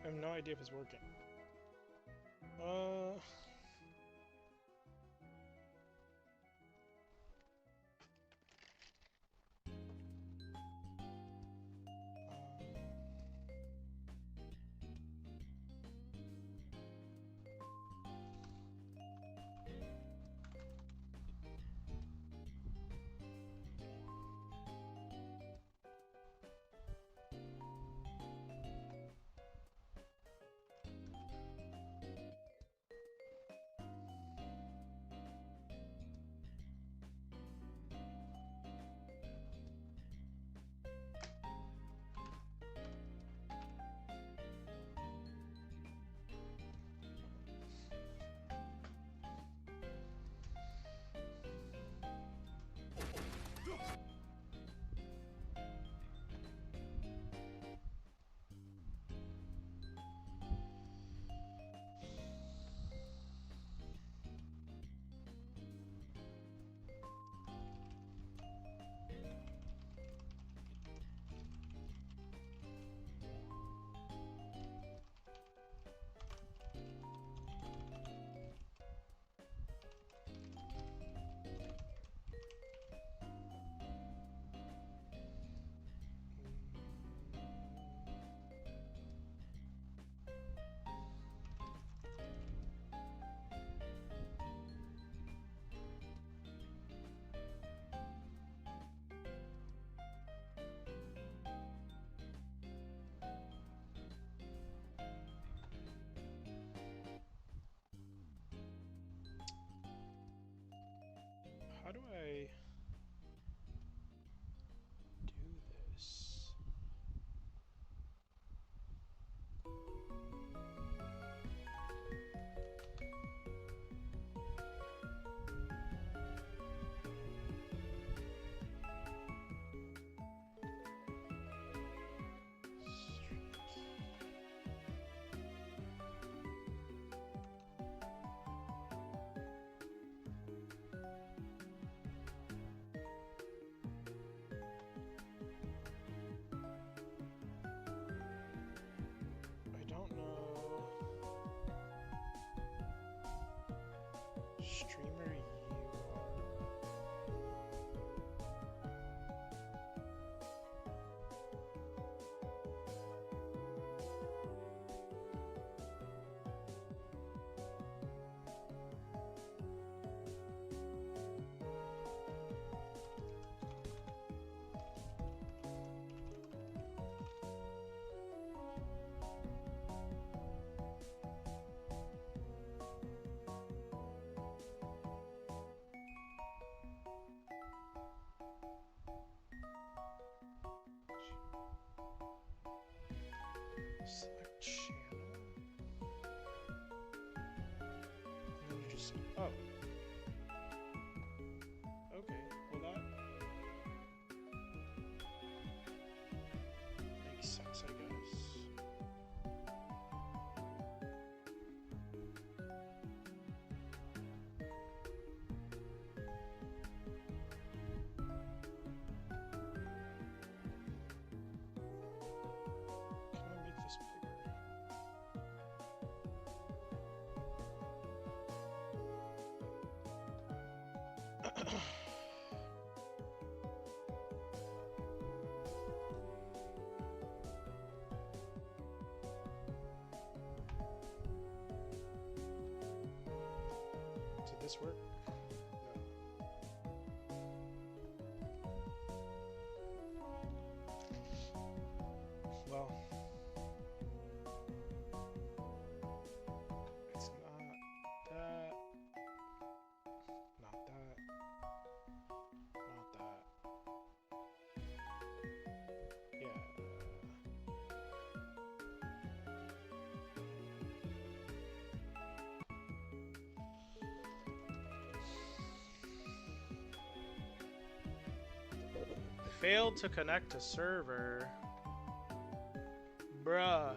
I have no idea if it's working. Uh... How do I do this? I don't know. Streamer select channel. And then you just oh. Okay, well that makes sense, I guess. Can I make this bigger? Did this work? No. Well, it's not that, not that, not that. Yeah. Failed to connect to server. Bruh.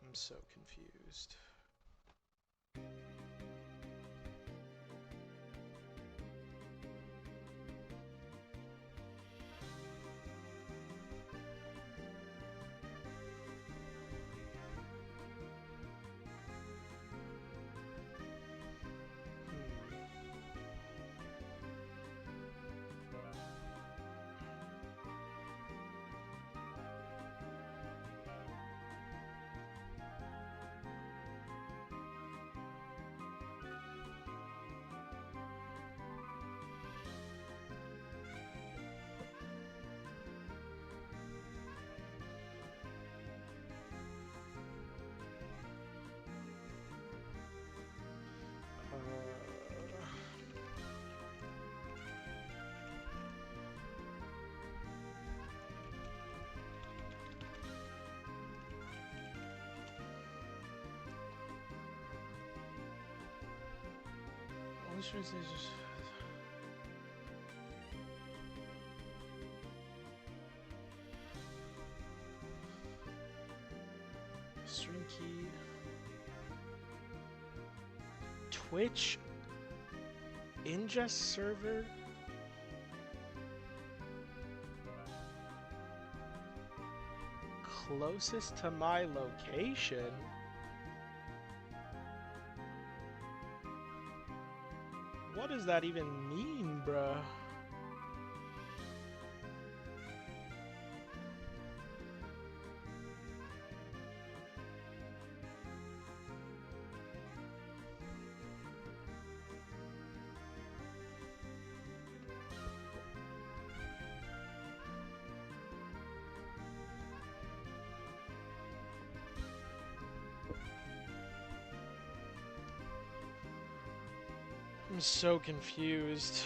I'm so confused. Stream key. Twitch ingest server. Closest to my location. What does that even mean, bruh? I'm so confused.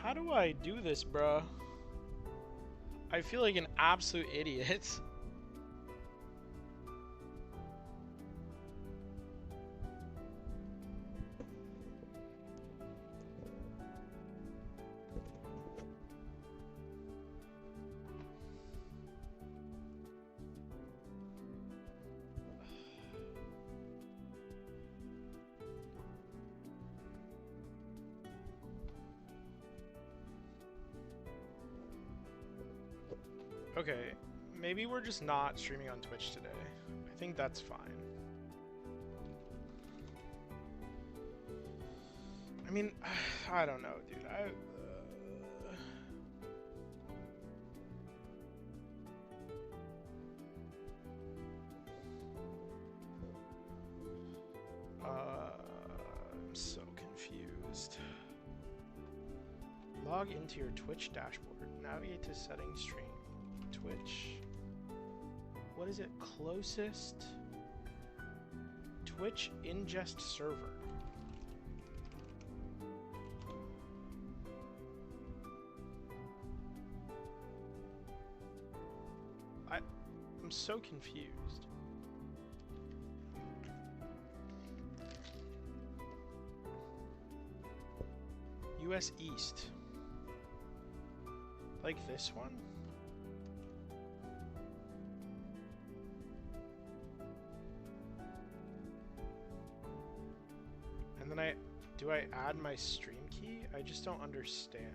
How do I do this, bruh? I feel like an absolute idiot. Okay, maybe we're just not streaming on Twitch today. I think that's fine. I mean, I don't know, dude. I'm so confused. Log into your Twitch dashboard. Navigate to settings, stream. Twitch. What is it? Closest Twitch ingest server. I'm so confused. US East. Like this one? And then do I add my stream key? I just don't understand.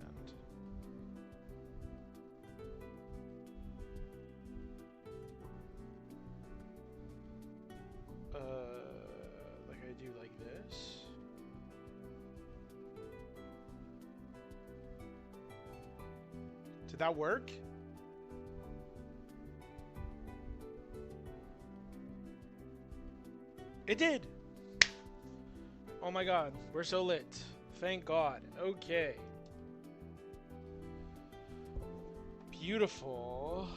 Like I do like this. Did that work? It did! Oh my god, we're so lit. Thank God. Okay. Beautiful.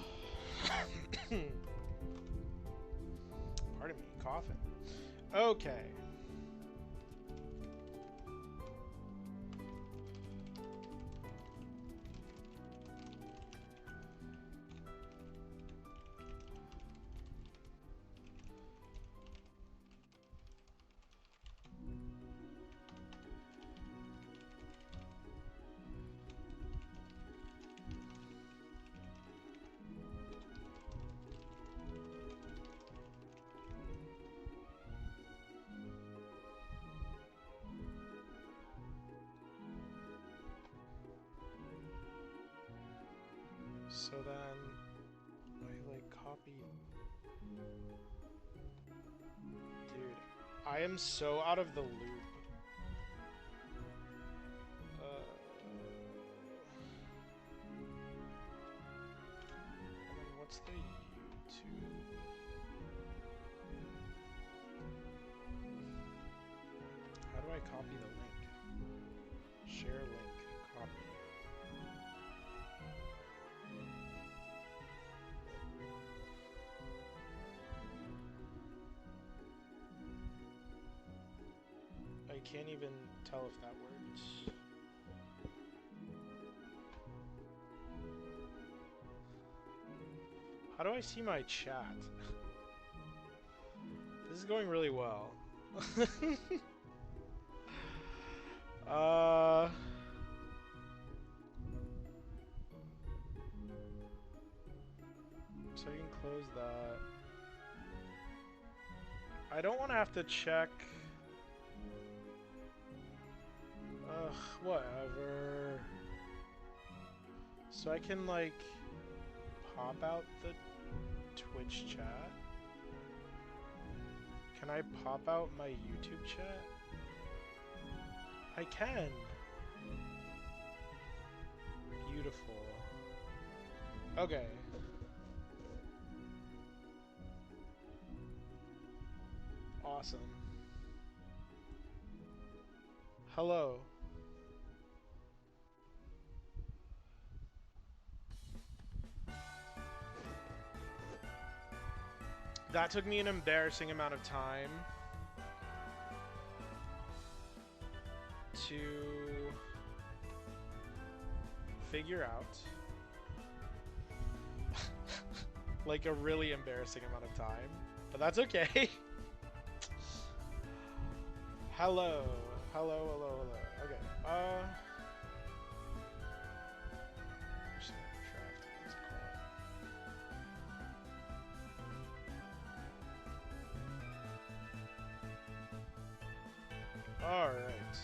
Pardon me, coughing. Okay. So then I like copy. Dude, I I am so out of the loop. What's the YouTube? How do I copy the link? Share link, copy. I can't even tell if that works. How do I see my chat? This is going really well. So you can close that. I don't want to have to check. Ugh, whatever. So I can like pop out the Twitch chat. Can I pop out my YouTube chat? I can. Beautiful. Okay. Awesome. Hello. That took me an embarrassing amount of time to figure out. Like a really embarrassing amount of time, but that's okay. Hello. Hello, hello, hello. Okay. I'm just gonna draft this call. All right.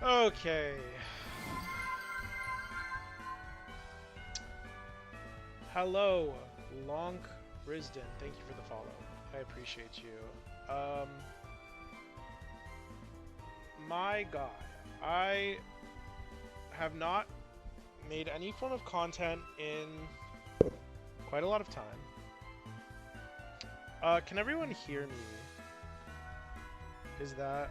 Okay. Hello, Lonk Risden. Thank you for the follow. I appreciate you. My God, I have not made any form of content in quite a lot of time. Can everyone hear me? Is that...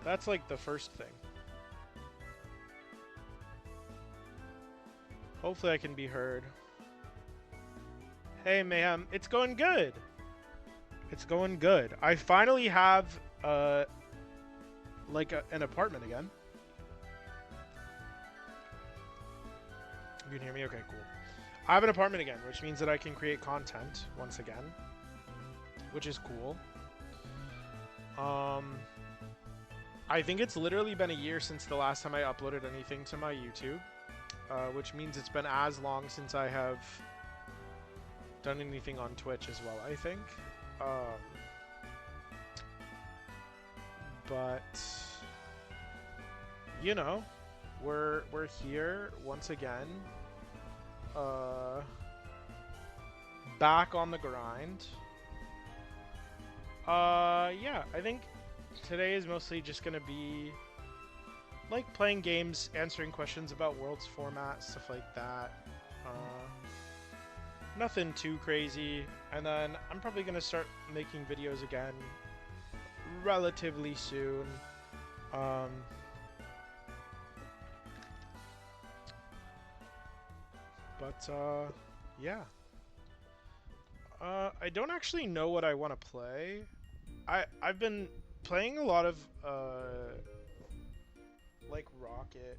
That's like the first thing. Hopefully I can be heard. Hey Mayhem, it's going good. It's going good. I finally have like an apartment again. You can hear me? Okay, cool. I have an apartment again, which means that I can create content once again, which is cool. I think it's literally been a year since the last time I uploaded anything to my YouTube, which means it's been as long since I have done anything on Twitch as well, I think. But you know, we're here once again, back on the grind. Yeah, I think today is mostly just gonna be like playing games, answering questions about Worlds format, stuff like that. Nothing too crazy. And then I'm probably gonna start making videos again relatively soon. Yeah. I don't actually know what I want to play. I've been playing a lot of like Rocket.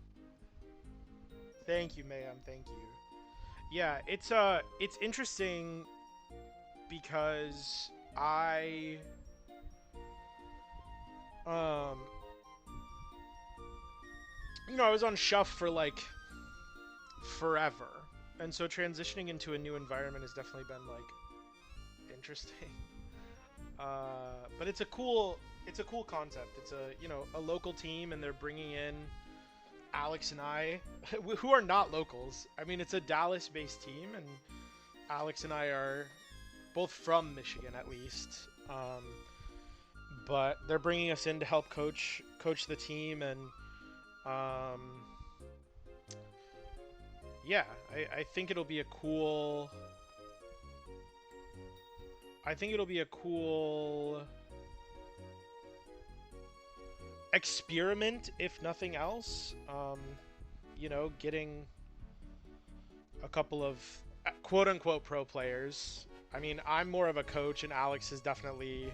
Thank you, Mayhem. Thank you. Yeah, it's interesting because I you know, I was on Shuff for like forever. And so transitioning into a new environment has definitely been like interesting. But it's a cool concept. It's a local team, and they're bringing in Alex and I, who are not locals. I mean, it's a Dallas-based team, and Alex and I are both from Michigan, at least. But they're bringing us in to help coach the team, and yeah, I think it'll be a cool. I think it'll be a cool experiment, if nothing else. Getting a couple of quote-unquote pro players. I mean, I'm more of a coach, and Alex is definitely...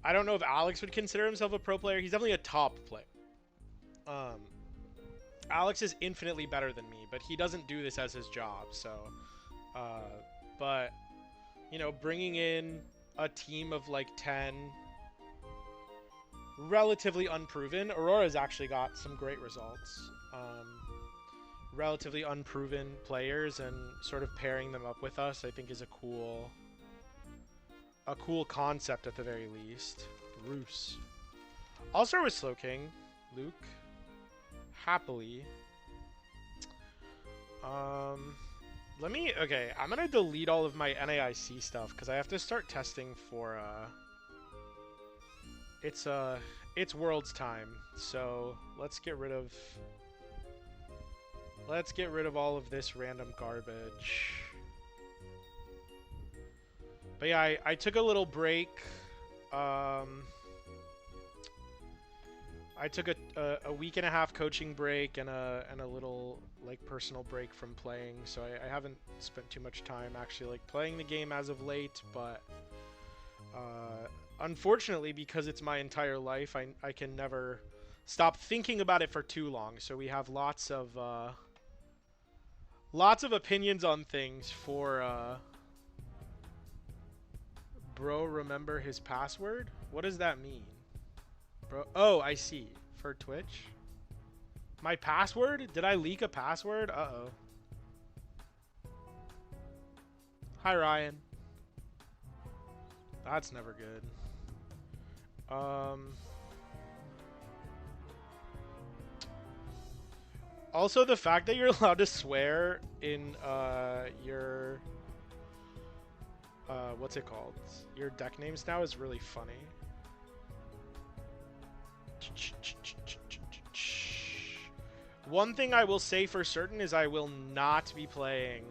I don't know if Alex would consider himself a pro player. He's definitely a top player. Alex is infinitely better than me, but he doesn't do this as his job, so... but, bringing in a team of like 10 relatively unproven. Aurora's actually got some great results. Relatively unproven players, and sort of pairing them up with us, I think, is a cool concept at the very least. Roos. I'll start with Slowking. Luke. Happily. Okay, I'm gonna delete all of my NAIC stuff because I have to start testing for it's Worlds time. So let's get rid of all of this random garbage. But yeah, I took a little break. I took a week and a half coaching break and a little like personal break from playing, so I haven't spent too much time actually like playing the game as of late, but unfortunately, because it's my entire life, I can never stop thinking about it for too long, so we have lots of opinions on things. For bro, remember his password? What does that mean? Bro, oh, I see. For Twitch? My password? Did I leak a password? Uh-oh. Hi, Ryan. That's never good. Also, the fact that you're allowed to swear in your what's it called? Your deck names now is really funny. One thing I will say for certain is I will not be playing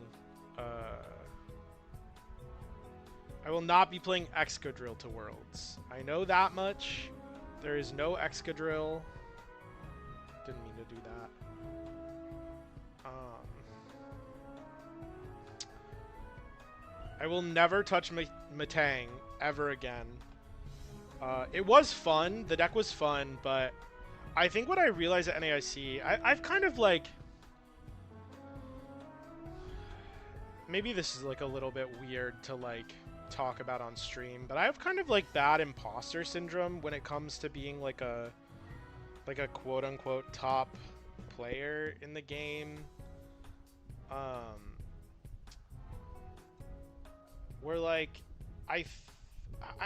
Excadrill to Worlds. I know that much. There is no Excadrill. Didn't mean to do that. I will never touch Metang ever again. It was fun. The deck was fun, but I think what I realized at NAIC, I've kind of like... Maybe this is like a little bit weird to like talk about on stream, but I have kind of like bad imposter syndrome when it comes to being like a quote-unquote top player in the game. Where like I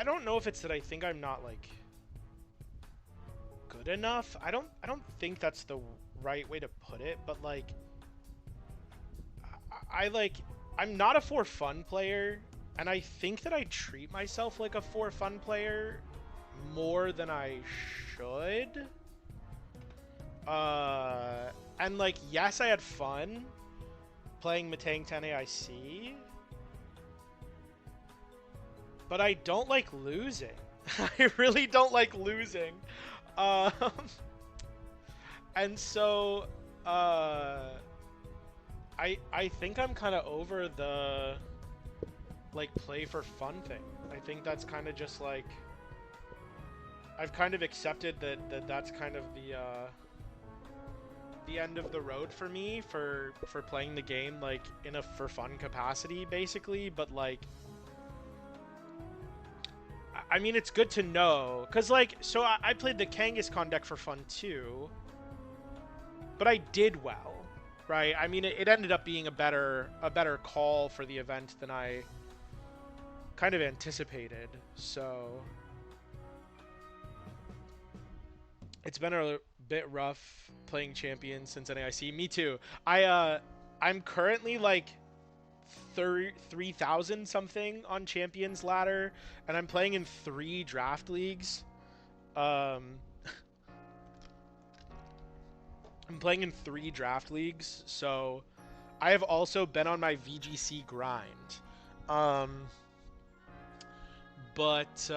don't know if it's that I think I'm not like good enough. I don't think that's the right way to put it, but like I'm not a for fun player, and I think that I treat myself like a for fun player more than I should. And like, yes, I had fun playing Metang 10 AIC, but I don't like losing. I really don't like losing. And so, I think I'm kind of over the, like, play for fun thing. I think that's kind of just, like, I've kind of accepted that's kind of the end of the road for me for playing the game, like, in a for fun capacity, basically, but, like, I mean, it's good to know, because, like, so I played the Kangaskhan deck for fun, too, but I did well, right? I mean, it ended up being a better call for the event than I kind of anticipated. So it's been a bit rough playing champions since NAIC. Me too. I'm currently like 3,000 something on champions ladder, and I'm playing in 3 draft leagues. I'm playing in 3 draft leagues, so I have also been on my VGC grind. But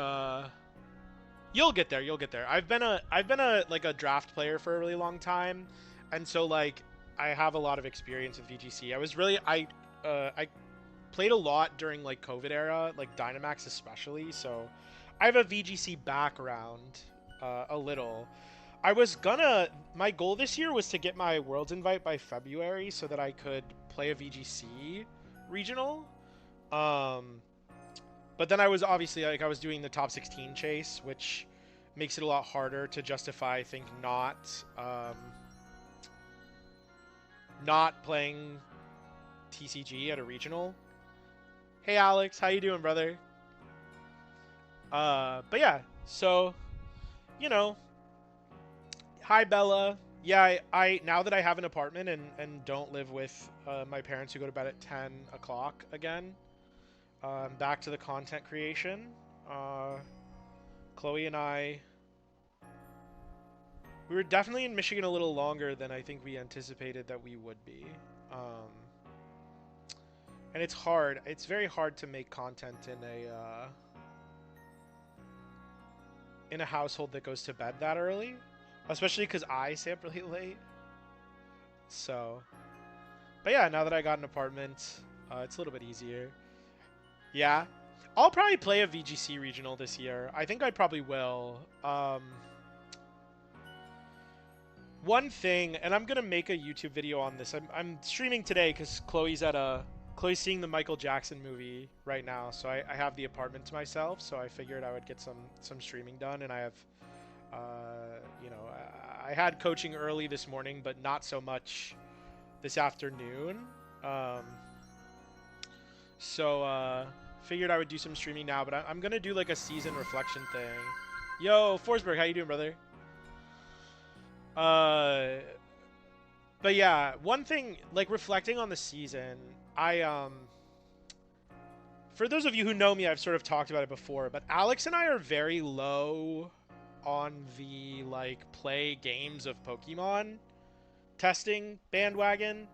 you'll get there. You'll get there. I've been a like a draft player for a really long time, and so like I have a lot of experience with VGC. I played a lot during like COVID era, like Dynamax especially. So I have a VGC background a little. My goal this year was to get my Worlds invite by February so that I could play a VGC regional. But then I was obviously like I was doing the top 16 chase, which makes it a lot harder to justify, I think, not playing TCG at a regional. Hey Alex, how you doing, brother? But yeah, so you know, hi Bella. Yeah, I now that I have an apartment and don't live with my parents who go to bed at 10 o'clock again, back to the content creation. Chloe and I, we were definitely in Michigan a little longer than I think we anticipated that we would be. And it's hard. It's very hard to make content in a household that goes to bed that early, especially because I stay up really late. So, but yeah, now that I got an apartment, it's a little bit easier. Yeah, I'll probably play a VGC regional this year. I think I probably will. One thing, and I'm gonna make a YouTube video on this. I'm streaming today because Chloe's seeing the Michael Jackson movie right now, so I have the apartment to myself. So I figured I would get some streaming done, and I have, you know, I had coaching early this morning, but not so much this afternoon. So figured I would do some streaming now, but I'm gonna do like a season reflection thing. Yo, Forsberg, how you doing, brother? But yeah, one thing, like reflecting on the season, for those of you who know me, I've sort of talked about it before, but Alex and I are very low on the like play games of Pokemon testing bandwagon.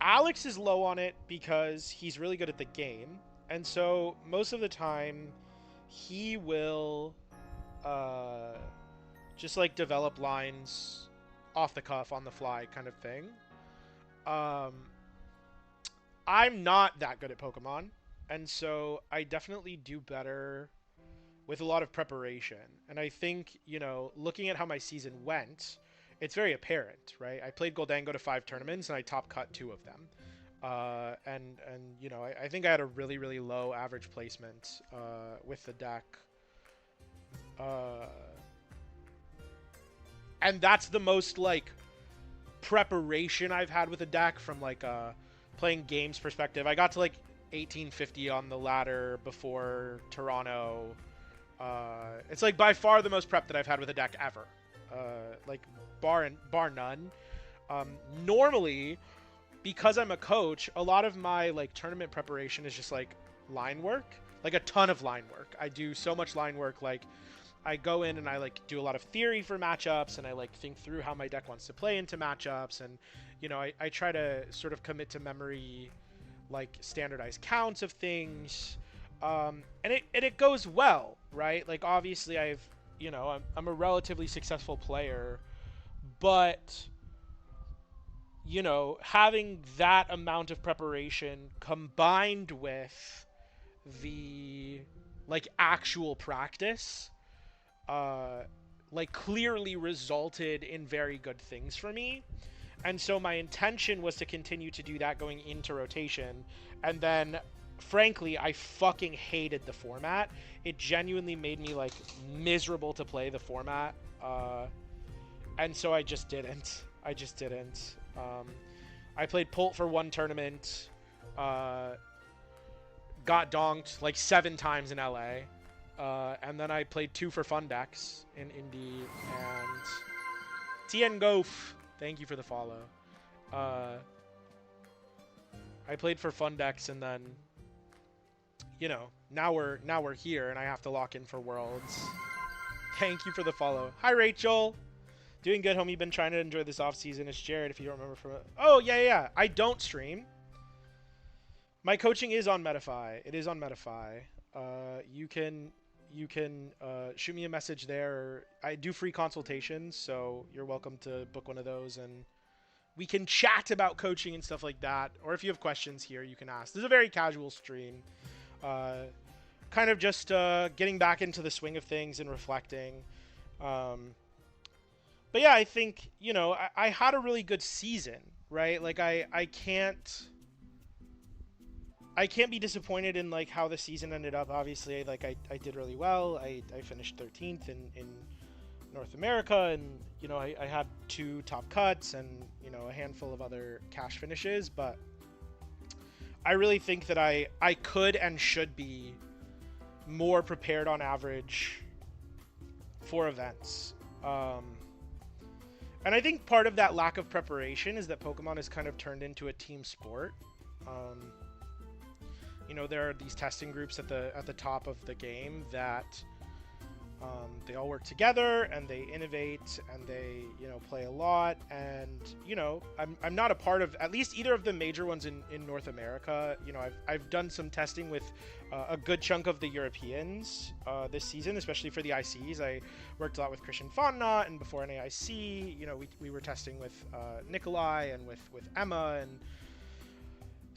Alex is low on it because he's really good at the game, and so most of the time he will just like develop lines off the cuff, on the fly kind of thing. I'm not that good at Pokemon, and so I definitely do better with a lot of preparation. And I think, you know, looking at how my season went, it's very apparent, right? I played Goldango to 5 tournaments, and I top cut 2 of them. And you know, I think I had a really, really low average placement with the deck. And that's the most, like, preparation I've had with a deck from, like, playing games perspective. I got to, like, 1850 on the ladder before Toronto. It's, like, by far the most prep that I've had with a deck ever. Like, bar none. Normally, because I'm a coach, a lot of my, like, tournament preparation is just, like, line work. Like, a ton of line work. I do so much line work, like... I go in and I like do a lot of theory for matchups, and I like think through how my deck wants to play into matchups, and you know, I try to sort of commit to memory like standardized counts of things, and it goes well, right? Like obviously you know, I'm a relatively successful player, but you know, having that amount of preparation combined with the like actual practice like clearly resulted in very good things for me. And so my intention was to continue to do that going into rotation. And then frankly, I fucking hated the format. It genuinely made me like miserable to play the format. And so I just didn't. I played Pult for one tournament, got donked like 7 times in LA, and then I played 2 for Fun Decks in Indy, and Tien Gof, thank you for the follow. I played for Fun Decks, and then, you know, now we're here, and I have to lock in for Worlds. Thank you for the follow. Hi, Rachel. Doing good, homie. Been trying to enjoy this off season. It's Jared, if you don't remember from it. Oh, yeah. I don't stream. My coaching is on Metafy. It is on Metafy. You can shoot me a message there. I do free consultations, so you're welcome to book one of those, and we can chat about coaching and stuff like that. Or if you have questions here, you can ask. This is a very casual stream. Kind of just getting back into the swing of things and reflecting. But yeah, I think, you know, I had a really good season, right? Like I can't be disappointed in like how the season ended up. Obviously, like I did really well. I finished 13th in North America, and you know, I had 2 top cuts and, you know, a handful of other cash finishes, but I really think that I could and should be more prepared on average for events. And I think part of that lack of preparation is that Pokemon has kind of turned into a team sport. You know, there are these testing groups at the top of the game that they all work together and they innovate and they, you know, play a lot. And, you know, I'm not a part of at least either of the major ones in North America. You know, I've done some testing with a good chunk of the Europeans this season, especially for the ICs. I worked a lot with Christian Fauna, and before NAIC, you know, we were testing with Nikolai and with Emma, and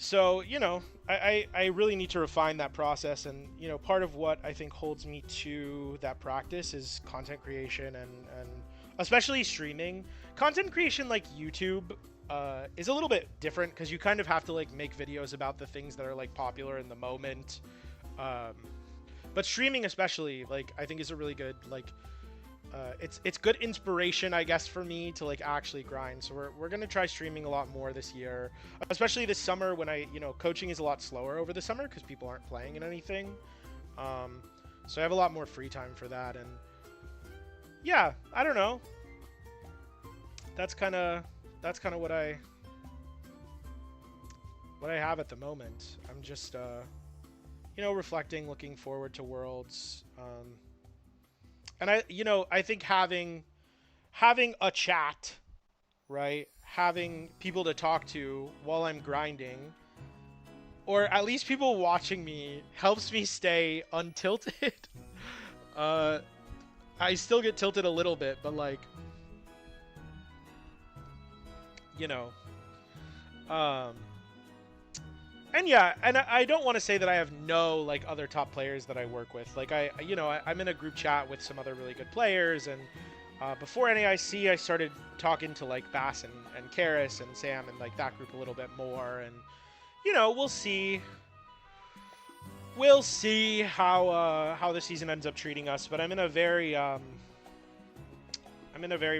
so, you know, I really need to refine that process. And, you know, part of what I think holds me to that practice is content creation and especially streaming. Content creation like YouTube is a little bit different because you kind of have to like make videos about the things that are like popular in the moment. But streaming especially, like, I think is a really good, like, it's good inspiration, I guess, for me to like actually grind. So we're gonna try streaming a lot more this year, especially this summer when you know, coaching is a lot slower over the summer because people aren't playing in anything. So I have a lot more free time for that, and yeah, I don't know. That's kind of what I have at the moment. I'm just you know, reflecting, looking forward to Worlds. And I think having a chat, right? Having people to talk to while I'm grinding, or at least people watching me, helps me stay untilted. I still get tilted a little bit, but like, you know, and yeah, and I don't want to say that I have no like other top players that I work with. Like I'm in a group chat with some other really good players, and before NAIC I started talking to like Bass and Karis and Sam and like that group a little bit more, and you know, we'll see how the season ends up treating us. But I'm in a very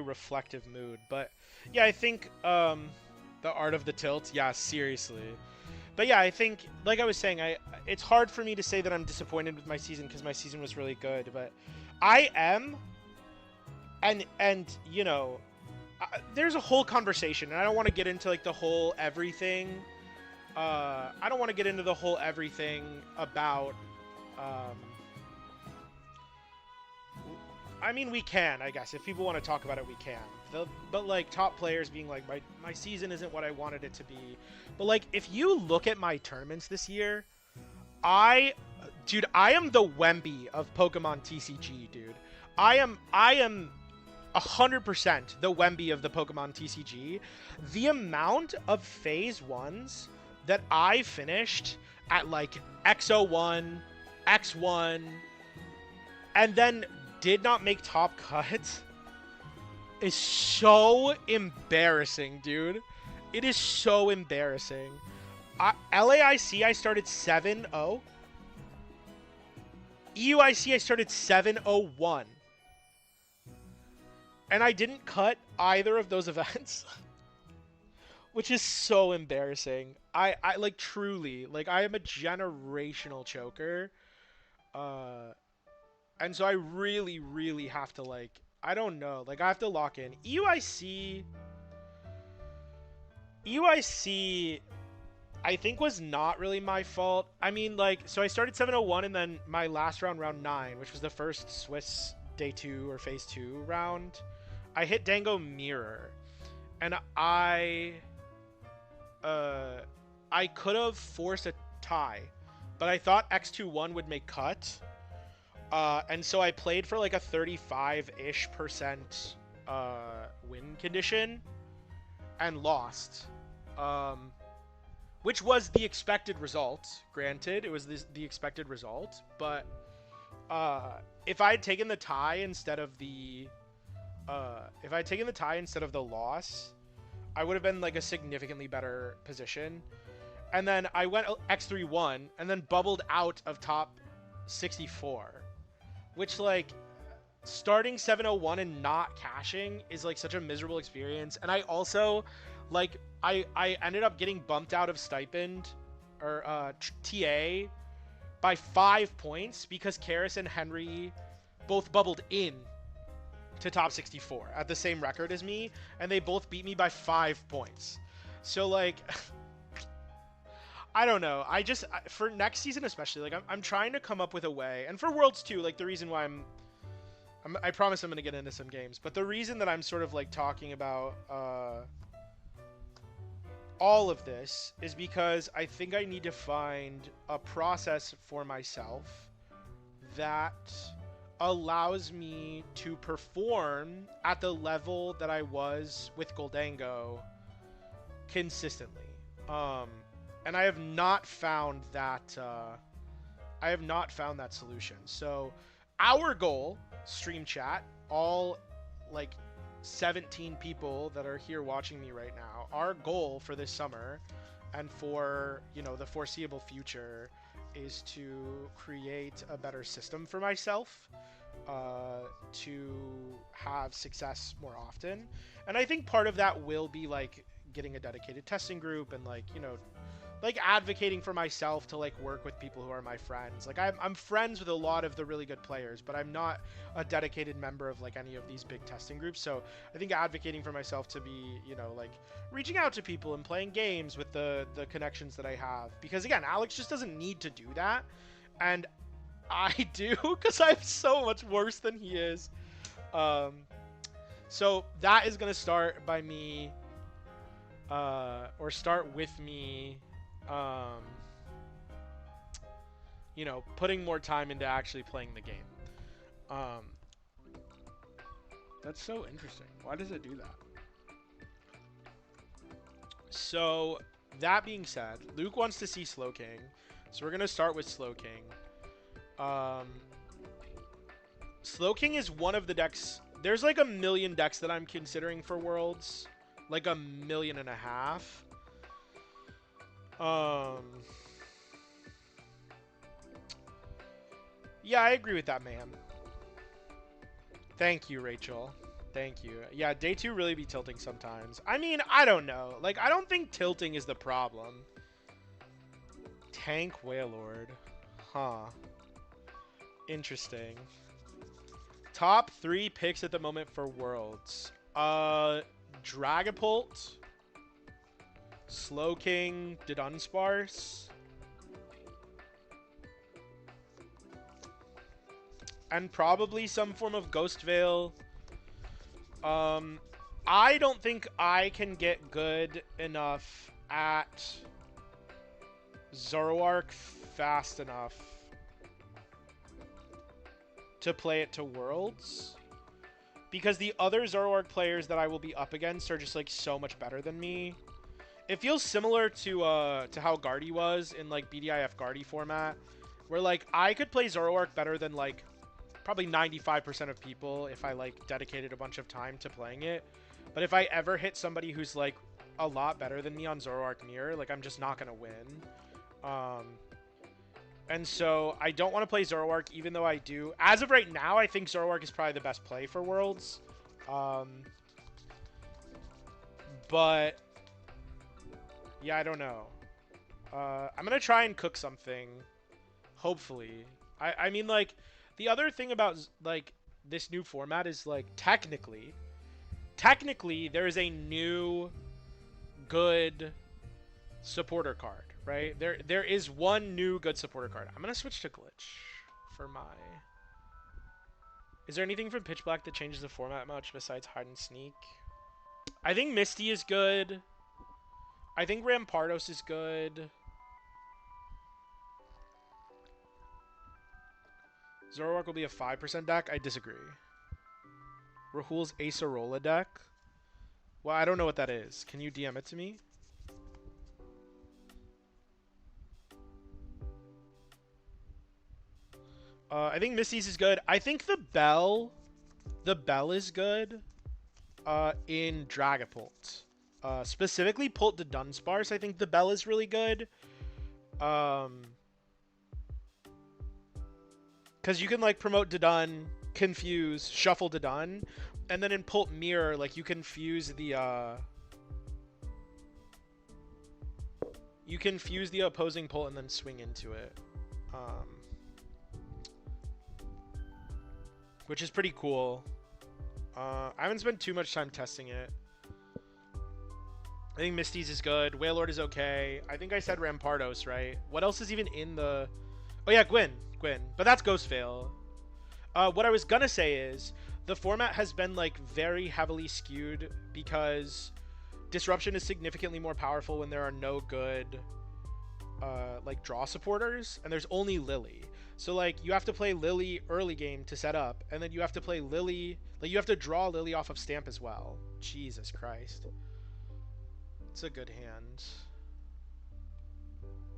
reflective mood. But yeah, I think the art of the tilt, yeah, seriously. But yeah, I think, like I was saying, it's hard for me to say that I'm disappointed with my season because my season was really good, but I am, and you know, there's a whole conversation, and I don't want to get into like the whole everything. I don't want to get into the whole everything about. I mean, we can, I guess, if people want to talk about it, we can. But like top players being like, my season isn't what I wanted it to be. But like, if you look at my tournaments this year, I am the Wemby of Pokemon TCG, dude. I am 100% the Wemby of the Pokemon TCG. The amount of phase 1s that I finished at like X01, X1, and then did not make top cut is so embarrassing, dude. It is so embarrassing. LAIC, I started 7-0. EUIC, I started 7-0-1. And I didn't cut either of those events, which is so embarrassing. I like truly, like I am a generational choker. Uh, and so I really, really have to like, I don't know, like I have to lock in. EUIC I think was not really my fault. I mean, like, so I started 701 and then my last round, round 9, which was the first Swiss day 2 or phase 2 round, I hit Dango Mirror. And I could have forced a tie, but I thought X21 would make cut. And so I played for like a 35-ish% win condition and lost. Which was the expected result. Granted, it was the expected result, but if I had taken the tie instead of the loss, I would have been like a significantly better position. And then I went X3-1 and then bubbled out of top 64, which like starting 701 and not cashing is like such a miserable experience. And I also like I ended up getting bumped out of stipend or TA by 5 points because Karis and Henry both bubbled in to top 64 at the same record as me, and they both beat me by 5 points. So like I don't know. I just for next season especially, like I'm trying to come up with a way, and for Worlds too, like the reason why I promise I'm going to get into some games, but the reason that I'm sort of like talking about all of this is because I think I need to find a process for myself that allows me to perform at the level that I was with Goldango consistently. And I have not found that solution. So our goal, stream chat, all like 17 people that are here watching me right now, our goal for this summer and for, you know, the foreseeable future is to create a better system for myself to have success more often. And I think part of that will be like getting a dedicated testing group and like, you know, like advocating for myself to like work with people who are my friends. Like I'm friends with a lot of the really good players, but I'm not a dedicated member of like any of these big testing groups. So I think advocating for myself to be, you know, like reaching out to people and playing games with the connections that I have. Because again, Alex just doesn't need to do that. And I do, because I'm so much worse than he is. So that is going to start by me, or start with me, you know, putting more time into actually playing the game. That's so interesting. Why does it do that? So, that being said, Luke wants to see Slowking. So we're going to start with Slowking. Slowking is one of the decks. There's like a million decks that I'm considering for Worlds. Like 1.5 million. Yeah, I agree with that, man. Thank you, Rachel. Thank you. Yeah, day 2 really be tilting sometimes. I mean, I don't know. Like, I don't think tilting is the problem. Tank Whalelord. Huh. Interesting. Top 3 picks at the moment for Worlds. Dragapult. Slowking. Dunsparce. And probably some form of Ghost Veil. I don't think I can get good enough at Zoroark fast enough to play it to Worlds. Because the other Zoroark players that I will be up against are just like so much better than me. It feels similar to how Guardy was in like BDIF Guardy format, where like I could play Zoroark better than like probably 95% of people if I like dedicated a bunch of time to playing it. But if I ever hit somebody who's like a lot better than me on Zoroark Mirror, like I'm just not gonna win. And so I don't want to play Zoroark, even though I do. As of right now, I think Zoroark is probably the best play for Worlds. But yeah, I don't know. I'm gonna try and cook something. Hopefully. I mean, like, the other thing about like this new format is like technically there is a new good supporter card, right? There is one new good supporter card. I'm gonna switch to glitch for my. Is there anything from Pitch Black that changes the format much besides hide and sneak? I think Misty is good. I think Rampardos is good. Zoroark will be a 5% deck. I disagree. Rahul's Acerola deck. Well, I don't know what that is. Can you DM it to me? I think Misty's is good. I think the Bell is good in Dragapult. Specifically Pult to Dunsparce, I think the Bell is really good. Because you can like promote Dedun, confuse, shuffle Dedun, and then in Pult Mirror, like you can fuse the opposing Pult and then swing into it. Which is pretty cool. I haven't spent too much time testing it. I think Misty's is good. Wailord is okay. I think I said Rampardos, right? What else is even in the... Oh yeah, Gwyn. But that's Ghost Veil. What I was gonna say is, the format has been like very heavily skewed because Disruption is significantly more powerful when there are no good like draw supporters, and there's only Lily. So like you have to play Lily early game to set up, and then you have to play Lily, like you have to draw Lily off of Stamp as well. Jesus Christ. It's a good hand.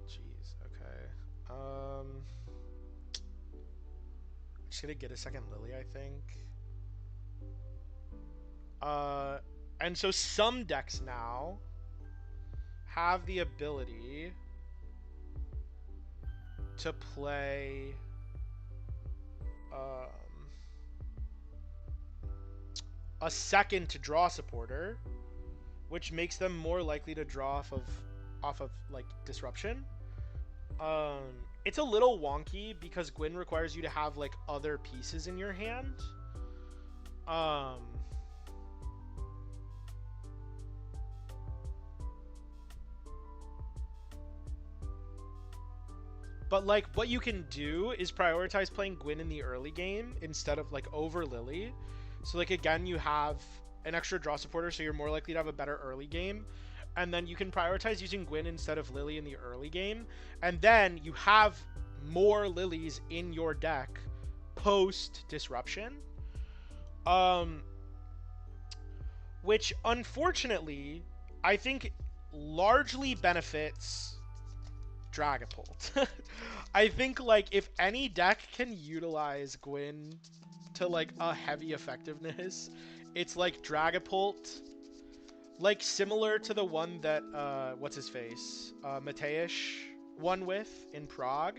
Jeez, okay. I'm just gonna get a second Lily, I think. And so some decks now have the ability to play a second to draw supporter, which makes them more likely to draw off of like Disruption. It's a little wonky because Gwyn requires you to have like other pieces in your hand. But like what you can do is prioritize playing Gwyn in the early game instead of like over Lily. So like again, you have an extra draw supporter, so you're more likely to have a better early game. And then you can prioritize using Gwyn instead of Lily in the early game. And then you have more Lilies in your deck post Disruption. Which unfortunately, I think largely benefits Dragapult. I think like if any deck can utilize Gwyn to like a heavy effectiveness, it's like Dragapult. Like similar to the one that what's his face? Mateusz won with in Prague,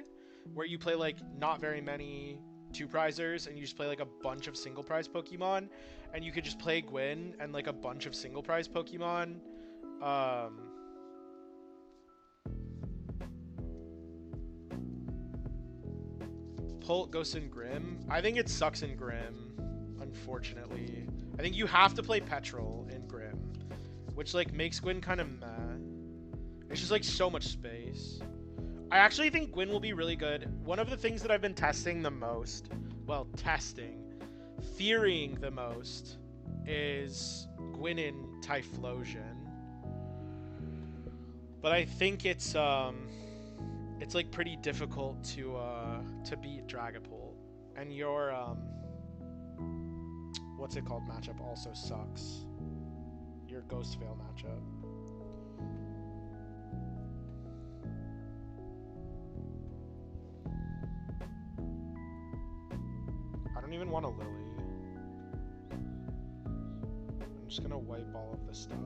where you play like not very many 2-prizers and you just play like a bunch of single prize Pokemon, and you could just play Gwyn and like a bunch of single prize Pokemon. Pult Ghost in Grim. I think it sucks in Grim, unfortunately. I think you have to play Petrol in Grim, which like makes Gwyn kind of meh. It's just like so much space. I actually think Gwyn will be really good. One of the things that I've been testing the most, well, theorying the most, is Gwyn in Typhlosion. But I think it's like pretty difficult to beat Dragapult, and your what's it called matchup also sucks. Your Ghost Veil matchup. I don't even want a Lily. I'm just gonna wipe all of this stuff.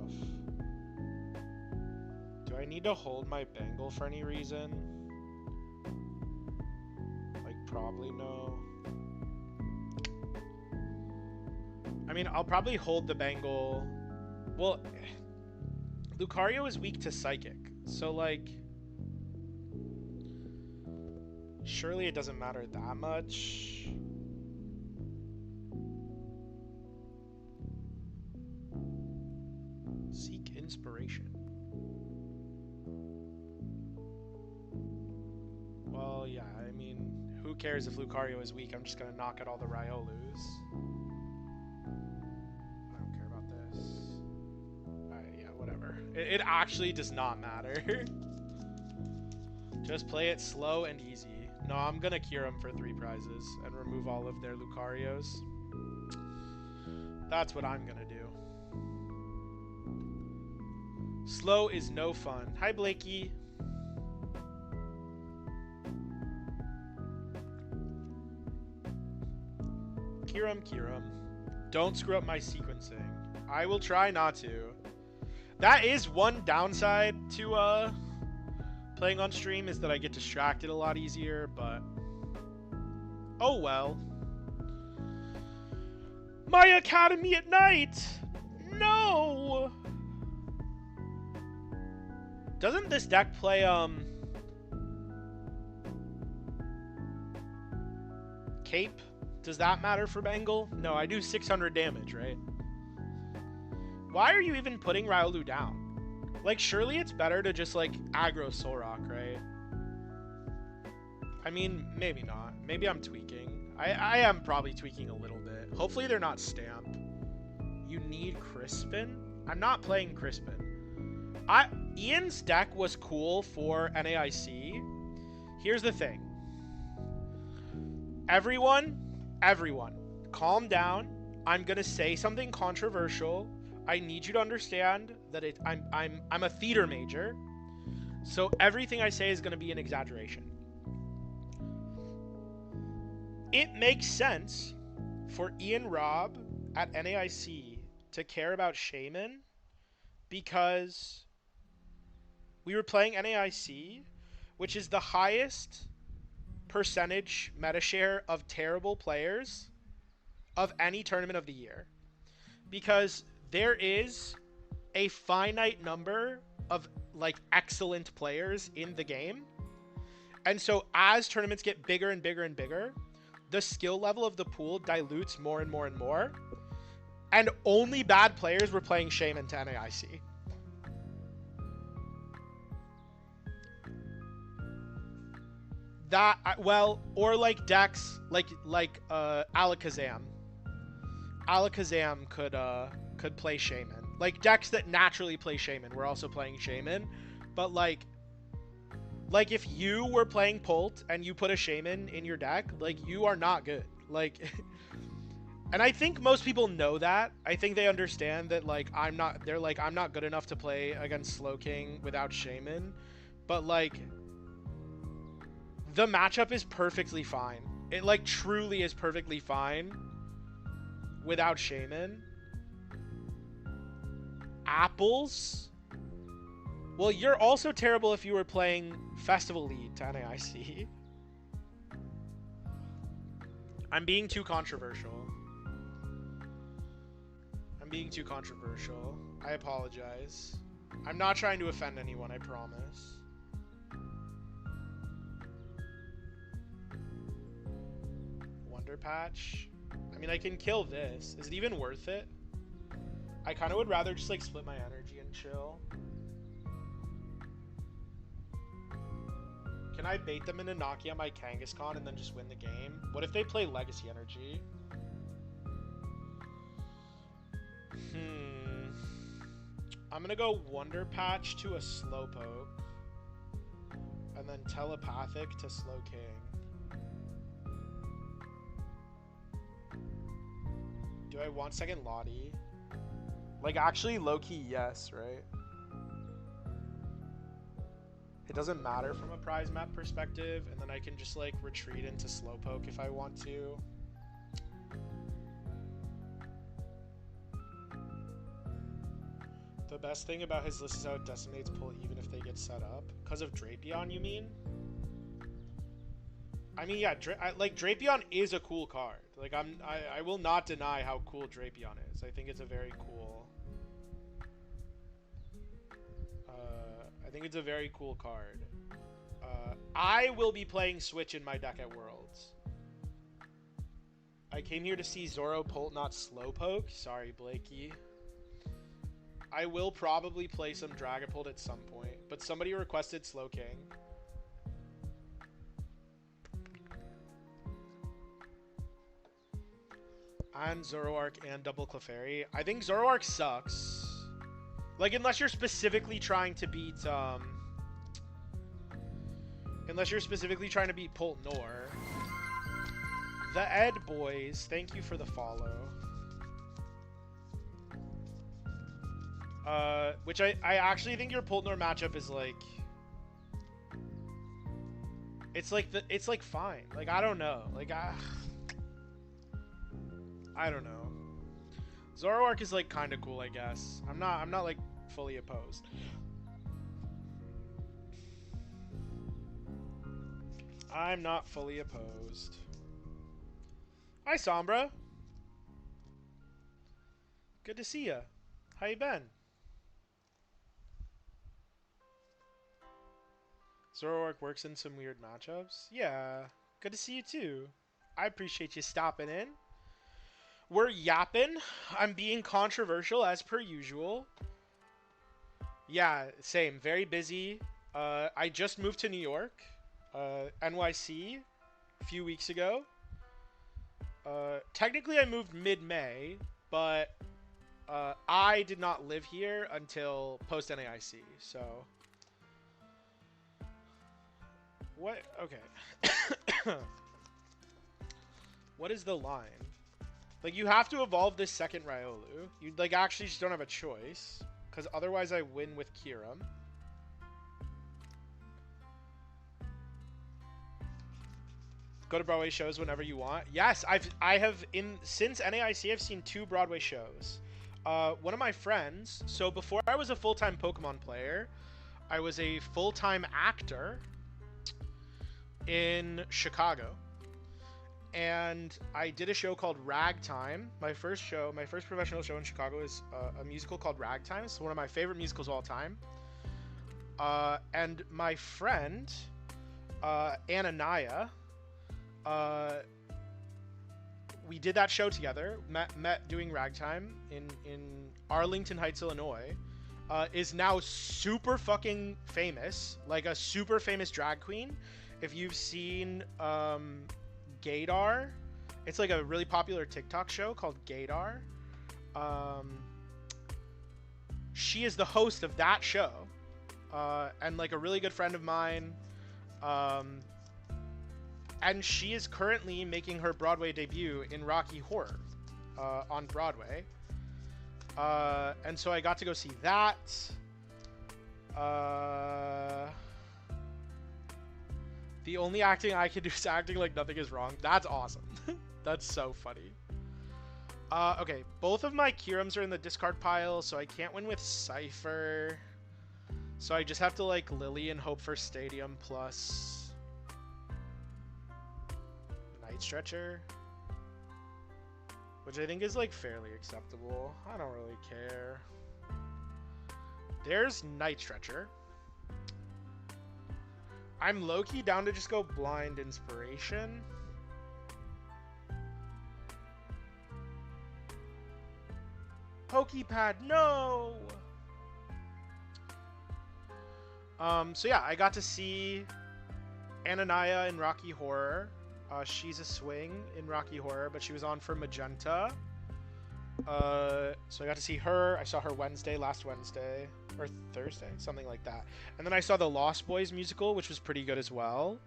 Do I need to hold my bangle for any reason? Like, probably no. I mean, I'll probably hold the Bengal. Well, Lucario is weak to Psychic, so like, surely it doesn't matter that much. Seek inspiration. Well, yeah, I mean, who cares if Lucario is weak? I'm just gonna knock out all the Riolus. I don't care about this. Alright, yeah, whatever. It actually does not matter. Just play it slow and easy. No, I'm gonna cure them for 3 prizes and remove all of their Lucarios. That's what I'm gonna do. Slow is no fun. Hi, Blakey. Kiram. Don't screw up my sequencing. I will try not to. That is one downside to playing on stream, is that I get distracted a lot easier, but oh well. My academy at night! No! Doesn't this deck play Cape? Does that matter for Bengal? No, I do 600 damage, right? Why are you even putting Riolu down? Like, surely it's better to just, like, aggro Solrock, right? I mean, maybe not. Maybe I'm tweaking. I am probably tweaking a little bit. Hopefully they're not Stamp. You need Crispin? I'm not playing Crispin. Ian's deck was cool for NAIC. Here's the thing. Everyone, calm down. I'm gonna say something controversial. I need you to understand that I'm a theater major, so everything I say is gonna be an exaggeration. It makes sense for Ian Robb at NAIC to care about Shaman because we were playing NAIC, which is the highest percentage meta share of terrible players of any tournament of the year, because there is a finite number of like excellent players in the game, and so as tournaments get bigger and bigger and bigger, the skill level of the pool dilutes more and more and more, and only bad players were playing Shaman to NAIC. That, well, or like decks like Alakazam. Alakazam could play Shaman. Like decks that naturally play Shaman were also playing Shaman, but like if you were playing Pult and you put a Shaman in your deck, like you are not good. Like, and I think most people know that. I think they understand that like I'm not good enough to play against Slowking without Shaman, but like the matchup is perfectly fine. It like truly is perfectly fine without Shaman. Apples? Well, you're also terrible if you were playing Festival Lead to NAIC. I'm being too controversial. I apologize. I'm not trying to offend anyone, I promise. Wonder Patch. I mean, I can kill this. Is it even worth it? I kind of would rather just like split my energy and chill. Can I bait them into knocking out my Kangaskhan and then just win the game? What if they play Legacy Energy? I'm gonna go Wonder Patch to a Slowpoke. And then Telepathic to Slowking. Do I want second Lottie? Like, actually, low-key, yes, right? It doesn't matter from a prize map perspective, and then I can just, like, retreat into Slowpoke if I want to. The best thing about his list is how it decimates pull even if they get set up. Because of Drapion, you mean? I mean, yeah, like Drapion is a cool card. Like I will not deny how cool Drapion is. I think it's a very cool. I think it's a very cool card. I will be playing Switch in my deck at Worlds. I came here to see Zoro Polt, not Slowpoke. Sorry, Blakey. I will probably play some Dragapult at some point, but somebody requested Slowking. And Zoroark and Double Clefairy. I think Zoroark sucks. Like, unless you're specifically trying to beat, unless you're specifically trying to beat Poltnor. The Ed Boys, thank you for the follow. Which I actually think your Poltnor matchup is like... It's like fine. Like, I don't know. Like, I don't know. Zoroark is like kind of cool, I guess. I'm not like fully opposed. I'm not fully opposed. Hi, Sombra. Good to see ya. How you been? Zoroark works in some weird matchups. Yeah. Good to see you too. I appreciate you stopping in. We're yapping. I'm being controversial as per usual. Yeah, same. Very busy. I just moved to New York, NYC, a few weeks ago. Technically, I moved mid-May, but I did not live here until post-NAIC, so... What? Okay. What is the line? Like, you have to evolve this second Riolu. You, like, actually just don't have a choice. Because otherwise I win with Kyurem. Go to Broadway shows whenever you want. Yes, I have since NAIC I've seen 2 Broadway shows. One of my friends, so before I was a full-time Pokemon player, I was a full-time actor in Chicago. And I did a show called Ragtime. My first professional show in Chicago is a musical called Ragtime. It's one of my favorite musicals of all time. And my friend, Ananaya, we did that show together, met doing Ragtime in Arlington Heights, Illinois, is now super fucking famous, like a super famous drag queen. If you've seen Gaydar, it's like a really popular TikTok show called Gaydar. She is the host of that show, and like a really good friend of mine. And she is currently making her Broadway debut in Rocky Horror on Broadway. And so I got to go see that. The only acting I can do is acting like nothing is wrong. That's awesome. That's so funny. Okay, both of my Kyurems are in the discard pile, so I can't win with Cypher. So I just have to like Lily and hope for Stadium plus Night Stretcher, which I think is like fairly acceptable. I don't really care. There's Night Stretcher. I'm low-key down to just go Blind Inspiration. Pokepad, no! So yeah, I got to see Ananaya in Rocky Horror. She's a swing in Rocky Horror, but she was on for Magenta. So I got to see her. I saw her last Wednesday, or Thursday, something like that. And then I saw the Lost Boys musical, which was pretty good as well.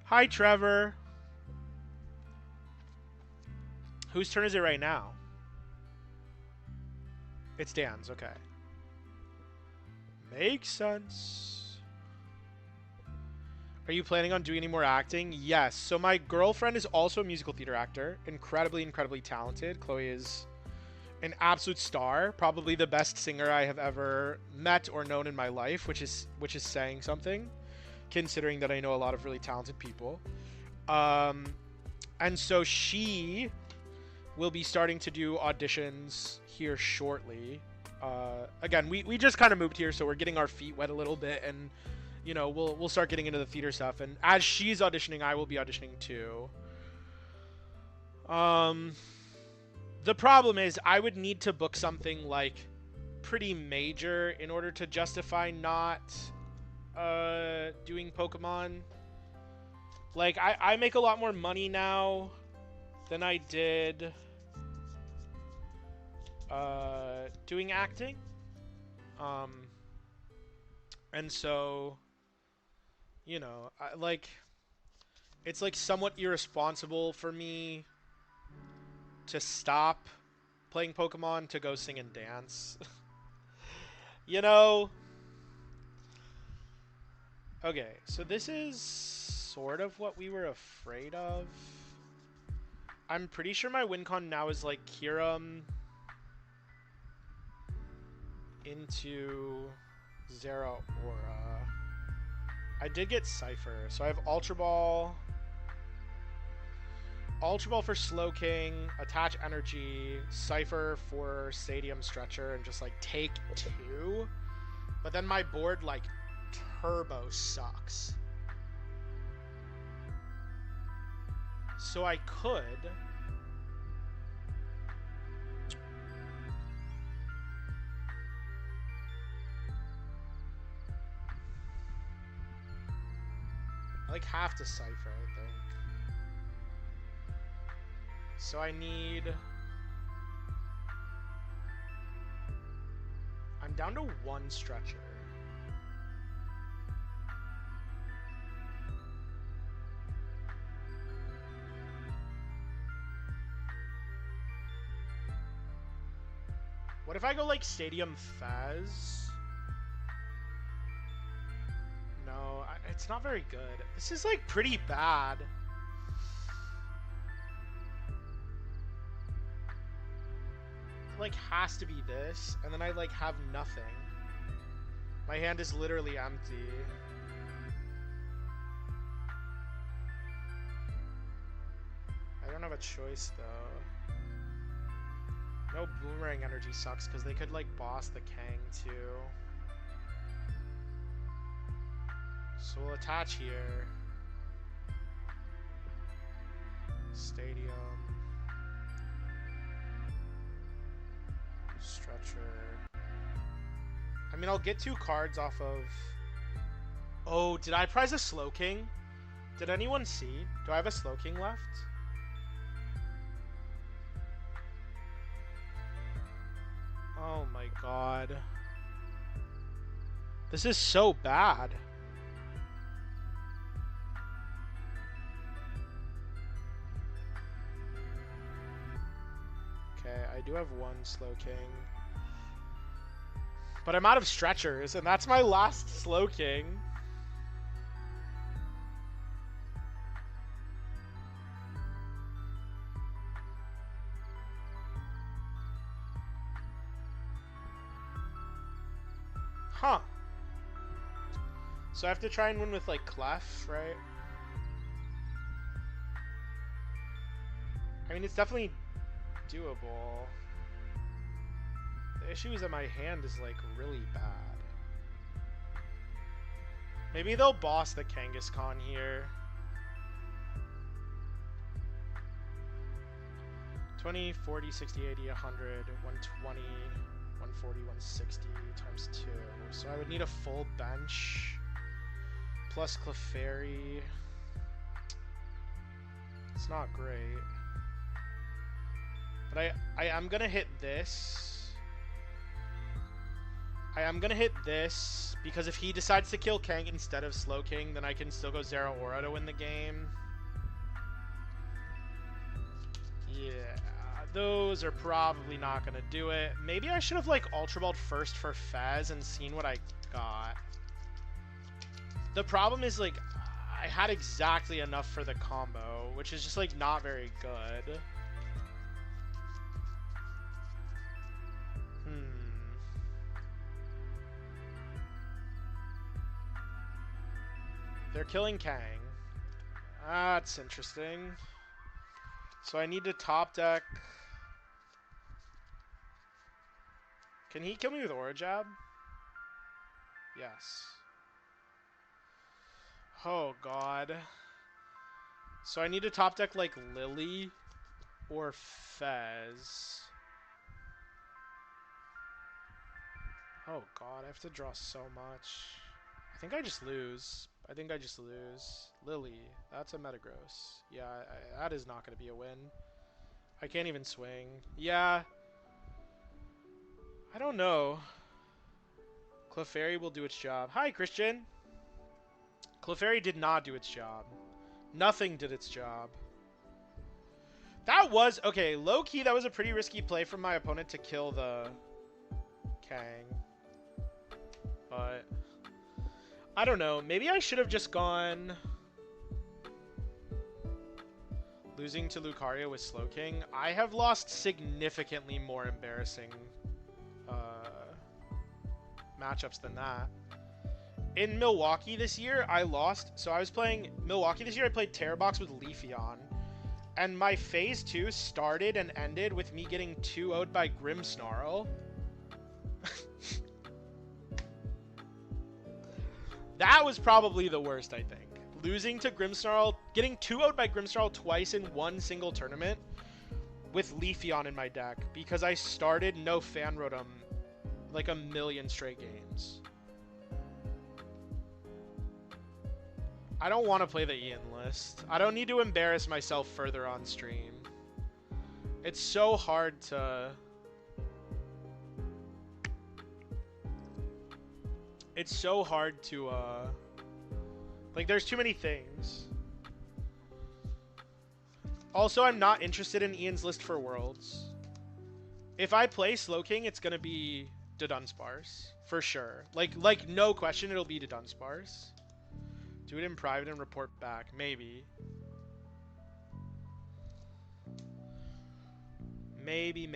Hi, Trevor. Whose turn is it right now? It's Dan's, okay. Makes sense. Are you planning on doing any more acting? Yes. So my girlfriend is also a musical theater actor. Incredibly, incredibly talented. Chloe is an absolute star. Probably the best singer I have ever met or known in my life, which is saying something. considering that I know a lot of really talented people. And so she will be starting to do auditions here shortly. Again, we just kind of moved here, so we're getting our feet wet a little bit, and you know, we'll start getting into the theater stuff. And as she's auditioning, I will be auditioning too. The problem is I would need to book something like pretty major in order to justify not doing Pokemon. Like, I make a lot more money now than I did doing acting. And so, you know, it's like somewhat irresponsible for me to stop playing Pokemon to go sing and dance. You know? Okay, so this is sort of what we were afraid of. I'm pretty sure my win con now is like Kyurem into Zeraora. I did get Cypher, so I have Ultra Ball. Ultra Ball for Slowking, Attach Energy, Cypher for Stadium Stretcher, and just like take 2. But then my board like turbo sucks. So I could like have to Cypher, I think. So I need... I'm down to 1 Stretcher. What if I go like Stadium Fez? No, it's not very good. This is like pretty bad. Like has to be this, and then I like have nothing. My hand is literally empty. I don't have a choice though. No, Boomerang Energy sucks because they could like boss the Kang too. So we'll attach here. Stadium. Stretcher. I mean, I'll get 2 cards off of... Oh, did I prize a Slowking? Did anyone see? Do I have a Slowking left? Oh my god. This is so bad. Okay, I do have 1 Slowking. But I'm out of stretchers, and that's my last Slowking. Huh. So I have to try and win with, like, Clef, right? I mean, it's definitely doable. The issue is that my hand is, like, really bad. Maybe they'll boss the Kangaskhan here. 20, 40, 60, 80, 100, 120, 140, 160 times 2. So I would need a full bench. Plus Clefairy. It's not great. But I am gonna hit this. I am gonna hit this, because if he decides to kill Kang instead of Slowking, then I can still go Zeraora to win the game. Yeah, those are probably not gonna do it. Maybe I should have, like, Ultra Balled first for Fez and seen what I got. The problem is, like, I had exactly enough for the combo, which is just, like, not very good. They're killing Kang. That's interesting. So I need to top deck. Can he kill me with Aura Jab? Yes. Oh god. So I need to top deck like Lily or Fez. Oh god, I have to draw so much. I think I just lose. Lily, that's a Metagross. Yeah, that is not going to be a win. I can't even swing. Yeah. I don't know. Clefairy will do its job. Hi, Christian. Clefairy did not do its job. Nothing did its job. That was... Okay, low-key, that was a pretty risky play from my opponent to kill the Kang. But... I don't know. Maybe I should have just gone... Losing to Lucario with Slowking. I have lost significantly more embarrassing matchups than that. In Milwaukee this year, I lost. So I was playing Milwaukee this year. I played Terrorbox with Leafeon. And my Phase 2 started and ended with me getting 2-0'd by Grimmsnarl. That was probably the worst, I think. Losing to Grimmsnarl, getting 2-0'd by Grimmsnarl twice in one single tournament with Leafeon in my deck because I started no Fan Rotom like a million straight games. I don't want to play the Ian list. I don't need to embarrass myself further on stream. It's so hard to... It's so hard to, like, there's too many things. Also, I'm not interested in Ian's list for Worlds. If I play Slowking, it's gonna be the Dunsparce. For sure. Like, no question, it'll be the Dunsparce. Do it in private and report back. Maybe. Maybe.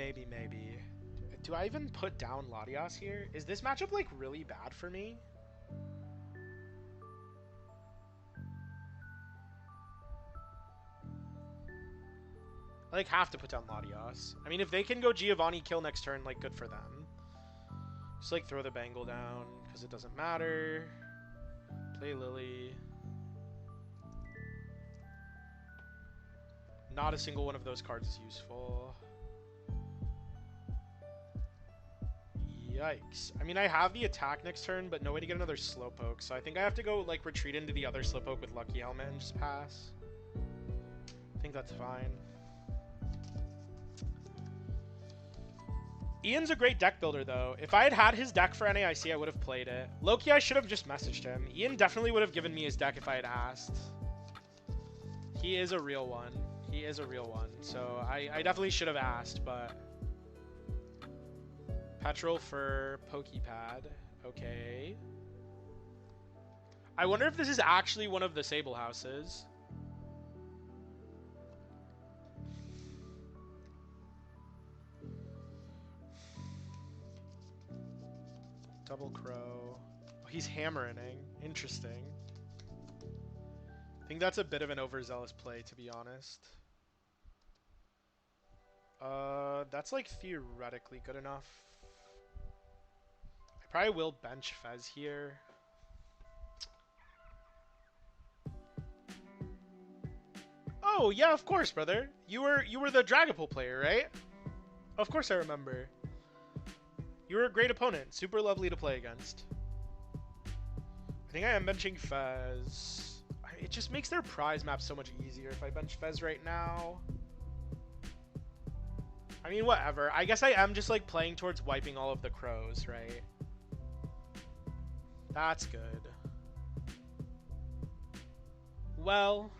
Do I even put down Latias here? Is this matchup, like, really bad for me? I, like, have to put down Latias. I mean, if they can go Giovanni kill next turn, like, good for them. Just, like, throw the Bangle down, because it doesn't matter. Play Lily. Not a single one of those cards is useful. Yikes. I mean, I have the attack next turn, but no way to get another Slowpoke, so I think I have to go, like, retreat into the other Slowpoke with Lucky Helmet and just pass. I think that's fine. Ian's a great deck builder, though. If I had had his deck for NAIC, I would have played it. Loki, I should have just messaged him. Ian definitely would have given me his deck if I had asked. He is a real one. He is a real one. So I definitely should have asked, but... Petrol for Pokepad. Okay. I wonder if this is actually one of the Sable houses. Double Crow. Oh, he's hammering. Interesting. I think that's a bit of an overzealous play, to be honest. That's like theoretically good enough. I probably will bench Fez here. Oh yeah, of course, brother. You were the Dragapult player, right? Of course I remember. You were a great opponent. Super lovely to play against. I think I am benching Fez. It just makes their prize map so much easier if I bench Fez right now. I mean, whatever. I guess I am just, like, playing towards wiping all of the crows, right? That's good. Well...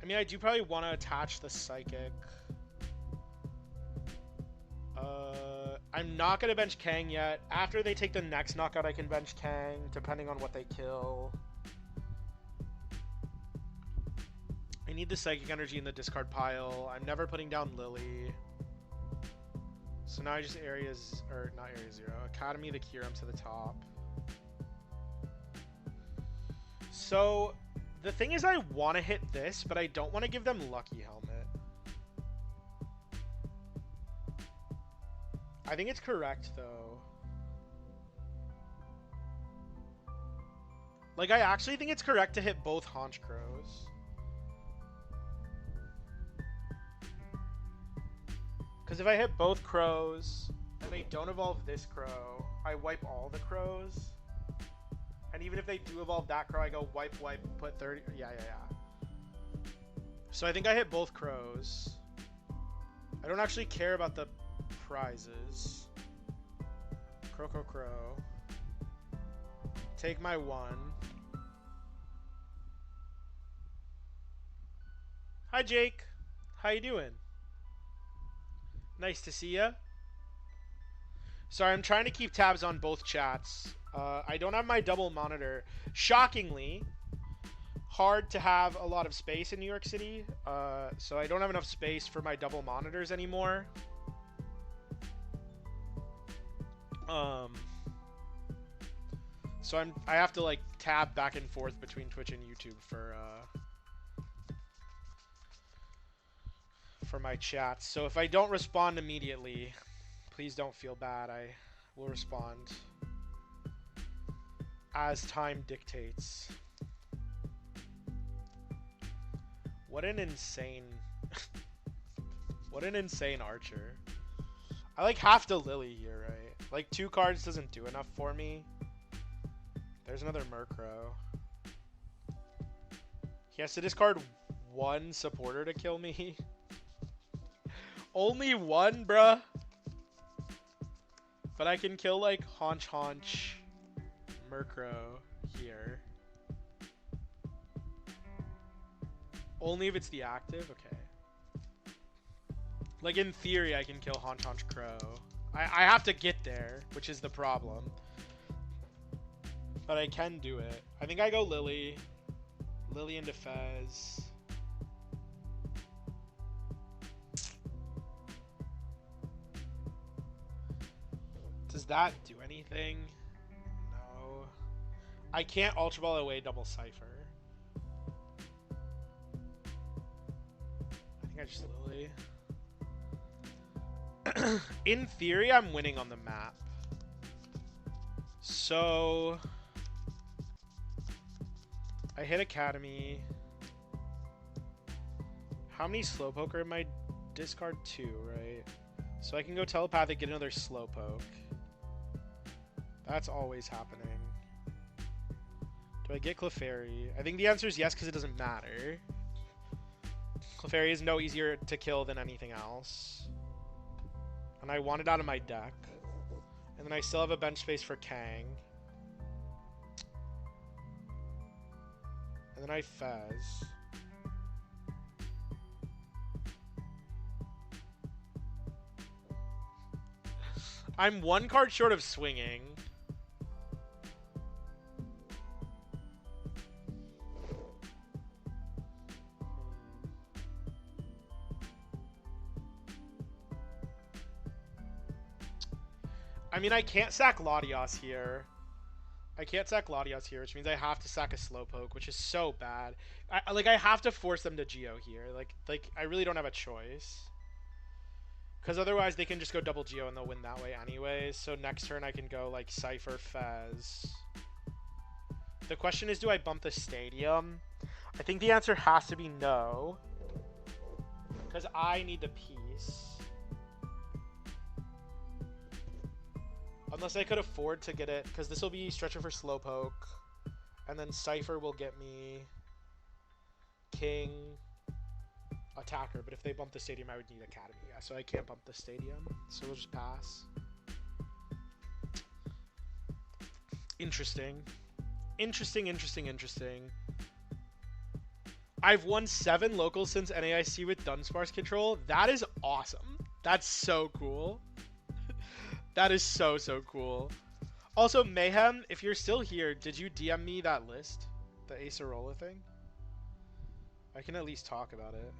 I mean, I do probably want to attach the Psychic. I'm not going to bench Kang yet. After they take the next knockout, I can bench Kang, depending on what they kill. I need the Psychic Energy in the discard pile. I'm never putting down Lily. So now I just Academy the Kyurem to the top. So, the thing is I want to hit this, but I don't want to give them Lucky Helmet. I think it's correct, though. Like, I actually think it's correct to hit both Haunch Crows. Because if I hit both crows, and they don't evolve this crow, I wipe all the crows. And even if they do evolve that crow, I go wipe, wipe, put 30... Yeah. So I think I hit both crows. I don't actually care about the prizes. Crow. Take my 1. Hi, Jake. How you doing? Nice to see ya. Sorry, I'm trying to keep tabs on both chats. I don't have my double monitor. Shockingly, hard to have a lot of space in New York City. So I don't have enough space for my double monitors anymore. So I have to like tab back and forth between Twitch and YouTube for my chats. So if I don't respond immediately, please don't feel bad. I will respond as time dictates. What an insane what an insane archer. I like have to Lily here, right? Like 2 cards doesn't do enough for me. There's another Murkrow. He has to discard 1 supporter to kill me. Only 1, bruh. But I can kill like Haunch, Murkrow here. Only if it's the active? Okay. Like in theory I can kill Haunch Crow. I have to get there, which is the problem. But I can do it. I think I go Lily. Lily into Fez. Does that do anything? No. I can't Ultra Ball away double Cypher. I think I just Lily. In theory, I'm winning on the map. So I hit Academy. How many Slowpoke are in my discard? 2, right? So I can go Telepathic, get another Slowpoke. That's always happening. Do I get Clefairy? I think the answer is yes, because it doesn't matter. Clefairy is no easier to kill than anything else. And I want it out of my deck. And then I still have a bench space for Kang. And then I Fez. I'm 1 card short of swinging. I mean, I can't sack Latios here. Which means I have to sack a Slowpoke, which is so bad. I have to force them to Geo here. Like I really don't have a choice. Because otherwise they can just go double Geo and they'll win that way anyways. So next turn I can go like Cypher, Fez. The question is, do I bump the Stadium? I think the answer has to be no. Because I need the piece. Unless I could afford to get it, because this will be Stretcher for Slowpoke. And then Cypher will get me King, Attacker. But if they bump the Stadium, I would need Academy. Yeah, so I can't bump the Stadium. So we'll just pass. Interesting. Interesting. I've won 7 locals since NAIC with Dunsparce control. That is awesome. That's so cool. That is so cool. Also, Mayhem, if you're still here, did you DM me that list? The Acerola thing? I can at least talk about it.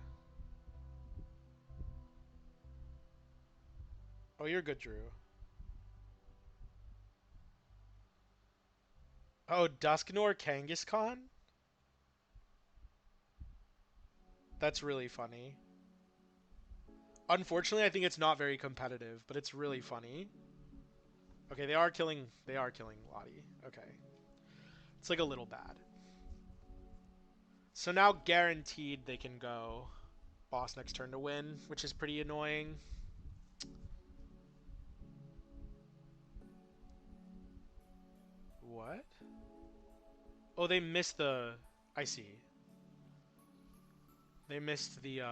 Oh, you're good, Drew. Oh, Dusknoir Kangaskhan? That's really funny. Unfortunately, I think it's not very competitive, but it's really funny. Okay, they are killing Lottie. Okay. It's like a little bad. So now guaranteed they can go boss next turn to win, which is pretty annoying. What? Oh, they missed the... I see. They missed the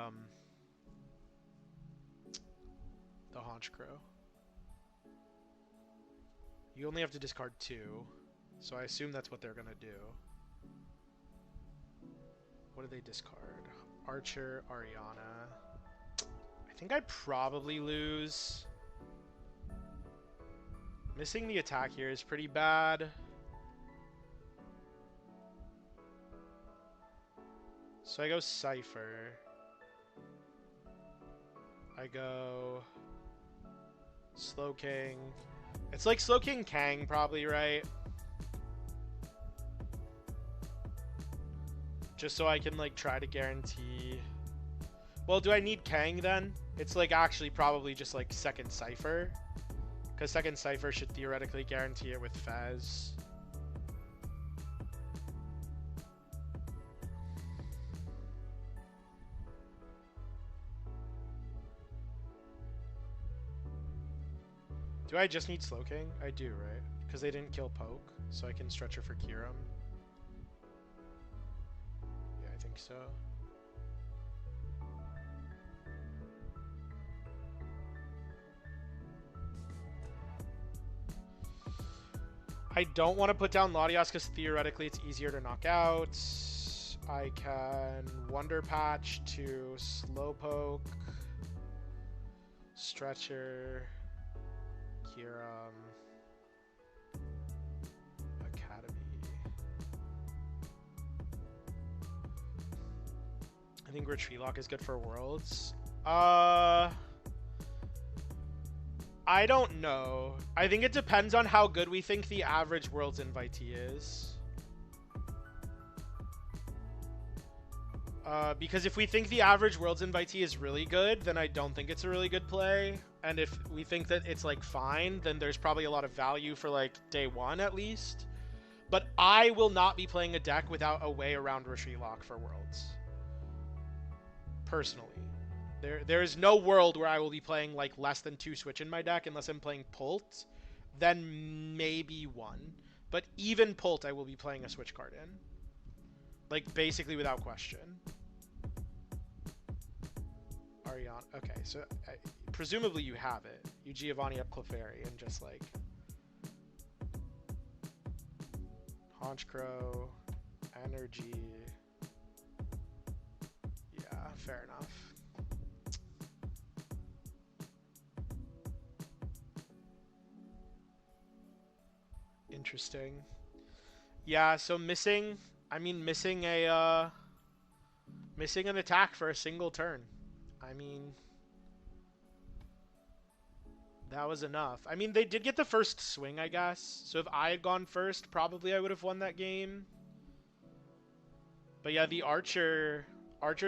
Haunch Crow. You only have to discard 2, so I assume that's what they're gonna do. What do they discard? Archer, Ariana. I think I probably lose. Missing the attack here is pretty bad. So I go Cypher. I go Slowking. It's like Slowking Kang probably, right? Just so I can like try to guarantee. Well, do I need Kang then? It's like actually probably just like second Cypher. Because second Cypher should theoretically guarantee it with Fez. Do I just need Slowking? I do, right? Because they didn't kill Poke, so I can stretch her for Kyurem. Yeah, I think so. I don't want to put down Latias because theoretically it's easier to knock out. I can Wonder Patch to Slowpoke, Stretcher, Kyurem, Academy. I think Retreat Lock is good for Worlds. I don't know. I think it depends on how good we think the average Worlds invitee is. Because if we think the average Worlds invitee is really good, then I don't think it's a really good play. And if we think that it's like fine, then there's probably a lot of value for like day 1 at least. But I will not be playing a deck without a way around Retreat Lock for Worlds. Personally. There is no world where I will be playing like less than 2 Switch in my deck unless I'm playing Pult. Then maybe 1. But even Pult I will be playing a Switch card in. Like basically without question. Ariana. Okay, so presumably you have it. You Giovanni up Clefairy and just like Haunch Crow, Energy. Yeah, fair enough. Interesting. Yeah, so missing an attack for a single turn. I mean, that was enough. I mean, they did get the first swing, I guess. So if I had gone first, probably I would have won that game. But yeah, the Archer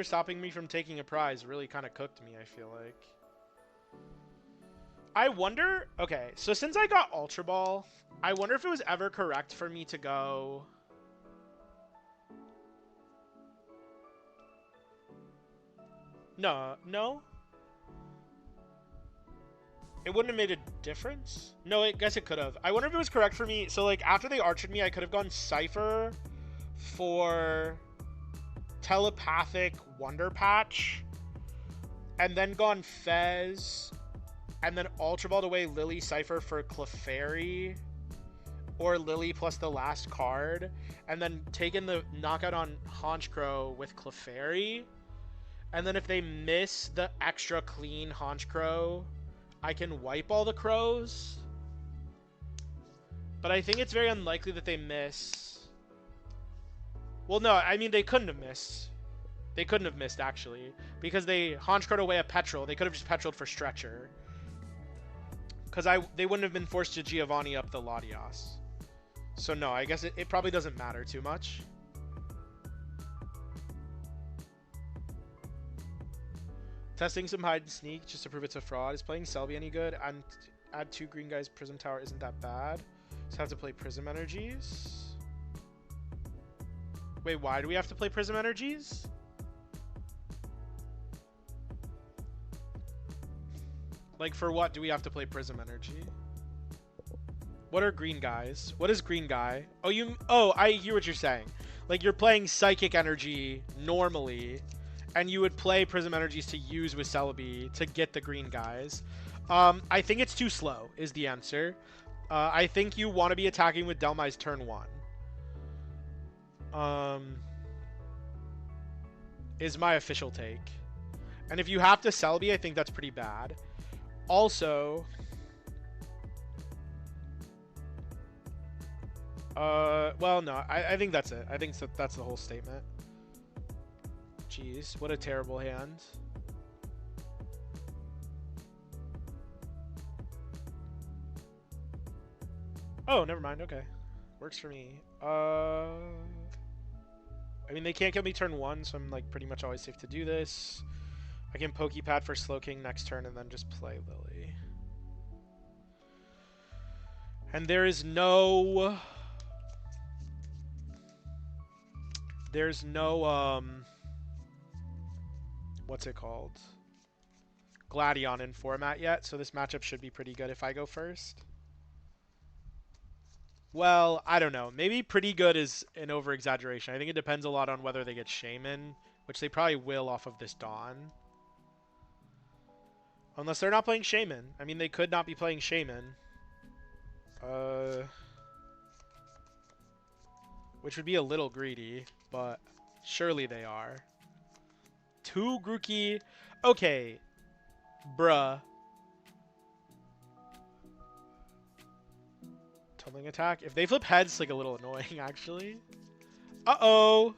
stopping me from taking a prize really kind of cooked me, I feel like. I wonder, okay, so since I got Ultra Ball, I wonder if it was ever correct for me to go... No. It wouldn't have made a difference? No, I guess it could have. I wonder if it was correct for me. So, like, after they archered me, I could have gone Cypher for Telepathic Wonder Patch, and then gone Fez, and then Ultra Balled away Lily Cypher for Clefairy, or Lily plus the last card, and then taken the knockout on Haunch Crow with Clefairy. And then if they miss the extra clean Haunch Crow, I can wipe all the crows. But I think it's very unlikely that they miss. Well, no, I mean, they couldn't have missed. They couldn't have missed, actually. Because they Haunch Crowed away a Petrol. They could have just Petroled for Stretcher. Because they wouldn't have been forced to Giovanni up the Latias. So no, I guess it probably doesn't matter too much. Testing some hide and sneak just to prove it's a fraud. Is playing Selby any good? And add 2 green guys. Prism Tower isn't that bad. Just have to play Prism Energies. Wait, why do we have to play Prism Energies? Like, for what do we have to play Prism Energy? What are green guys? What is green guy? Oh, I hear what you're saying. Like, you're playing Psychic Energy normally, and you would play Prism Energies to use with Celebi to get the green guys. I think it's too slow, is the answer. I think you want to be attacking with Delmai's turn 1. Is my official take. And if you have to Celebi, I think that's pretty bad. Also, well, no, I think that's it. I think that's the whole statement. Jeez, what a terrible hand. Oh, never mind. Okay, works for me. I mean, they can't kill me turn 1, so I'm like pretty much always safe to do this. I can Pokepad for Slowking next turn and then just play Lily. And there's no, what's it called? Gladion in format yet, so this matchup should be pretty good if I go first. Well, I don't know. Maybe pretty good is an over-exaggeration. I think it depends a lot on whether they get Shaman, which they probably will off of this Dawn. Unless they're not playing Shaman. I mean, they could not be playing Shaman. Which would be a little greedy, but surely they are. 2 Grookey. Okay. Bruh. Tumbling attack. If they flip heads, it's like a little annoying, actually. Uh-oh.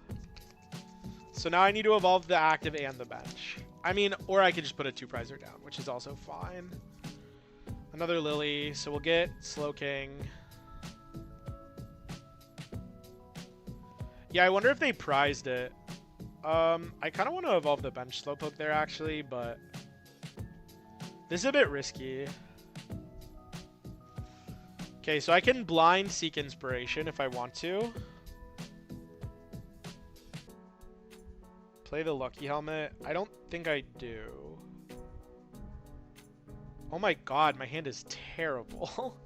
So now I need to evolve the active and the bench. I mean, or I could just put a 2-prizer down, which is also fine. Another Lily. So we'll get Slowking. Yeah, I wonder if they prized it. I kind of want to evolve the bench Slowpoke there, actually, but this is a bit risky. Okay, so I can blind Seek Inspiration if I want to. Play the Lucky Helmet. I don't think I do. Oh my god, my hand is terrible.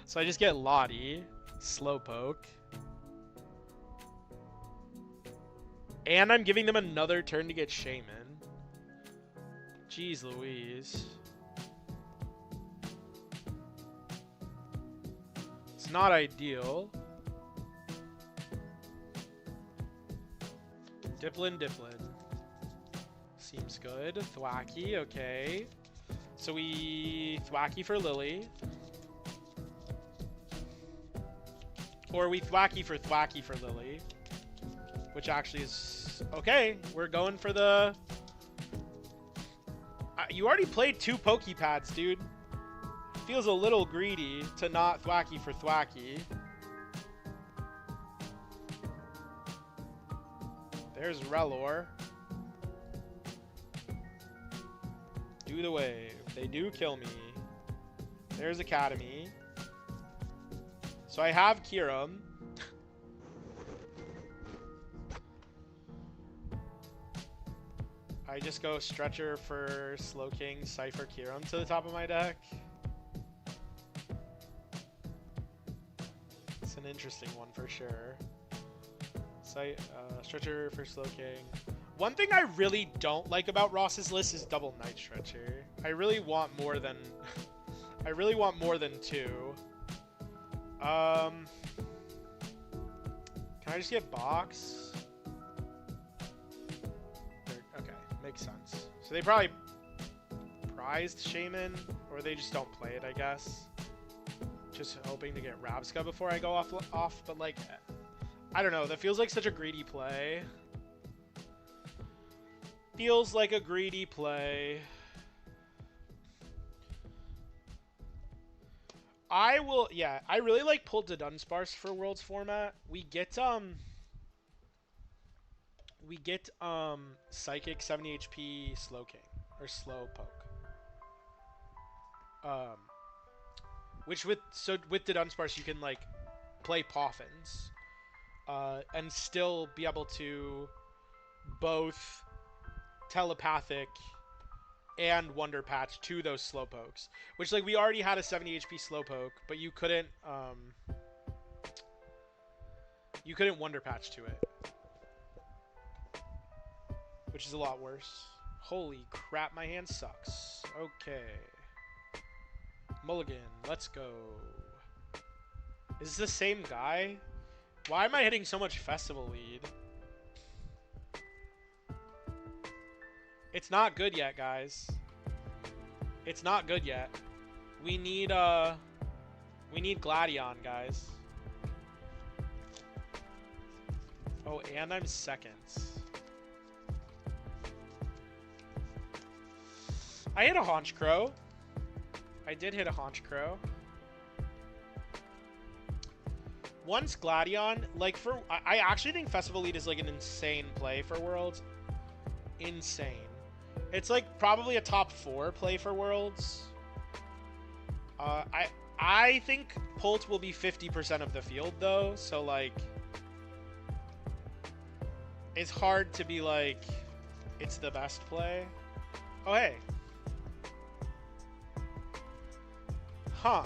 So I just get Lottie, Slowpoke. And I'm giving them another turn to get Shaman. Jeez Louise. It's not ideal. Diplin. Seems good. Thwacky, okay. So we Thwacky for Lily. Or we Thwacky for Lily. Which actually is... Okay, we're going for the... you already played 2 Pokepads, dude. Feels a little greedy to not Thwacky for Thwacky. There's Relor. Do the wave. They do kill me. There's Academy. So I have Kyurem. I just go Stretcher for Slowking, Cypher, Kyurem to the top of my deck. It's an interesting one for sure. Stretcher for Slowking. One thing I really don't like about Ross's list is double Night Stretcher. I really want more than I really want more than 2. Can I just get Box? Okay, makes sense. So they probably prized Shaman, or they just don't play it, I guess. Just hoping to get Rabsca before I go off, but like, I don't know. That feels like such a greedy play. Feels like a greedy play. I really like Pulled to Dunsparce for Worlds format. We get Psychic 70 HP Slowking, or Slowpoke. Which with the Dunsparce you can like play Poffins, and still be able to both telepathic and Wonder Patch to those Slowpokes. Which like we already had a 70 HP Slowpoke, but you couldn't Wonder Patch to it, which is a lot worse. Holy crap, my hand sucks. Okay. Mulligan, let's go. Is this the same guy? Why am I hitting so much Festival lead? It's not good yet, guys. It's not good yet. We need Gladion, guys. Oh, and I'm second. I hit a Haunch Crow. I did hit a Haunch Crow. Once Gladion, like I actually think Festival Lead is like an insane play for Worlds. Insane. It's like probably a top 4 play for Worlds. I think Pult will be 50% of the field though, so like it's hard to be like it's the best play. Oh hey. Huh.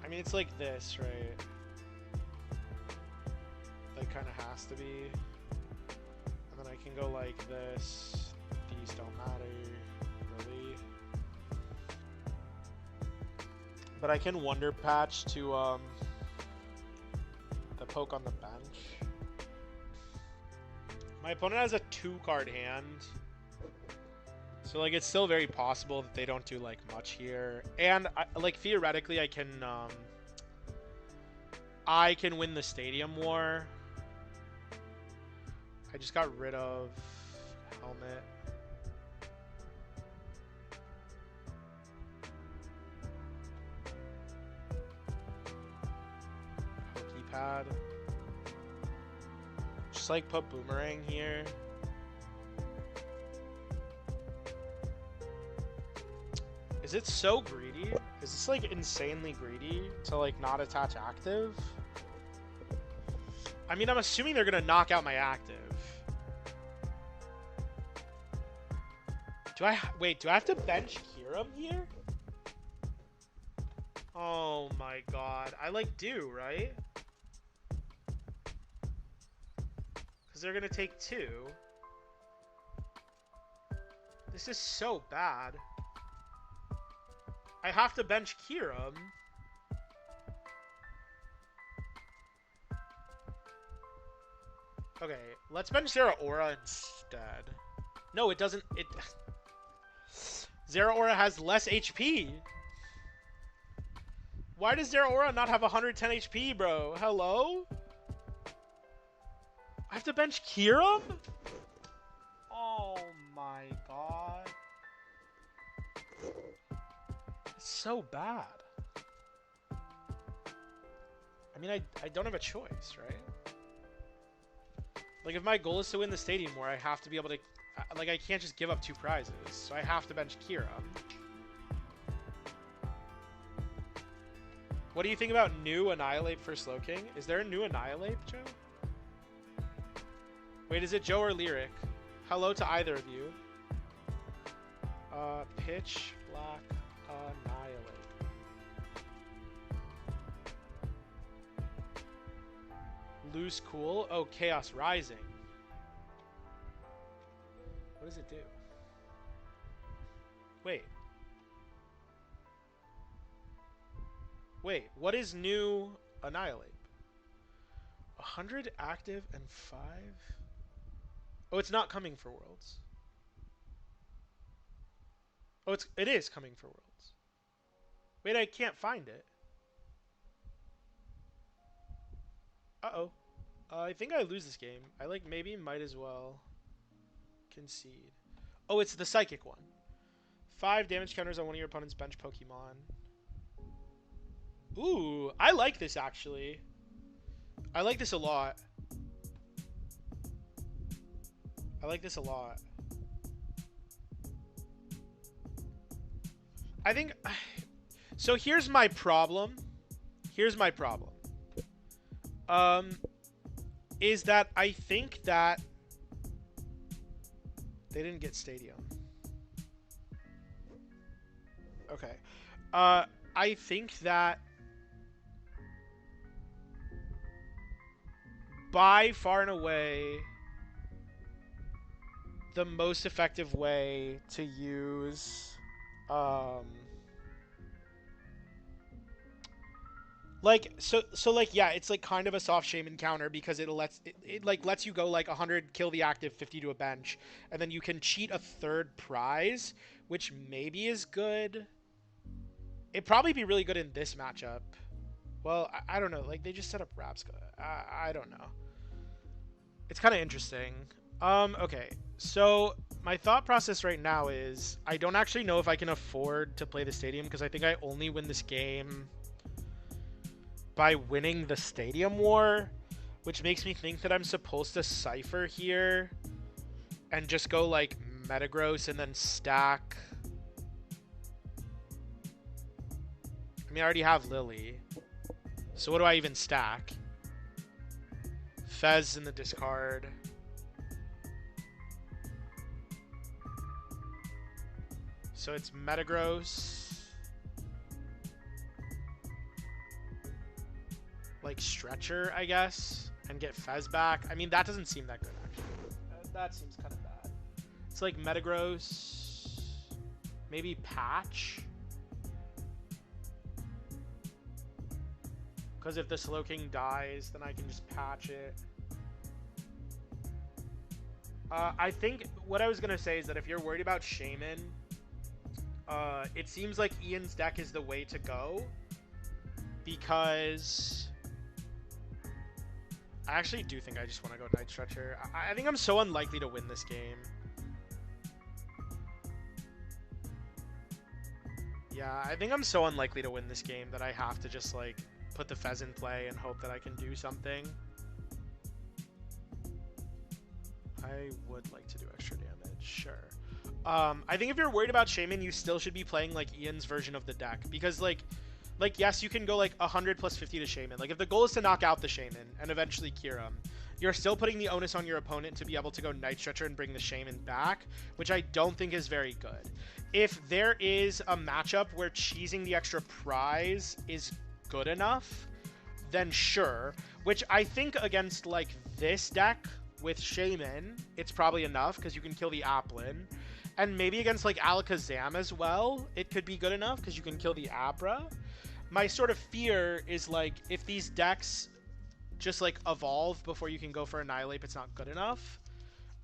I mean, it's like this, right? Like, kind of has to be. And then I can go like this. These don't matter, really. But I can Wonder Patch to, the poke on the bench. My opponent has a 2-card hand. So, like, it's still very possible that they don't do, like, much here. And, like, theoretically, I can win the Stadium War. I just got rid of Helmet. Pokepad. Just, like, put Boomerang here. Is it so greedy? Is this like insanely greedy to like not attach active? I mean, I'm assuming they're gonna knock out my active. Do I have to bench Kiram here? Oh my god. I like do, right? Because they're gonna take 2. This is so bad. I have to bench Kiram. Okay, let's bench Zeraora instead. No, it doesn't. Zeraora has less HP. Why does Zeraora not have 110 HP, bro? Hello? I have to bench Kiram? Oh my god. So bad. I mean, I don't have a choice, right? Like, if my goal is to win the Stadium War, I have to be able to... Like, I can't just give up 2 prizes, so I have to bench Kiram. What do you think about new Annihilate for Slowking? Is there a new Annihilate, Joe? Wait, is it Joe or Lyric? Hello to either of you. Pitch Black Annihilate. Loose Cool? Oh, Chaos Rising. What does it do? Wait. Wait, what is new Annihilate? 100 active and 5? Oh, it's not coming for Worlds. Oh, it is coming for Worlds. Wait, I can't find it. Uh-oh. I think I lose this game. I maybe might as well concede. Oh, it's the Psychic one. 5 damage counters on one of your opponent's bench Pokemon. Ooh, I like this I like this a lot. I like this a lot. I think... So here's my problem. Here's my problem. Is that I think that... They didn't get Stadium. Okay. I think that... By far and away... the most effective way to use like it's like kind of a soft shaman counter because it lets you go like 100 kill the active, 50 to a bench, and then you can cheat a third prize, which maybe is good. It'd probably be really good in this matchup. Well, I don't know, like they just set up Rapska. I don't know. It's kind of interesting. Okay, so my thought process right now is I don't actually know if I can afford to play the Stadium because I think I only win this game by winning the Stadium War, which makes me think that I'm supposed to Cypher here and just go like Metagross and then stack. I mean, I already have Lily, so what do I even stack? Fez in the discard. So it's Metagross, like Stretcher, I guess, and get Fez back. I mean, that doesn't seem that good, actually. That seems kind of bad. It's like Metagross, maybe Patch. Because if the Slowking dies, then I can just patch it. I think what I was going to say is that if you're worried about Shaman, it seems like Ian's deck is the way to go, because I actually do think I just want to go Night Stretcher. I think I'm so unlikely to win this game. Yeah, I think I'm so unlikely to win this game that I have to just like put the Fez in play and hope that I can do something. I would like to do extra damage, sure. I think if you're worried about Shaman, you still should be playing like Ian's version of the deck, because like yes, you can go like 100 plus 50 to Shaman. Like if the goal is to knock out the Shaman and eventually cure him, you're still putting the onus on your opponent to be able to go Night Stretcher and bring the Shaman back, which I don't think is very good. If there is a matchup where cheesing the extra prize is good enough, then sure. Which I think against like this deck with Shaman, it's probably enough because you can kill the Applin. And maybe against like Alakazam as well, it could be good enough because you can kill the Abra. My sort of fear is like if these decks just like evolve before you can go for Annihilate, it's not good enough.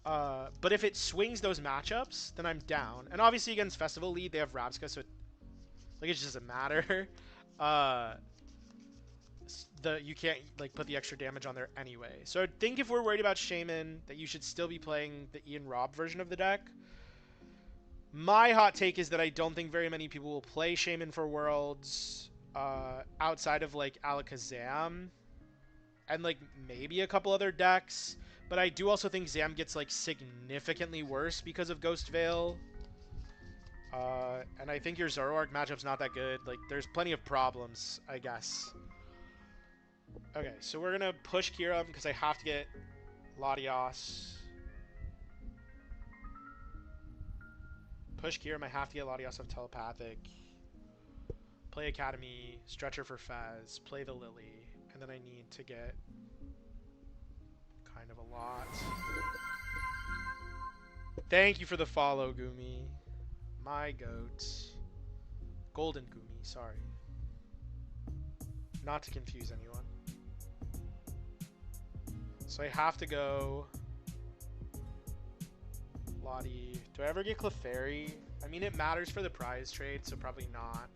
But if it swings those matchups, then I'm down. And obviously against Festival Lead, they have Rabska, so like it just doesn't matter. You can't like put the extra damage on there anyway. So I think if we're worried about Shaman, that you should still be playing the Ian Robb version of the deck. My hot take is that I don't think very many people will play Shaman for Worlds outside of like Alakazam and like maybe a couple other decks. But I do also think Zam gets like significantly worse because of Ghost Veil. And I think your Zoroark matchup's not that good. Like there's plenty of problems, I guess. Okay, so we're gonna push Kyurem because I have to get Latios. Push Kyurem, I have to get Latios of Telepathic. Play Academy, Stretcher for Fez, play the Lily, and then I need to get kind of a lot. Thank you for the follow, Gumi. My goat. Golden Gumi, sorry. Not to confuse anyone. So I have to go Lottie. Do I ever get Clefairy? I mean, it matters for the prize trade, so probably not.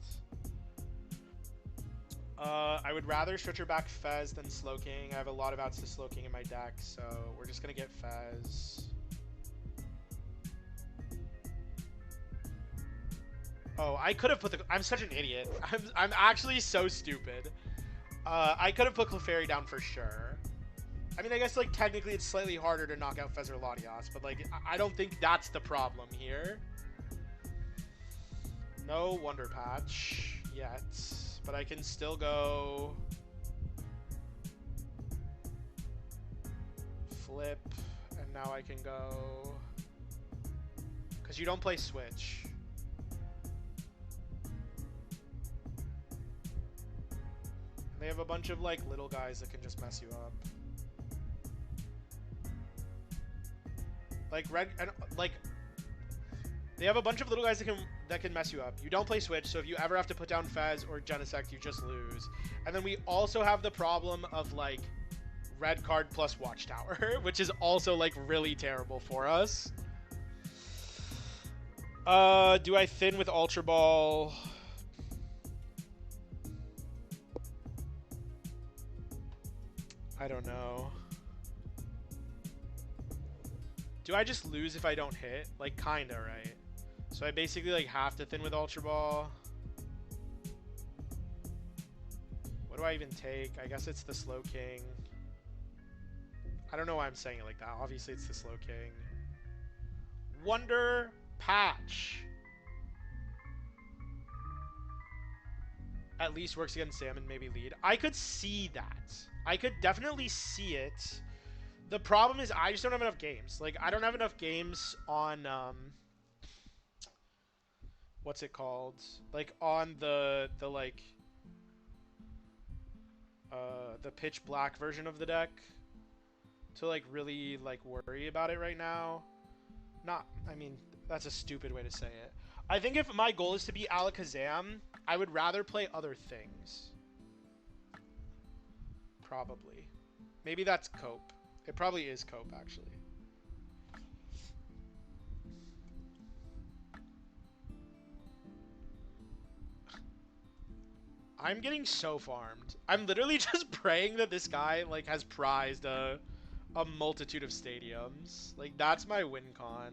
I would rather Stretcher back Fez than Slowking. I have a lot of outs to Slowking in my deck, so we're just going to get Fez. Oh, I could have put the... I'm such an idiot. I'm actually so stupid. I could have put Clefairy down for sure. I mean, I guess, like, technically it's slightly harder to knock out Fez or Latias, but, like, I don't think that's the problem here. No Wonder Patch yet, but I can still go... Flip, and now I can go... Because you don't play Switch. And they have a bunch of, like, little guys that can just mess you up. Like, they have a bunch of little guys that can mess you up. You don't play Switch, so if you ever have to put down Fez or Genesect, you just lose. And then we also have the problem of, like, red card plus Watchtower, which is also, like, really terrible for us. Do I thin with Ultra Ball? I don't know. Do I just lose if I don't hit? Like, kinda, right? So I basically, like, have to thin with Ultra Ball. What do I even take? I guess it's the Slow King. I don't know why I'm saying it like that. Obviously, it's the Slow King. Wonder Patch. At least works against Salmon, maybe lead. I could see that. I could definitely see it. The problem is I just don't have enough games. Like, I don't have enough games on, what's it called? Like, on the pitch black version of the deck to, like, really, like, worry about it right now. I mean, that's a stupid way to say it. I think if my goal is to be Alakazam, I would rather play other things. Probably. Maybe that's Cope. It probably is Cope, actually. I'm getting so farmed. I'm literally just praying that this guy, like, has prized a multitude of stadiums. Like, that's my win con.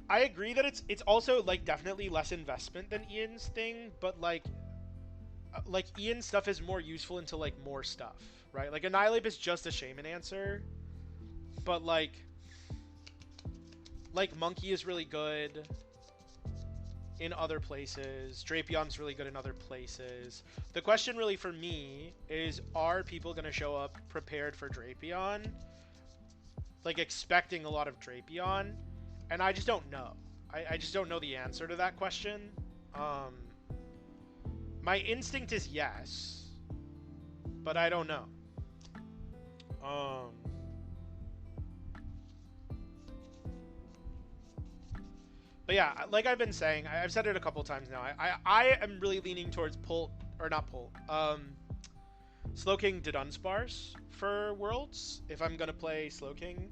I agree that it's also, like, definitely less investment than Ian's thing, but, like Ian's stuff is more useful into, like, more stuff, right? Like, Annihilate is just a Shaman answer, but, like, Monkey is really good in other places. Drapion's really good in other places. The question really for me is, are people going to show up prepared for Drapion? Like, expecting a lot of Drapion? And I just don't know. I just don't know the answer to that question. My instinct is yes, but I don't know. But yeah, like I've been saying, I've said it a couple times now. I am really leaning towards Slowking to Dunsparce for Worlds if I'm gonna play Slowking.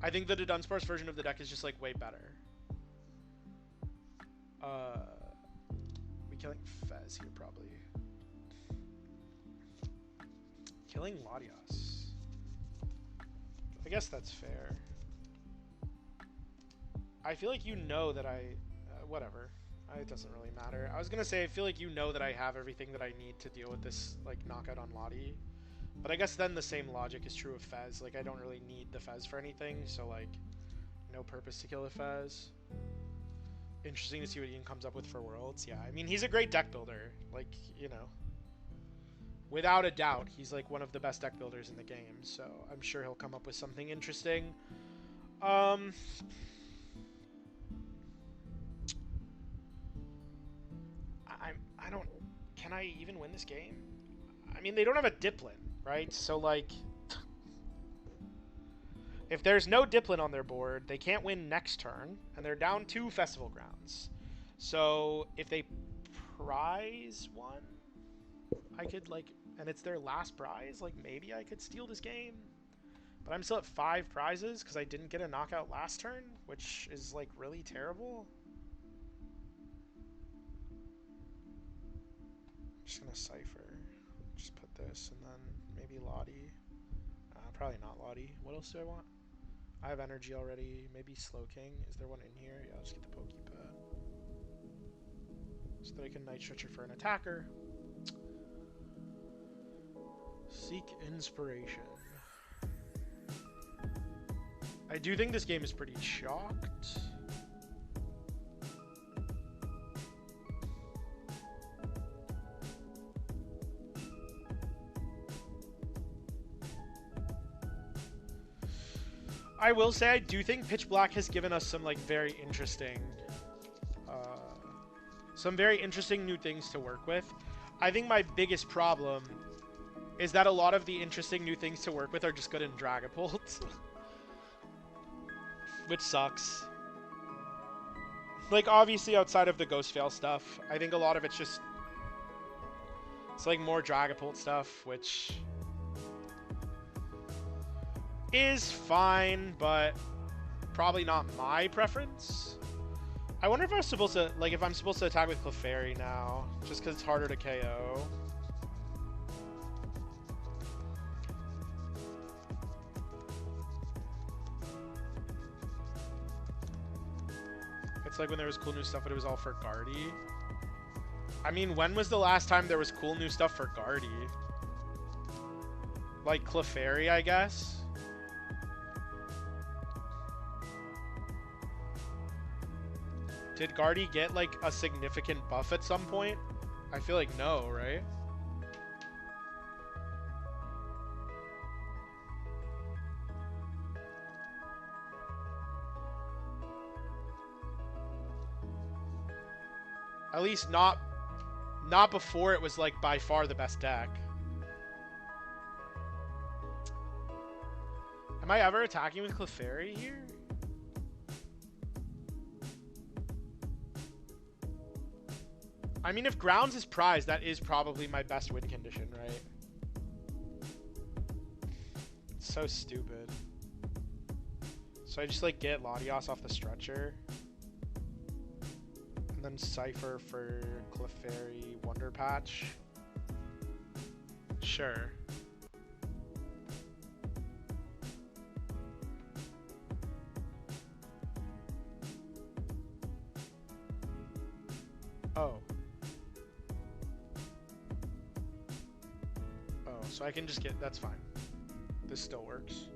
I think the Dunsparce version of the deck is just, like, way better. We killing Fez here probably. Killing Latias. I guess that's fair. I feel like you know that whatever. It doesn't really matter. I was gonna say, I feel like you know that I have everything that I need to deal with this, like, knockout on Lottie. But I guess then the same logic is true of Fez. Like, I don't really need the Fez for anything, so, like, no purpose to kill the Fez. Interesting to see what Ian comes up with for Worlds. Yeah, I mean, he's a great deck builder. Like, you know. Without a doubt, he's, like, one of the best deck builders in the game, so I'm sure he'll come up with something interesting. I don't... Can I even win this game? I mean, they don't have a Diplin, right? So, like... If there's no Diplin on their board, they can't win next turn, and they're down 2 Festival Grounds. So, if they prize one, I could, like... And it's their last prize, like, maybe I could steal this game. But I'm still at 5 prizes, because I didn't get a knockout last turn, which is, like, really terrible. I'm just gonna Cypher. Just put this, and then maybe Lottie. Probably not Lottie. What else do I want? I have energy already. Maybe Slowking. Is there one in here? Yeah, I'll just get the Pokepad. So that I can Night Stretcher for an attacker. Seek inspiration. I do think this game is pretty chalked. I will say I do think Pitch Black has given us some like very interesting new things to work with. I think my biggest problem is that a lot of the interesting new things to work with are just good in Dragapult. Which sucks. Like, obviously, outside of the Ghost Veil stuff, I think a lot of it's just... It's like more Dragapult stuff, which... is fine, but probably not my preference. I wonder if I was supposed to, like, if I'm supposed to attack with Clefairy now, just because it's harder to KO. It's like when there was cool new stuff, but it was all for Guardy. I mean, when was the last time there was cool new stuff for Guardy? Like Clefairy, I guess? Did Guardy get, like, a significant buff at some point? I feel like no, right? At least not before it was, like, by far the best deck. Am I ever attacking with Clefairy here? I mean, if Grounds is prized, that is probably my best win condition, right? It's so stupid. So I just, like, get Latios off the stretcher. And then Cypher for Clefairy Wonder Patch. Sure. Oh. So I can just get... That's fine. This still works.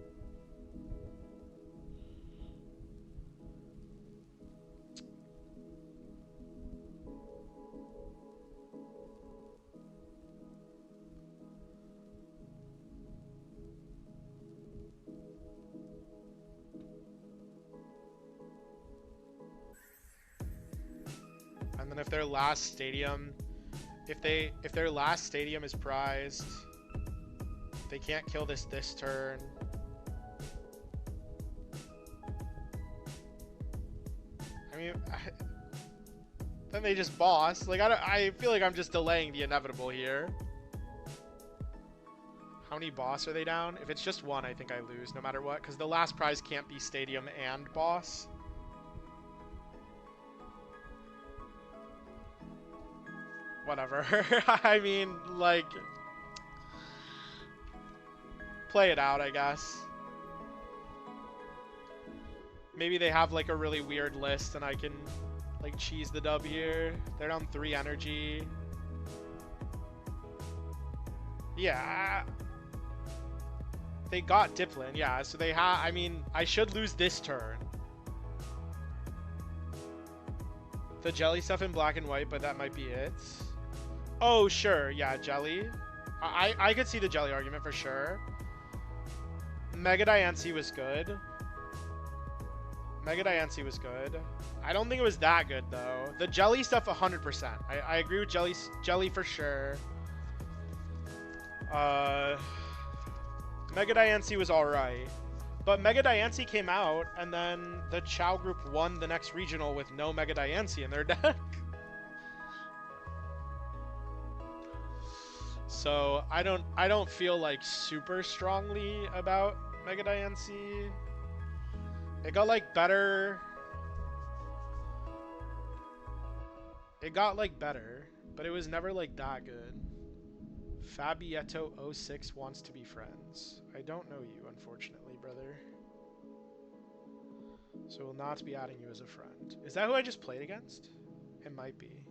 And then if their last stadium... If their last stadium is prized... They can't kill this turn. I mean, then they just boss. Like, I feel like I'm just delaying the inevitable here. How many boss are they down? If it's just one, I think I lose no matter what, because the last prize can't be stadium and boss. Whatever. I mean, like... Play it out, I guess. Maybe they have like a really weird list and I can like cheese the dub here. They're down 3 energy. Yeah. They got Diplin, yeah, so they have... I mean, I should lose this turn. The jelly stuff in black and white, but that might be it. Oh, sure, yeah, jelly. I could see the jelly argument for sure. Mega Diancie was good. Mega Diancie was good. I don't think it was that good, though. The jelly stuff, 100%. I agree with jelly for sure. Mega Diancie was alright. But Mega Diancie came out, and then the Chow group won the next regional with no Mega Diancie in their deck. So I don't feel like super strongly about Mega Diancie. It got like better. It got like better, but it was never like that good. Fabieto06 wants to be friends. I don't know you, unfortunately, brother. So I will not be adding you as a friend. Is that who I just played against? It might be.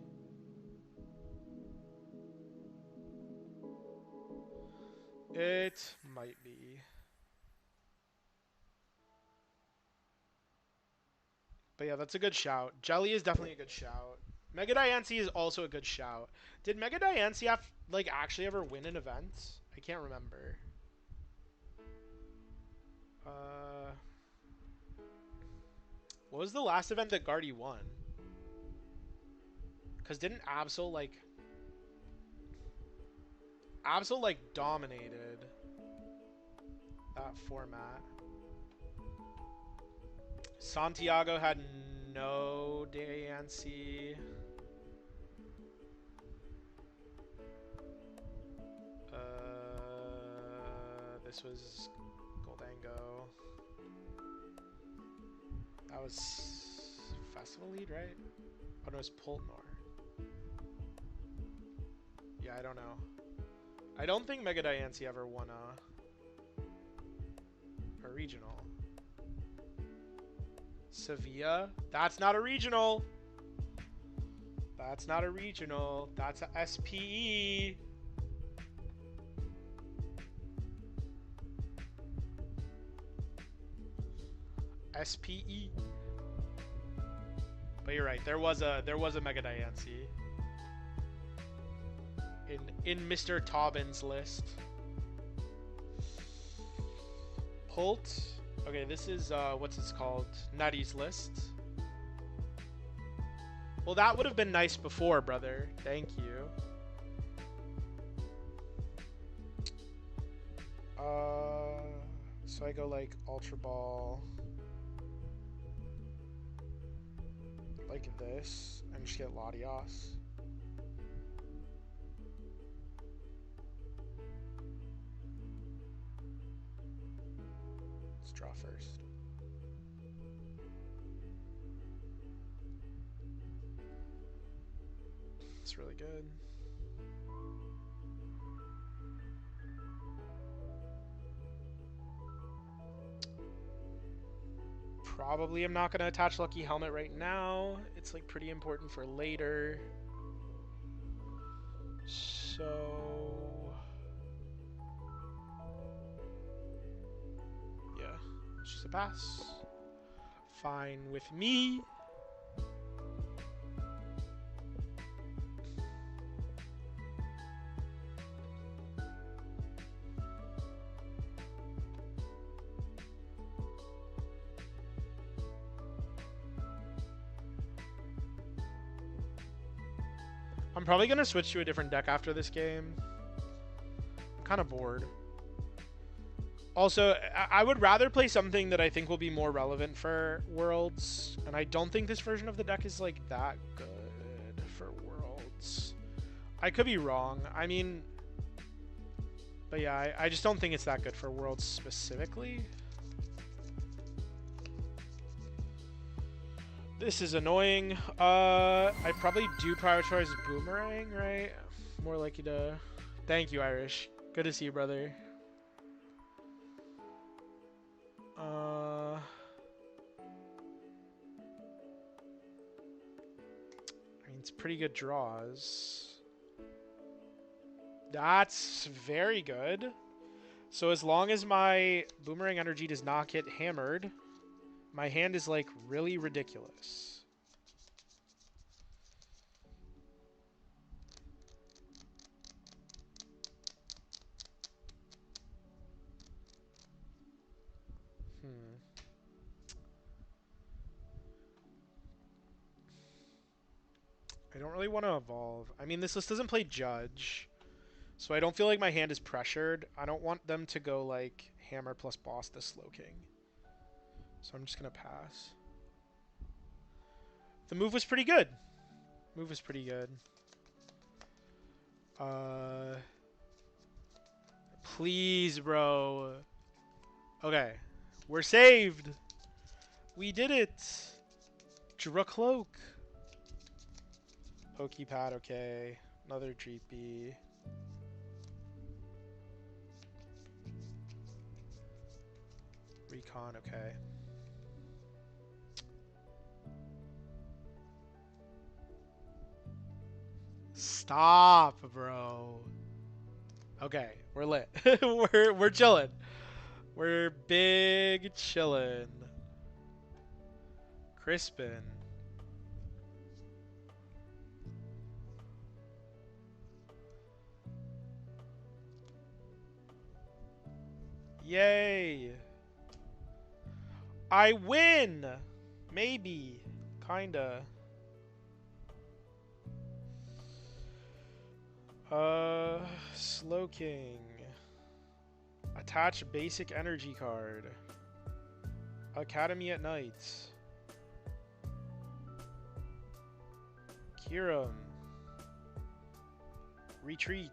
It might be. But yeah, that's a good shout. Jelly is definitely a good shout. Mega Diancie is also a good shout. Did Mega Diancie like actually ever win an event? I can't remember. What was the last event that Guardy won? Cause didn't Absol like dominated that format? Santiago had no Diancie. This was Goldango. That was Festival Lead, right? Oh no, it was Poltnor. Yeah, I don't know. I don't think Mega Diancie ever won a regional. Sevilla? That's not a regional. That's not a regional. That's a SPE. SPE. But you're right. There was a Mega Diancie in Mr. Taubin's list. Pult. Okay, this is what's it called? Nutty's list. Well, that would have been nice before, brother. Thank you. So I go like Ultra Ball. Like this, and just get Latios. Let's draw first. It's really good. Probably I'm not going to attach Lucky Helmet right now. It's like pretty important for later. So yeah, it's just a pass. Fine with me. I'm probably going to switch to a different deck after this game. I'm kind of bored. Also, I would rather play something that I think will be more relevant for Worlds. And I don't think this version of the deck is like that good for Worlds. I could be wrong. I mean, but yeah, I just don't think it's that good for Worlds specifically. This is annoying. I probably do prioritize Boomerang, right? More likely to... Thank you, Irish. Good to see you, brother. I mean, it's pretty good draws. That's very good. So as long as my Boomerang energy does not get hammered... My hand is, like, really ridiculous. I don't really want to evolve. I mean, this list doesn't play Judge. So I don't feel like my hand is pressured. I don't want them to go, like, Hammer plus Boss the Slowking. So I'm just going to pass. The move was pretty good. Move was pretty good. Please, bro. Okay. We're saved. We did it. Draw Cloak. Pokepad, okay. Another GP. Recon, okay. Stop, bro. Okay, we're lit. we're chilling. We're big chillin'. Crispin. Yay! I win! Maybe. Kinda. Slow King. Attach basic energy card. Academy at night. Kiram. Retreat.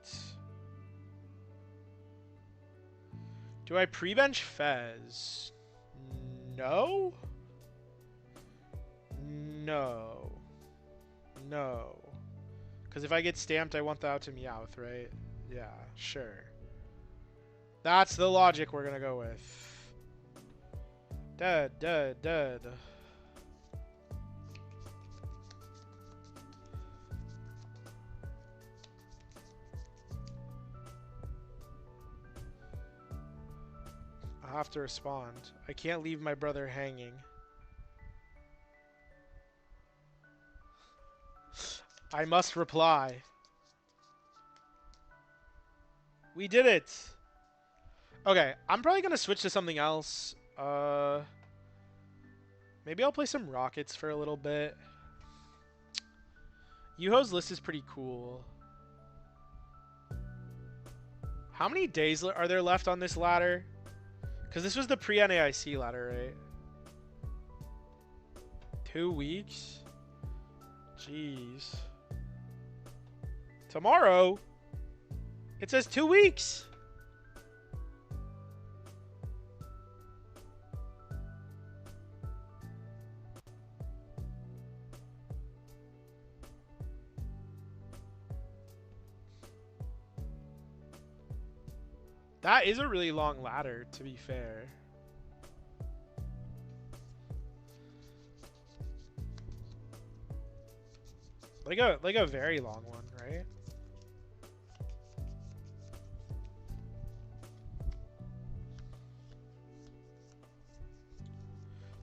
Do I pre-bench Fez? No? No. No. Because if I get stamped, I want the out to Meowth, right? Yeah, sure. That's the logic we're going to go with. Dead, dead, dead. I have to respond. I can't leave my brother hanging. I must reply. We did it! Okay, I'm probably going to switch to something else. Maybe I'll play some Rockets for a little bit. Yuho's list is pretty cool. How many days are there left on this ladder? Because this was the pre-NAIC ladder, right? 2 weeks? Jeez. Tomorrow? It says 2 weeks! That is a really long ladder, to be fair. Like a very long one, right?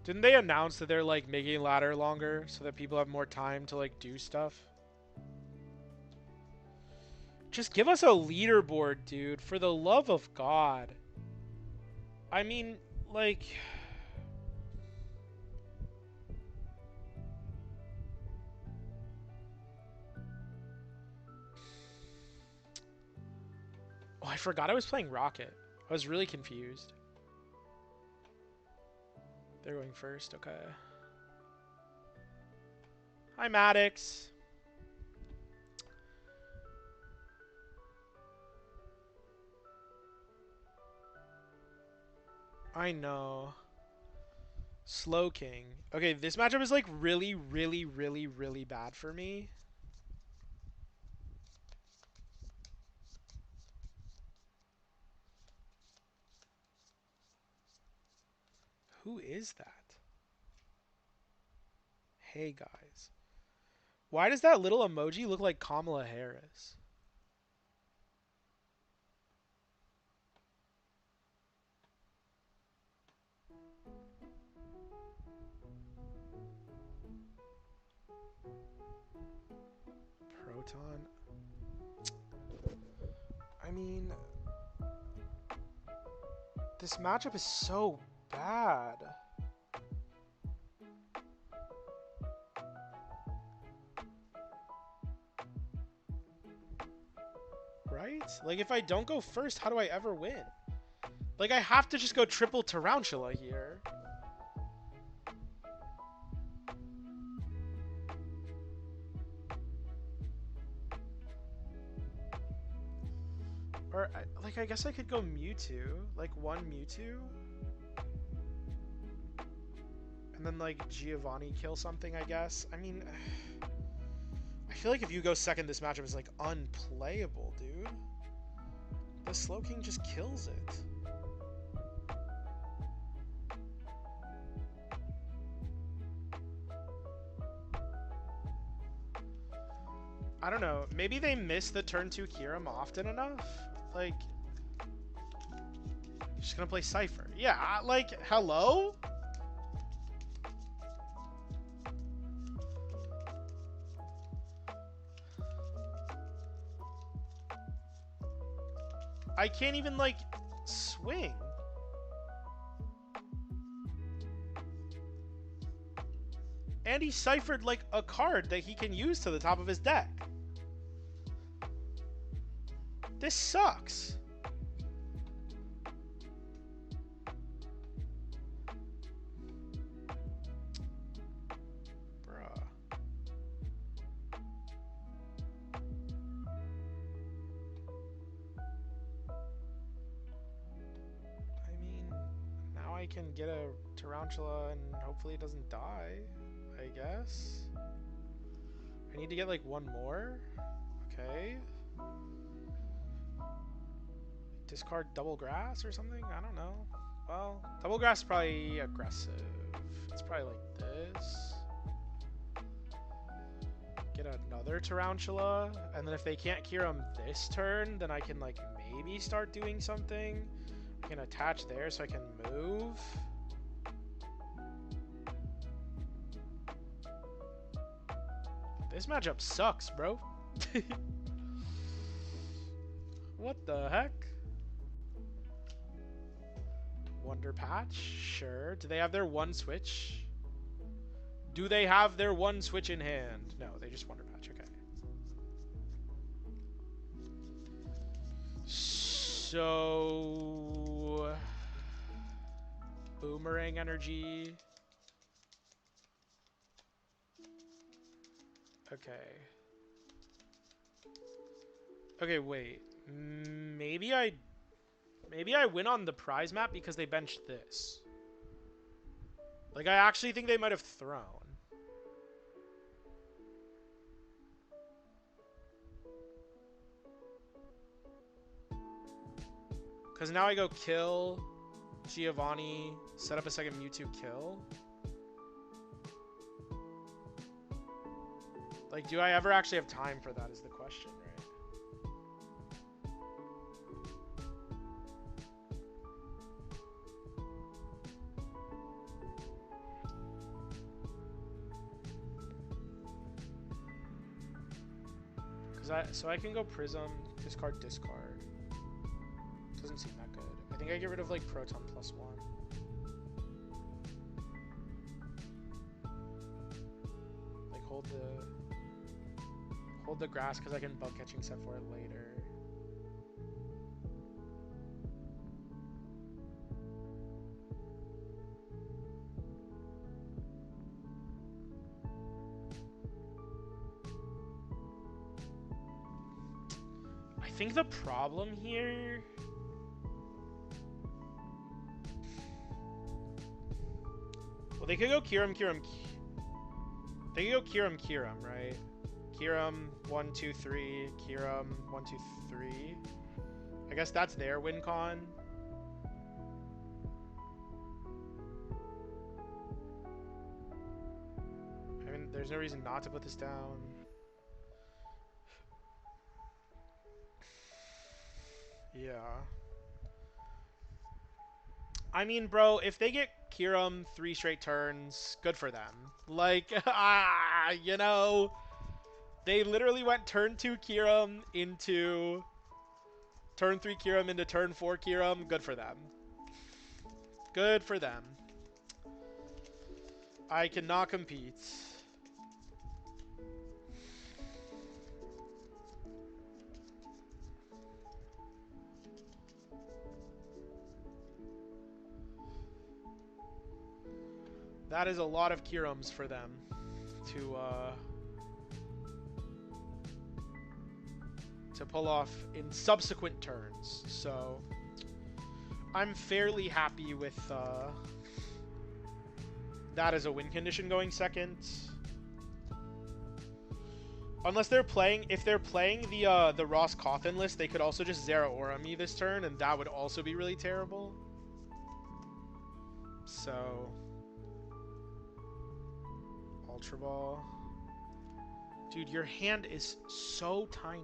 Didn't they announce that they're like making ladder longer so that people have more time to like do stuff? Just give us a leaderboard, dude, for the love of God. I mean, like... Oh, I forgot I was playing Rocket. I was really confused. They're going first, okay. Hi, Maddox. I know. Slow King. Okay, this matchup is like really, really, really, really bad for me. Who is that? Hey, guys. Why does that little emoji look like Kamala Harris? Proton. I mean, this matchup is so bad. Right? Like, if I don't go first, how do I ever win? Like, I have to just go triple Tarantula here. Or, like, I guess I could go Mewtwo. Like, one Mewtwo. And then, like, Giovanni kill something, I guess. I mean, I feel like if you go second, this matchup is, like, unplayable, dude. The Slow King just kills it. I don't know. Maybe they miss the turn 2 Kiram often enough? Like, you're just gonna play Cypher. Yeah, like, hello? I can't even, like, swing. And he ciphered, like, a card that he can use to the top of his deck. This sucks. Bruh. I mean, now I can get a tarantula and hopefully it doesn't die, I guess. I need to get like one more. Okay. Discard double grass or something? I don't know. Well, double grass is probably aggressive. It's probably like this. Get another tarantula, and then if they can't cure him this turn, then I can like maybe start doing something. I can attach there so I can move. This matchup sucks, bro. What the heck? Wonder Patch? Sure. Do they have their one switch? Do they have their one switch in hand? No, they just Wonder Patch. Okay. So... Boomerang energy. Okay. Okay, wait. Maybe I win on the prize map because they benched this. Like, I actually think they might have thrown. Because now I go kill Giovanni, set up a second Mewtwo kill. Like, do I ever actually have time for that is the question, right? So I can go Prism, discard. Doesn't seem that good. I think I get rid of like Proton +1. Like hold the grass because I can bug catching set for it later. I think the problem here... Well, they could go Kyurem. They could go Kyurem, right? Kyurem, 1, 2, 3. Kyurem, 1, 2, 3. I guess that's their win con. I mean, there's no reason not to put this down. Yeah. I mean, bro, if they get Kyurem 3 straight turns, good for them. Like, you know, they literally went turn 2 Kyurem into turn 3 Kyurem into turn 4 Kyurem. Good for them. Good for them. I cannot compete. That is a lot of Kyurems for them to pull off in subsequent turns. So I'm fairly happy with that as a win condition going second. Unless they're playing, if they're playing the Ross Coffin list, they could also just Zera Aura me this turn, and that would also be really terrible. So Ultra Ball. Dude, your hand is so tiny.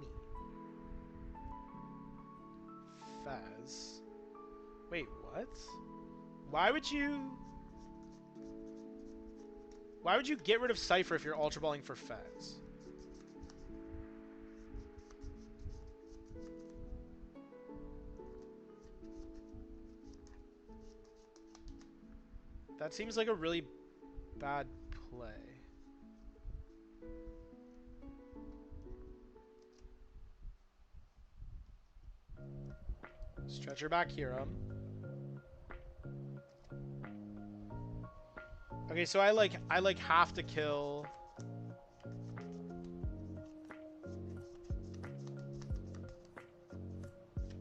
Fez. Wait, what? Why would you get rid of Cypher if you're Ultra Balling for Fez? That seems like a really bad play. Stretcher back here. Okay, so I have to kill.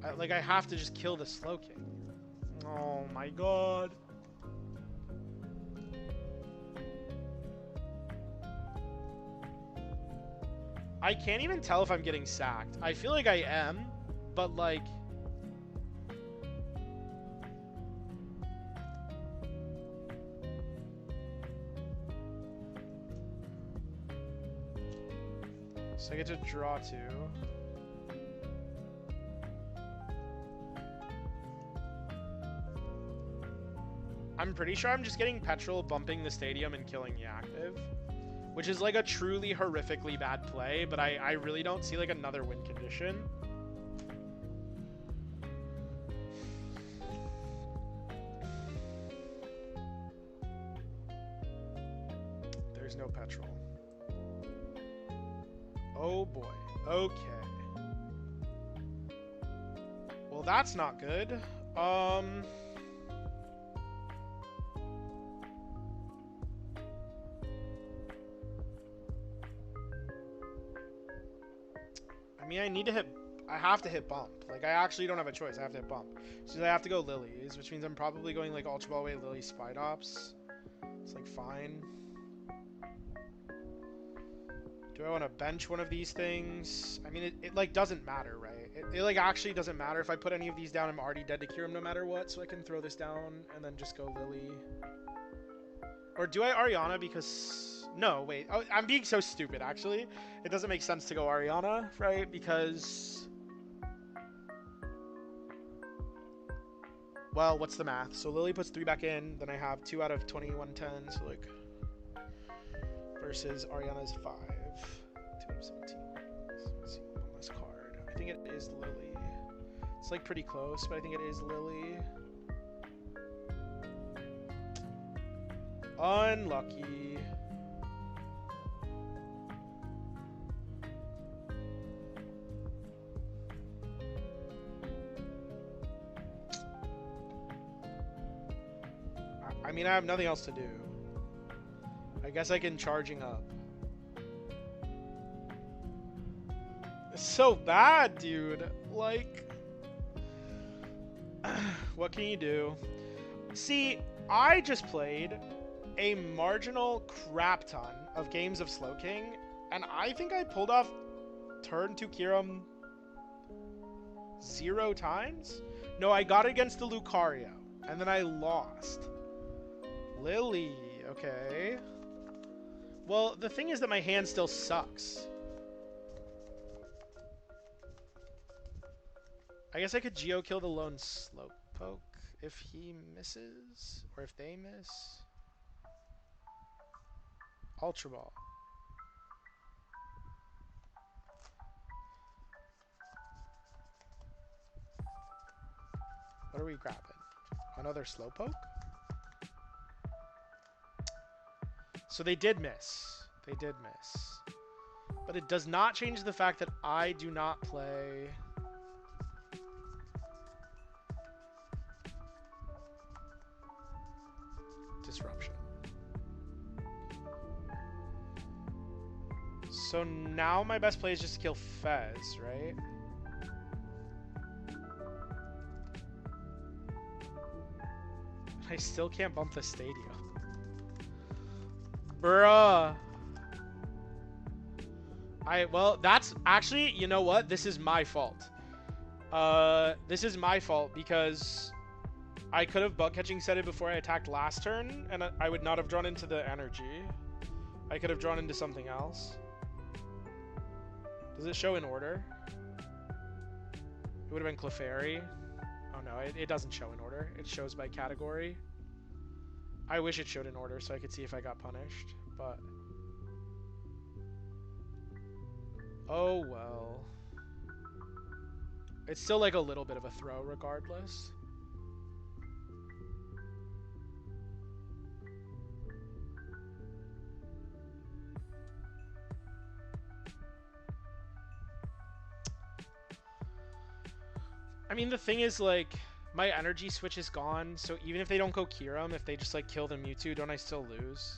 I have to just kill the Slow King. Oh my god. I can't even tell if I'm getting sacked. I feel like I am, but like... So I get to draw 2. I'm pretty sure I'm just getting Petrol, bumping the stadium, and killing the active. Which is like a truly horrifically bad play, but I really don't see like another win condition. There's no Petrol. Oh boy. Okay. Well, that's not good. I mean, I have to hit bump. Like, I actually don't have a choice. I have to hit bump. So I have to go Lilies, which means I'm probably going, like, Ultra Ball Way Lily Spite Ops. It's, like, fine. Do I want to bench one of these things? I mean, it like, doesn't matter, right? It, like, actually doesn't matter. If I put any of these down, I'm already dead to Kyurem no matter what, so I can throw this down and then just go Lily. Or do I Ariana because... No, wait. Oh, I'm being so stupid, actually. It doesn't make sense to go Ariana, right? Because... Well, what's the math? So Lily puts 3 back in, then I have 2 out of 2110, so like... Versus Ariana's 5. 2 out of 17. Let's see, on this card. I think it is Lily. It's like pretty close, but I think it is Lily. Unlucky. I mean, I have nothing else to do. I guess I can charging up. It's so bad, dude. Like, what can you do? See, I just played a marginal crap ton of games of Slow King, and I think I pulled off turn 2 Kyurem 0 times? No, I got it against the Lucario, and then I lost. Lily, okay. Well, the thing is that my hand still sucks. I guess I could Geo kill the lone Slowpoke if he misses, or if they miss. Ultra Ball. What are we grabbing? Another Slowpoke? So they did miss. They did miss. But it does not change the fact that I do not play... Disruption. So now my best play is just to kill Fez, right? I still can't bump the stadium. Bruh. Well, that's actually, you know what? This is my fault. This is my fault because I could have butt catching set it before I attacked last turn, and I would not have drawn into the energy. I could have drawn into something else. Does it show in order? It would have been Clefairy. Oh no, it doesn't show in order. It shows by category. I wish it showed in order so I could see if I got punished, but... Oh well. It's still like a little bit of a throw regardless. I mean, the thing is, like, my energy switch is gone, so even if they don't go Kiram, if they just, like, kill the Mewtwo, don't I still lose?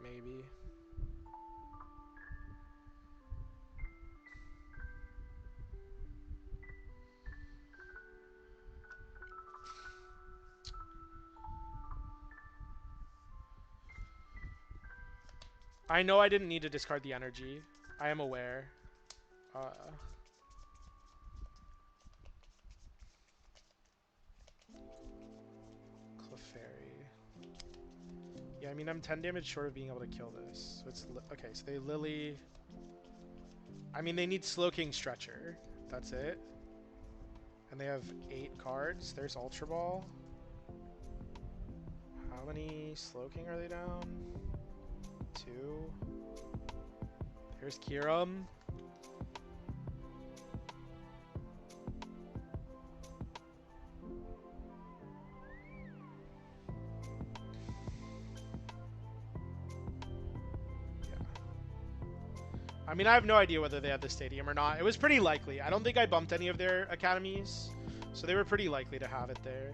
Maybe. I know I didn't need to discard the energy. I am aware. Clefairy. Yeah, I mean, I'm 10 damage short of being able to kill this. So it's okay, so they Lily... I mean, they need Slowking Stretcher. That's it. And they have 8 cards. There's Ultra Ball. How many Slowking are they down? 2. There's Kiram. I mean, I have no idea whether they had the stadium or not. It was pretty likely. I don't think I bumped any of their academies, so they were pretty likely to have it there.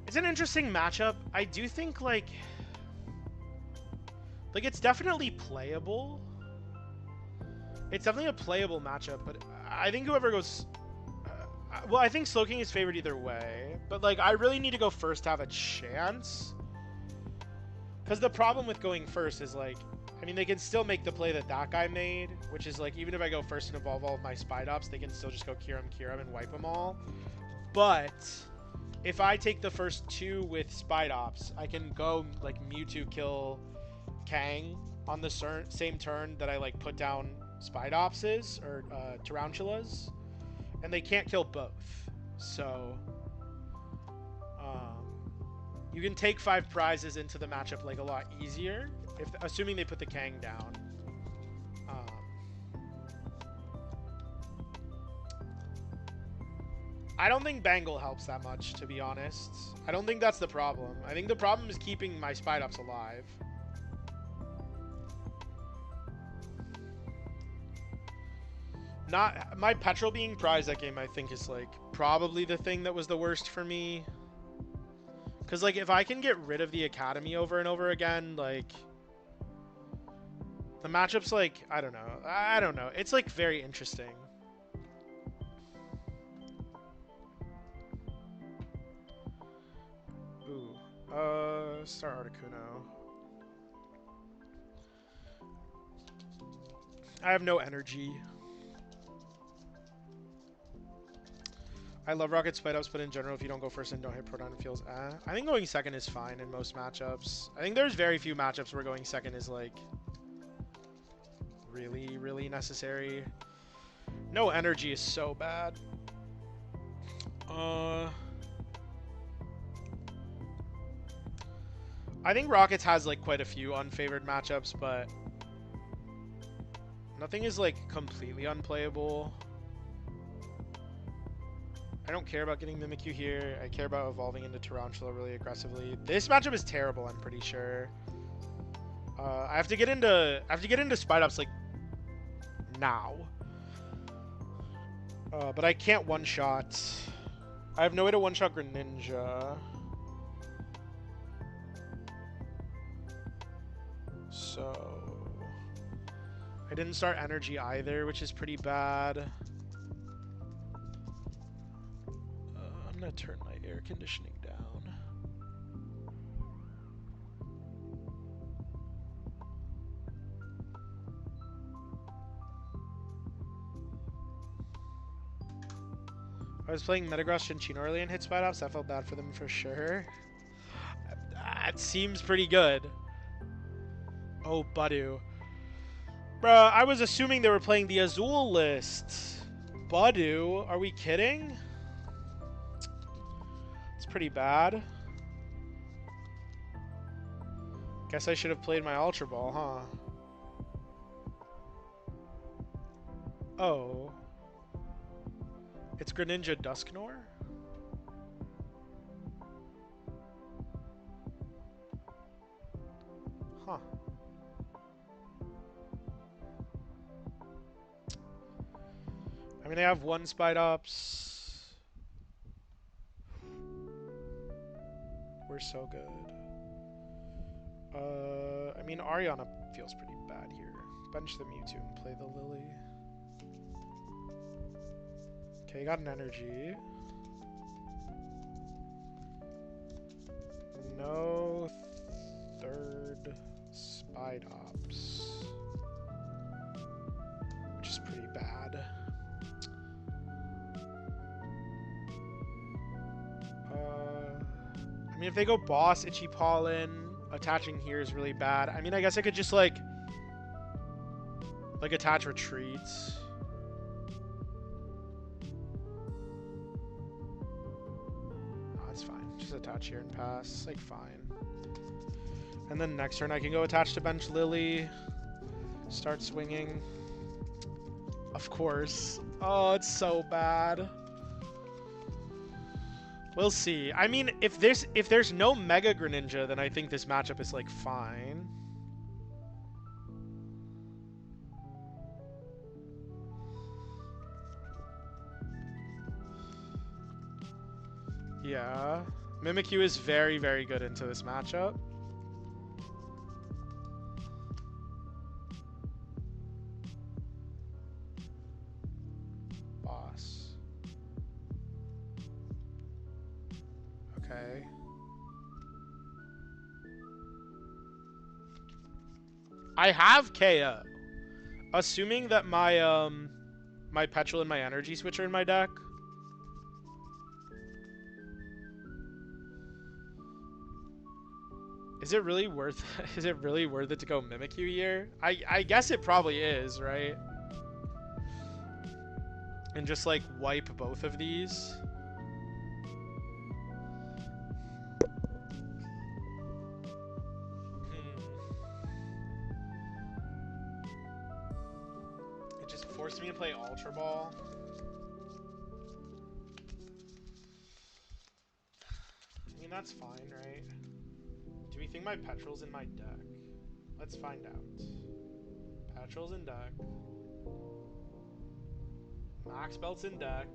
It's an interesting matchup. I do think, like it's definitely playable. It's definitely a playable matchup, but I think whoever goes... well, I think Slowking is favored either way, but, like, I really need to go first to have a chance. Because the problem with going first is, like, I mean, they can still make the play that that guy made, which is, like, even if I go first and evolve all of my Spidops, they can still just go Kiram and wipe them all. But if I take the first 2 with Spidops, I can go, like, Mewtwo kill Kang on the same turn that I, like, put down Spidopses or Tarantulas, and they can't kill both. So you can take 5 prizes into the matchup, like, a lot easier, if assuming they put the Kang down. I don't think Bangle helps that much, to be honest. I don't think that's the problem. I think the problem is keeping my Spidops alive. Not my Petrol being prized that game, I think, is, like, probably the thing that was the worst for me. Because, like, if I can get rid of the Academy over and over again, like, the matchup's, like, I don't know. It's, like, very interesting. Ooh. Star Articuno. I have no energy. I love Rocket Spidops, but in general, if you don't go first and don't hit Proton, it feels I think going second is fine in most matchups. I think there's very few matchups where going second is, like, really, really necessary. No energy is so bad. I think Rockets has, like, quite a few unfavored matchups, but nothing is, like, completely unplayable. I don't care about getting Mimikyu here. I care about evolving into Tarantula really aggressively. This matchup is terrible, I'm pretty sure. I have to get into Spidops, like, now. But I can't one-shot. I have no way to one-shot Greninja. So I didn't start energy either, which is pretty bad. I'm gonna turn my air conditioning down. I was playing Metagross Cinccino early and hit Spidops. I felt bad for them for sure. That seems pretty good. Oh, Budu. Bruh, I was assuming they were playing the Azul list. Badu, are we kidding? It's pretty bad. Guess I should have played my Ultra Ball, huh? Oh. It's Greninja Dusknoir? Huh. I mean, they have one Spite Ops. We're so good. I mean, Ariana feels pretty bad here. Bench the Mewtwo and play the Lily. Okay, got an energy. No third Spite Ops. Which is pretty bad. I mean, if they go Boss, Itchy Pollen, attaching here is really bad. I mean, I guess I could just, like attach Retreats. Oh, that's fine. Just attach here and pass. Like, fine. And then next turn I can go attach to bench Lily. Start swinging. Of course. Oh, it's so bad. We'll see. I mean, if there's no Mega Greninja, then I think this matchup is, like, fine. Yeah. Mimikyu is very, very good into this matchup. Boss. Okay. I have KO. Assuming that my my Petrol and my Energy Switch are in my deck. Is it really worth it to go Mimikyu here? I guess it probably is, right? And just like wipe both of these. It just forced me to play Ultra Ball. I mean, that's fine, right? Do we think my Petrol's in my deck? Let's find out. Petrol's in deck. Max Belt's in deck.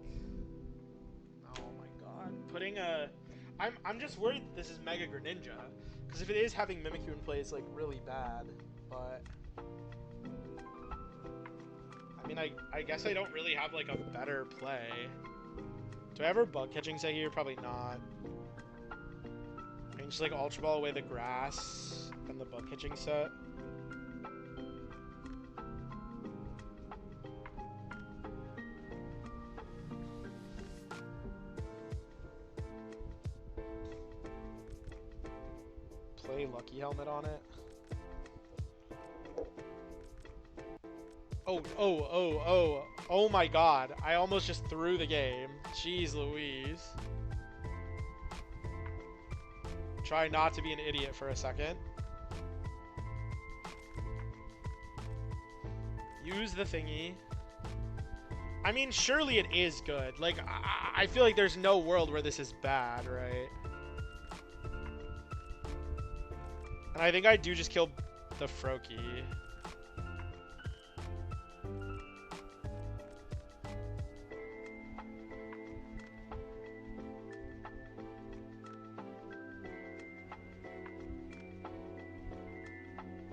Oh my god. Putting a... I'm just worried this is Mega Greninja. Because if it is, having Mimikyu in play is, like, really bad. But... I mean, I guess I don't really have, like, a better play. Do I ever Bug Catching set here? Probably not. I can just, like, Ultra Ball away the grass and the Bug Catching set. Play Lucky Helmet on it. Oh my god. I almost just threw the game. Jeez Louise. Try not to be an idiot for a second. Use the thingy. I mean, surely it is good. Like, I feel like there's no world where this is bad, right? And I think I do just kill the Froakie.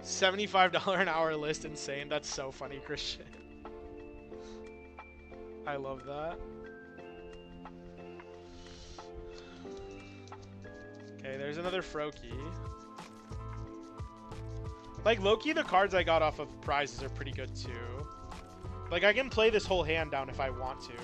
$75 an hour list, insane. That's so funny, Christian. I love that. Okay, there's another Froakie. Like, low-key, the cards I got off of prizes are pretty good, too. Like, I can play this whole hand down if I want to.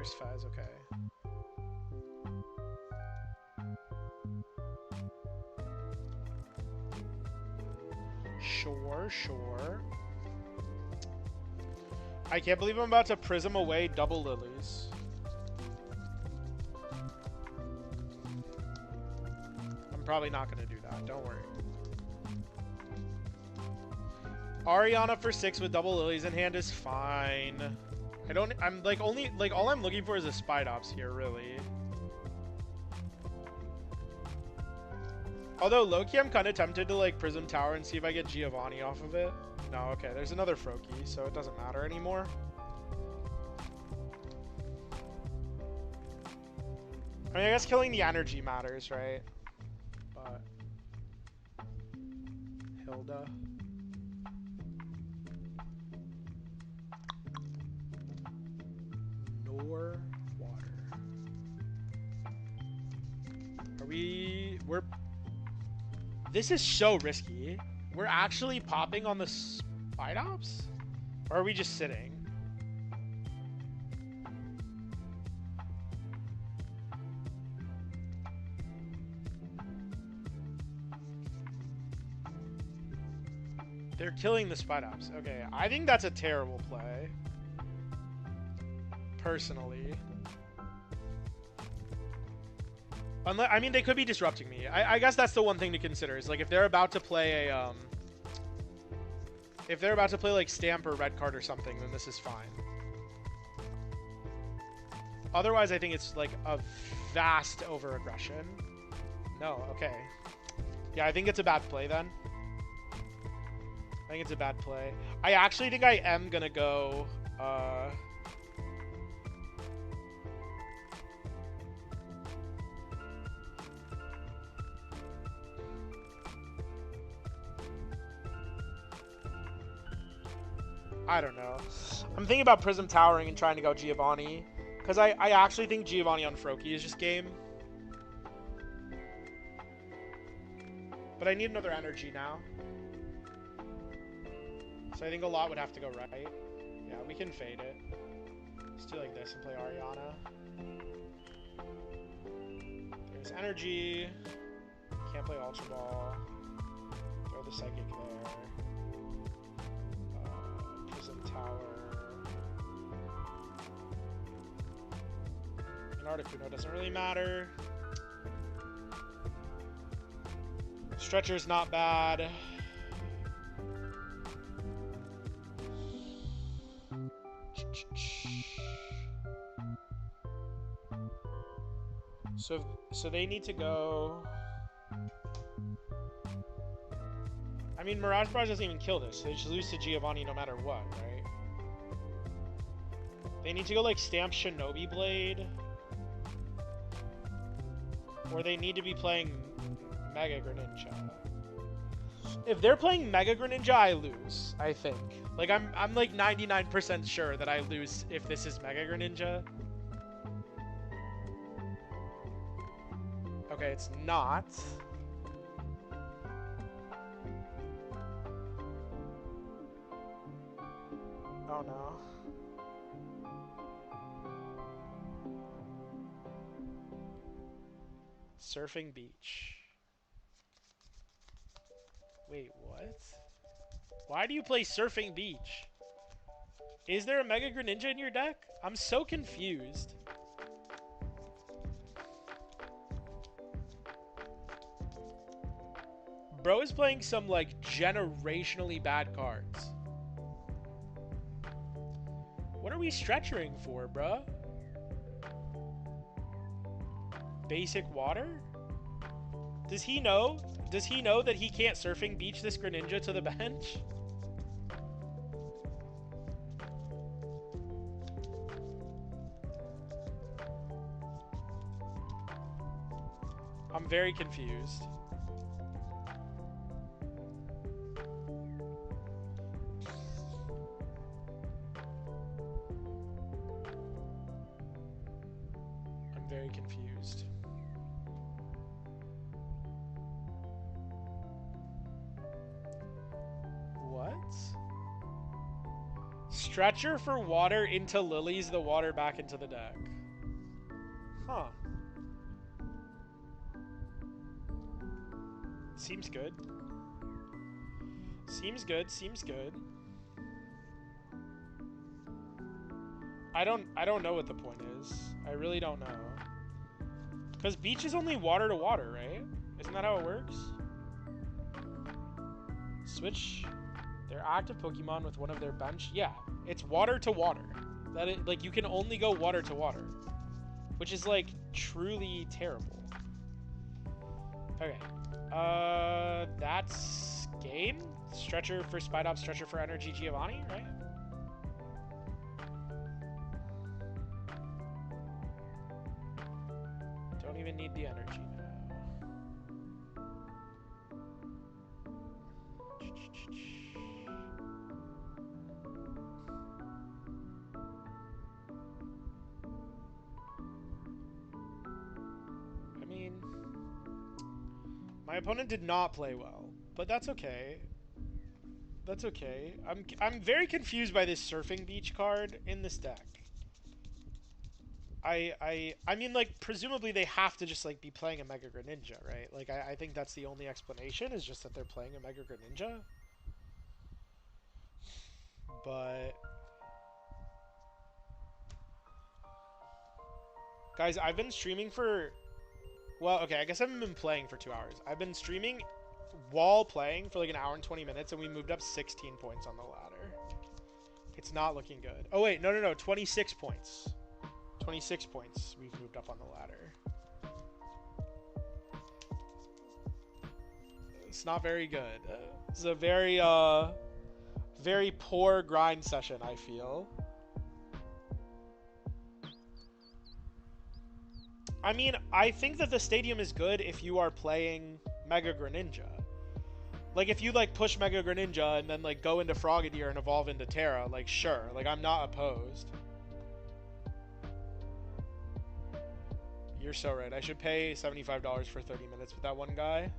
reverse Fez, okay. Sure, sure. I can't believe I'm about to Prism away double Lilies. I'm probably not going to do that, don't worry. Ariana for 6 with double Lilies in hand is fine. I'm like only, like all I'm looking for is a Spidops here, really. Although low-key I'm kind of tempted to like Prism Tower and see if I get Giovanni off of it. No, okay, there's another Froakie, so it doesn't matter anymore. I mean, I guess killing the energy matters, right? But Hilda. Nor water. We're this is so risky. We're actually popping on the Spidops? Or are we just sitting? They're killing the Spidops. Okay, I think that's a terrible play. Personally. I mean, they could be disrupting me. I guess that's the one thing to consider. Is like if they're about to play a if they're about to play like Stamp or Red Card or something, then this is fine. Otherwise, I think it's like a vast over-aggression. No, okay. Yeah, I think it's a bad play then. I think it's a bad play. I actually think I am gonna go I don't know. I'm thinking about Prism Towering and trying to go Giovanni. Because I actually think Giovanni on Froakie is just game. But I need another energy now. So I think a lot would have to go right. Yeah, we can fade it. Let's do like this and play Ariana. There's energy. Can't play Ultra Ball. Throw the Psychic there. Tower. And Articuno doesn't really matter. Stretcher's not bad. So they need to go. I mean, Mirage Barrage doesn't even kill this, so they just lose to Giovanni no matter what, right? They need to go like Stamp Shinobi Blade. Or they need to be playing Mega Greninja. If they're playing Mega Greninja, I lose, I think. Like I'm like 99% sure that I lose if this is Mega Greninja. Okay, it's not. Oh no. Surfing Beach. Wait, what? Why do you play Surfing Beach? Is there a Mega Greninja in your deck? I'm so confused. Bro is playing some like generationally bad cards. What are we stretchering for, bruh? Basic water? Does he know? Does he know that he can't Surfing Beach this Greninja to the bench? I'm very confused. I'm very confused. What? Stretcher for water into Lilies, the water back into the deck. Huh. Seems good. Seems good, seems good. I don't know what the point is. I really don't know. Because beach is only water to water, right? Isn't that how it works? Switch their active Pokemon with one of their bench. Yeah, it's water to water. Like you can only go water to water, which is like truly terrible. Okay, that's game. Stretcher for Spidops, Stretcher for Energy Giovanni, right? Don't even need the energy now. I mean, my opponent did not play well, but that's okay. That's okay. I'm very confused by this Surfing Beach card in this deck. I mean, like, presumably they have to just, like, be playing a Mega Greninja, right? Like, I think that's the only explanation, is just that they're playing a Mega Greninja. But... Guys, I've been streaming for... Well, okay, I guess I haven't been playing for 2 hours. I've been streaming while playing for, like, an hour and 20 minutes, and we moved up 16 points on the ladder. It's not looking good. Oh, wait, no, 26 points. 26 points we've moved up on the ladder. It's not very good. It's a very, very poor grind session, I feel. I mean, I think that the stadium is good if you are playing Mega Greninja. Like, if you, like, push Mega Greninja and then, like, go into Frogadier and evolve into Terra, like, sure. Like, I'm not opposed. You're so right. I should pay $75 for 30 minutes with that one guy.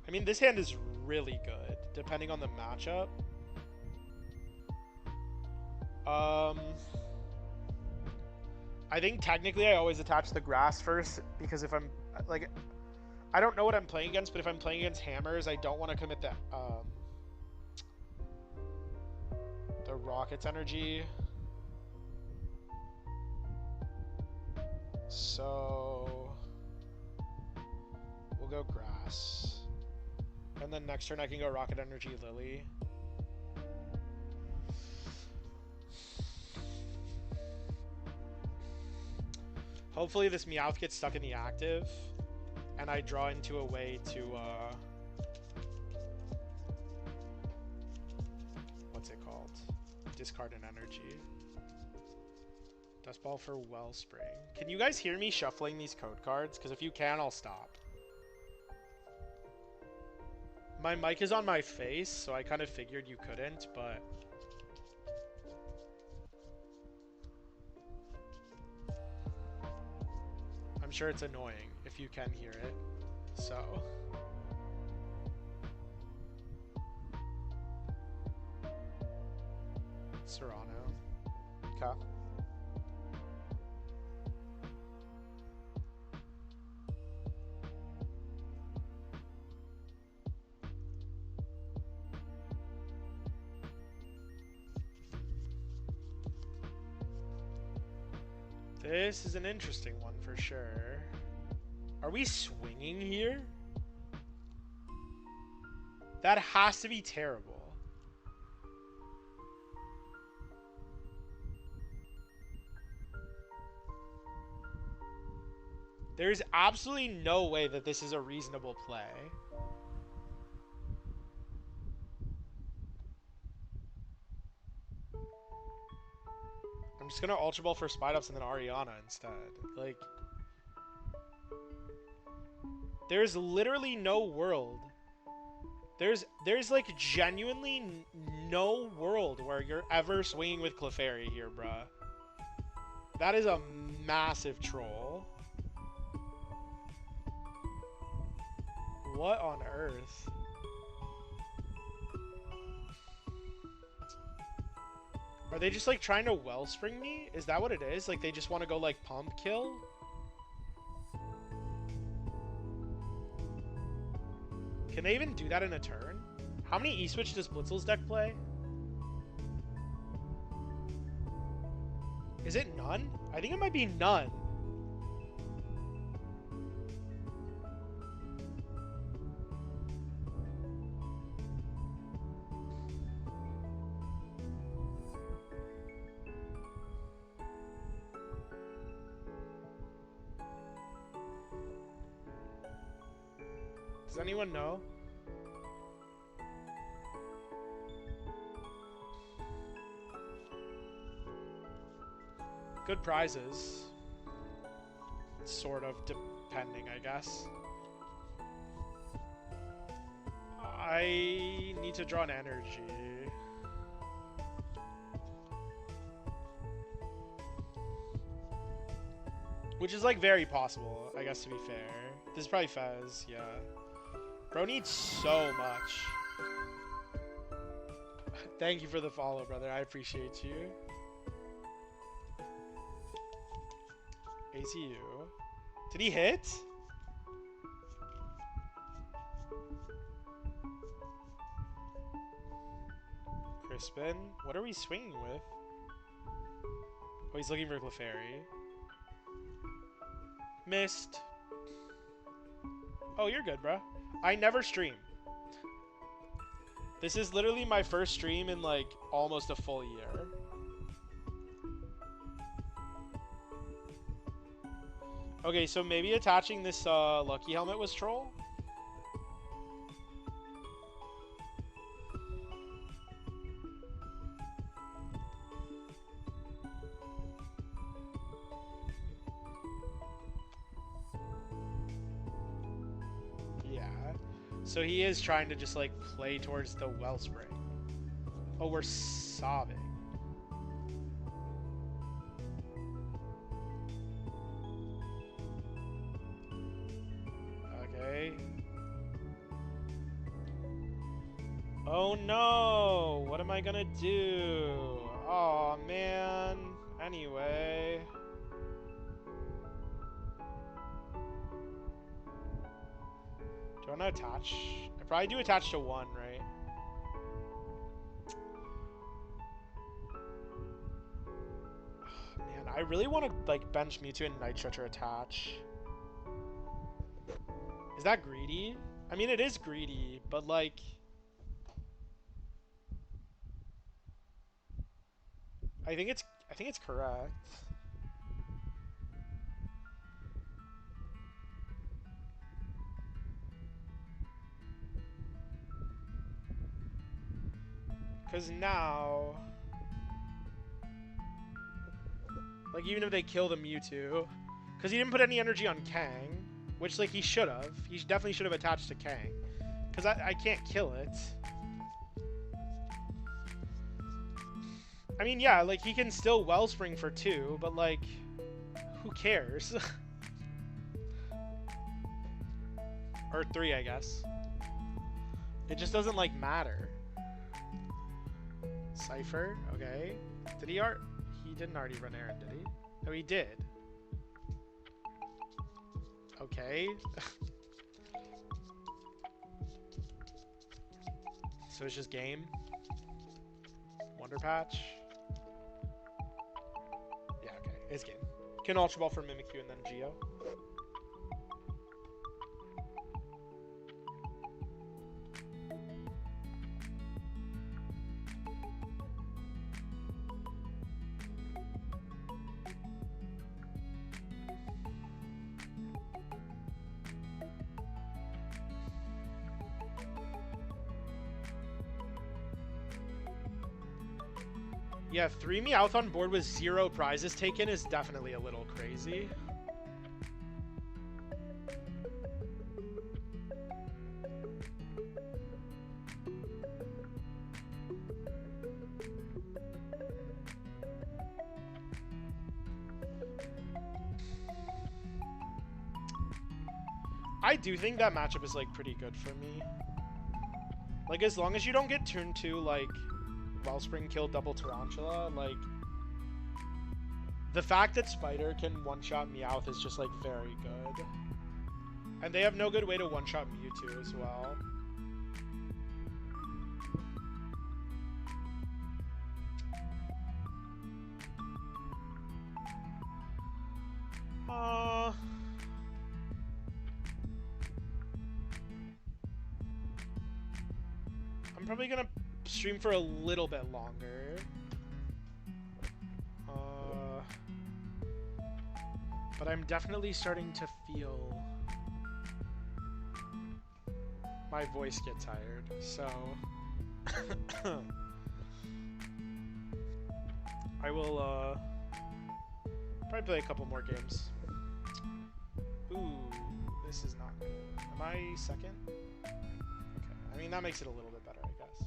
I mean, this hand is really good, depending on the matchup. I think technically I always attach the grass first, because if I'm, like, I don't know what I'm playing against, but if I'm playing against hammers, I don't want to commit the Rocket's energy. So we'll go grass. And then next turn I can go Rocket Energy Lily. Hopefully this Meowth gets stuck in the active, and I draw into a way to, what's it called? Discard an energy. Dust Ball for Wellspring. Can you guys hear me shuffling these code cards? Because if you can, I'll stop. My mic is on my face, so I kind of figured you couldn't, but... I'm sure it's annoying if you can hear it, so... Serrano. Okay. This is an interesting one for sure. Are we swinging here? That has to be terrible. There's absolutely no way that this is a reasonable play. I'm just gonna Ultra Ball for Spidops and then Ariana instead. Like, there's literally no world. There's like genuinely no world where you're ever swinging with Clefairy here, bruh. That is a massive troll. What on earth? Are they just like trying to wellspring me? Is that what it is? Like they just want to go like pump kill? Can they even do that in a turn? How many E-Switch does Blitzel's deck play? Is it none? I think it might be none. Does anyone know? Good prizes. Sort of, depending, I guess. I need to draw an energy. Which is, like, very possible, I guess, to be fair. This is probably Fez, yeah. Bro needs so much. Thank you for the follow, brother. I appreciate you. ACU. Did he hit? Crispin. What are we swinging with? Oh, he's looking for Clefairy. Missed. Oh, you're good, bro. I never stream. This is literally my first stream in, like, almost a full year. Okay, so maybe attaching this Lucky Helmet was troll? Yeah. So he is trying to just, like, play towards the Wellspring. Oh, we're sobbing. Okay. Oh no! What am I gonna do? Oh man. Anyway. Do I want to attach? I probably do attach to 1, right? Man, I really want to, like, bench Mewtwo and Night Stretcher attach. Is that greedy? I mean, it is greedy, but, like... I think it's correct. Because now... Like, even if they kill the Mewtwo... Because he didn't put any energy on Kang. Which, like, he should have. He definitely should have attached to Kang. Because I can't kill it. I mean, yeah, like, he can still Wellspring for 2, but, like, who cares? Or 3, I guess. It just doesn't, like, matter. Cypher, okay. Did he He didn't already run Aaron, did he? No, he did. Okay. So it's just game. Wonder Patch. Yeah, okay. It's game. Can Ultra Ball for Mimikyu and then Geo. Yeah, 3 Meowth on board with 0 prizes taken is definitely a little crazy. I do think that matchup is, like, pretty good for me. Like, as long as you don't get turn 2, like, Wellspring killed double Tarantula. Like, the fact that Spider can one-shot Meowth is just, like, very good. And they have no good way to one-shot Mewtwo as well. I'm probably gonna stream for a little bit longer. But I'm definitely starting to feel my voice get tired, so I will probably play a couple more games. Ooh, this is not good. Am I second? Okay, I mean that makes it a little bit better, I guess.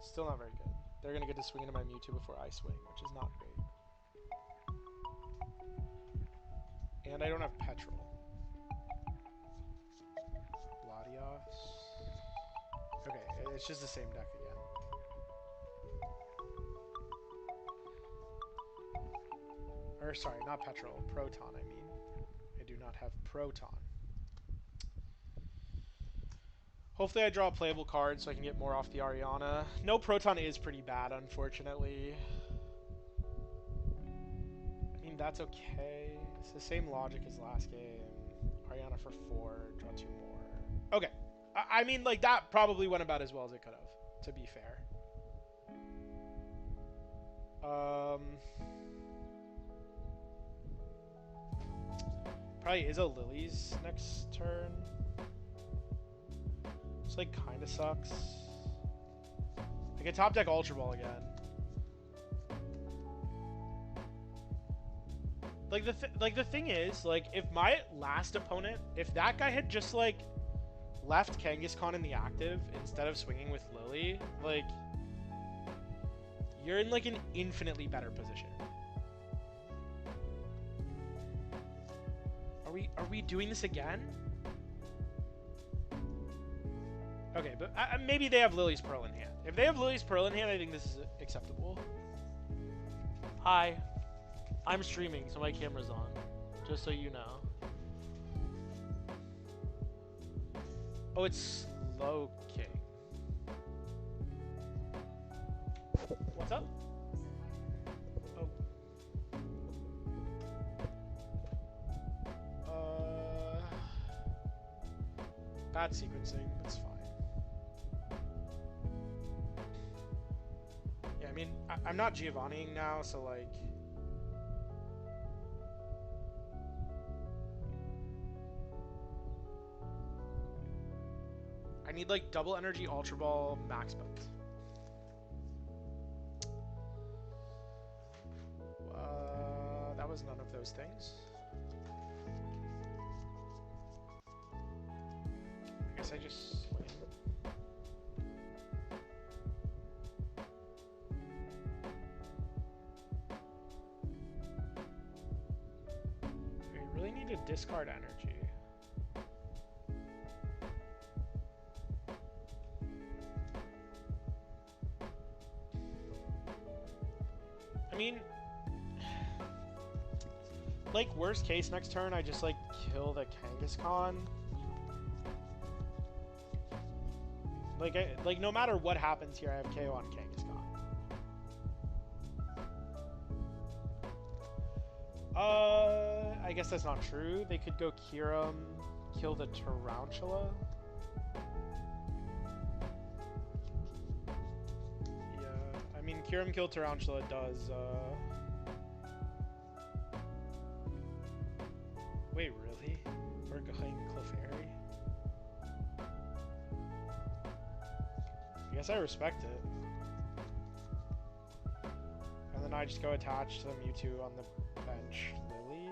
Still not very good. They're gonna get to swing into my Mewtwo before I swing, which is not great. And I don't have Petrol. Latios. Okay, it's just the same deck again. Or sorry, not Petrol, Proton I mean. I do not have Proton. Hopefully I draw a playable card so I can get more off the Ariana. No, Proton is pretty bad, unfortunately. I mean, that's okay. It's the same logic as last game. Ariana for 4, draw 2 more. Okay. I mean, like, that probably went about as well as it could have, to be fair. Probably is a Lily's next turn. It's like kind of sucks. I get top deck Ultra Ball again. Like the thing is, like, if my last opponent, if that guy had just like left Kangaskhan in the active instead of swinging with Lily, like, you're in like an infinitely better position. Are we doing this again? Okay, but maybe they have Lily's Pearl in hand. If they have Lily's Pearl in hand, I think this is acceptable. Hi. I'm streaming, so my camera's on. Just so you know. Oh, it's Slow King. What's up? Oh. Bad sequencing. That's fine. Yeah, I mean, I'm not Giovanniing now, so like... I need like double energy Ultra Ball max build. That was none of those things. I guess I just swing. We really need to discard energy. I mean, like, worst case next turn, I just, like, kill the Kangaskhan. Like, no matter what happens here, I have KO on Kangaskhan. I guess that's not true. They could go Kyurem, kill the Tarantula. I mean, Kyurem kill Tarantula does, Wait, really? We're going Clefairy? I guess I respect it. And then I just go attach to the Mewtwo on the bench. Lily?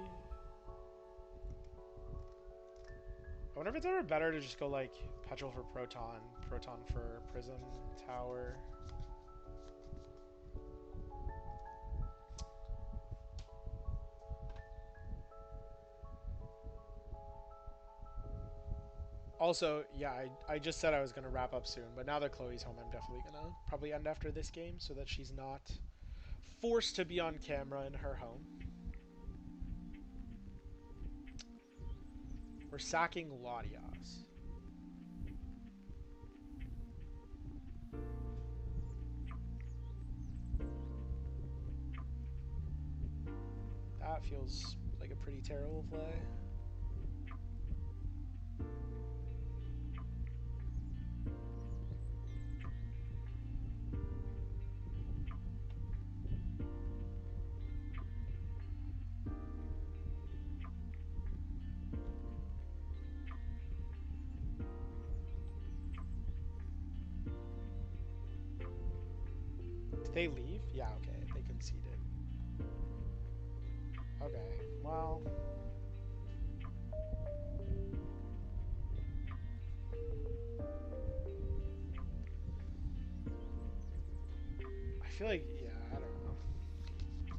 I wonder if it's ever better to just go, like, Petrol for Proton, Proton for Prism Tower. Also, yeah, I just said I was gonna wrap up soon, but now that Chloe's home, I'm definitely gonna probably end after this game so that she's not forced to be on camera in her home. We're sacking Latias. That feels like a pretty terrible play. Did they leave? Yeah, okay, they conceded. Okay, well... I feel like, yeah, I don't know.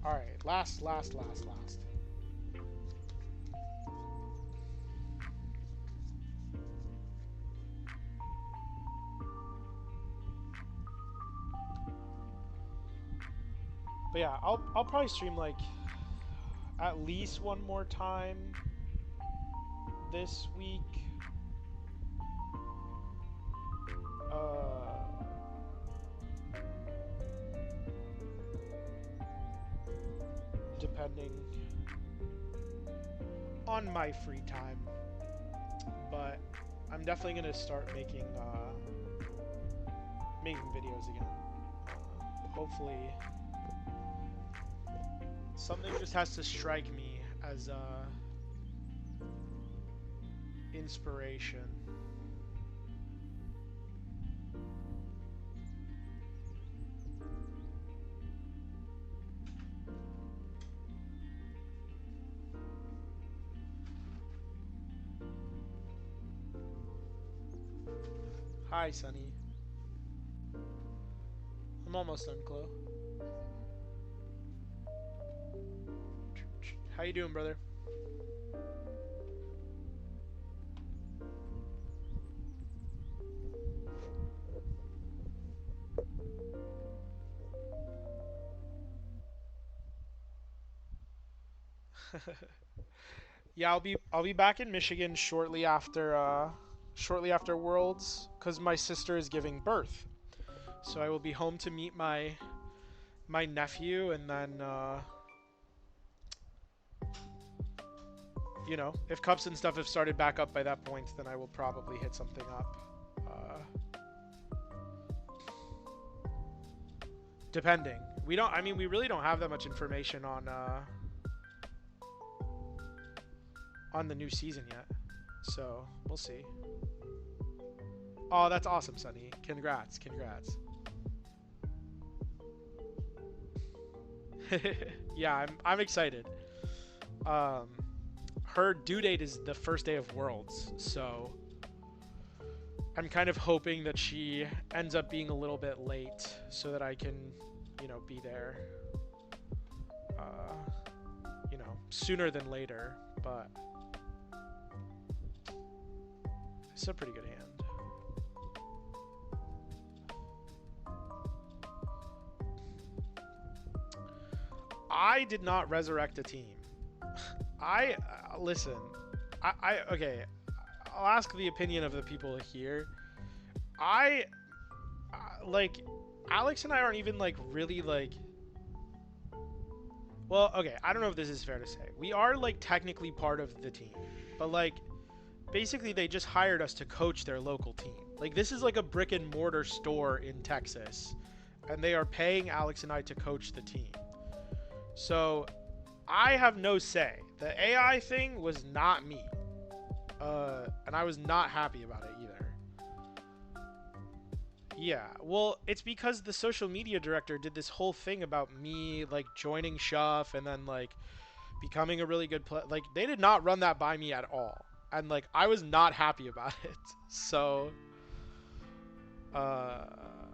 Alright, last. But yeah, I'll probably stream like at least one more time this week. Depending on my free time, but I'm definitely gonna start making videos again. Hopefully, something just has to strike me as inspiration. Hi, Sunny. I'm almost done, Chloe. How you doing, brother? Yeah, I'll be back in Michigan shortly after Worlds, because my sister is giving birth. So I will be home to meet my nephew, and then you know, if cups and stuff have started back up by that point, then I will probably hit something up. Depending. I mean, we really don't have that much information on the new season yet. So, we'll see. Oh, that's awesome, Sunny. Congrats. Yeah, I'm excited. Her due date is the first day of Worlds, so I'm kind of hoping that she ends up being a little bit late so that I can, you know, be there, you know, sooner than later, but it's a pretty good hand. I did not resurrect a team. Listen, okay, I'll ask the opinion of the people here. Like, Alex and I aren't even, like, really, like... Well, okay, I don't know if this is fair to say. We are, like, technically part of the team. But, like, basically they just hired us to coach their local team. Like, this is, like, a brick and mortar store in Texas. And they are paying Alex and I to coach the team. So, I have no say. The AI thing was not me. And I was not happy about it either. Yeah, well, it's because the social media director did this whole thing about me, like, joining Shuff and then, like, becoming a really good player. Like, they did not run that by me at all. And, like, I was not happy about it. So, I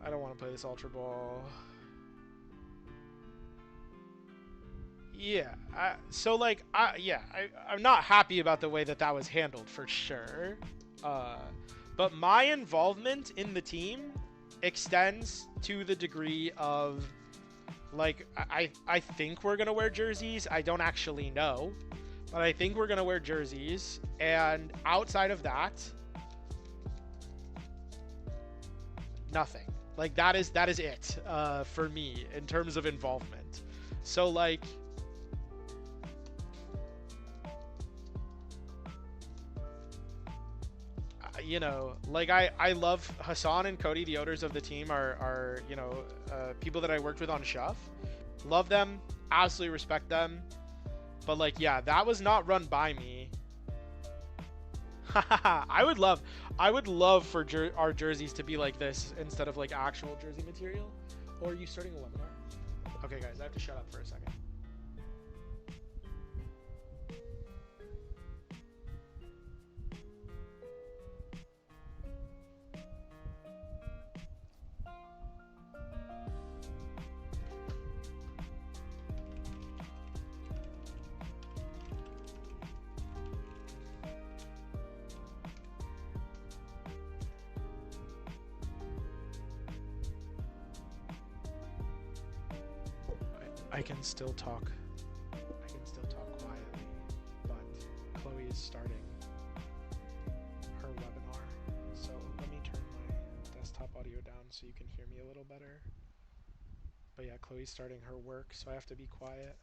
don't want to play this Ultra Ball. Yeah, so, like, I'm not happy about the way that was handled, for sure. Uh, but my involvement in the team extends to the degree of like I think we're gonna wear jerseys. I don't actually know, but I think we're gonna wear jerseys. And outside of that, nothing. Like that is it for me in terms of involvement. So like you know, like I love Hassan and Cody, the owners of the team, are you know people that I worked with on Shuff. Love them, absolutely respect them. But like, yeah, that was not run by me. I would love for our jerseys to be like this instead of like actual jersey material. Or are you starting a webinar? Okay, guys, I have to shut up for a second. I can still talk. I can still talk quietly, but Chloe is starting her webinar. So let me turn my desktop audio down so you can hear me a little better. But yeah, Chloe's starting her work, so I have to be quiet.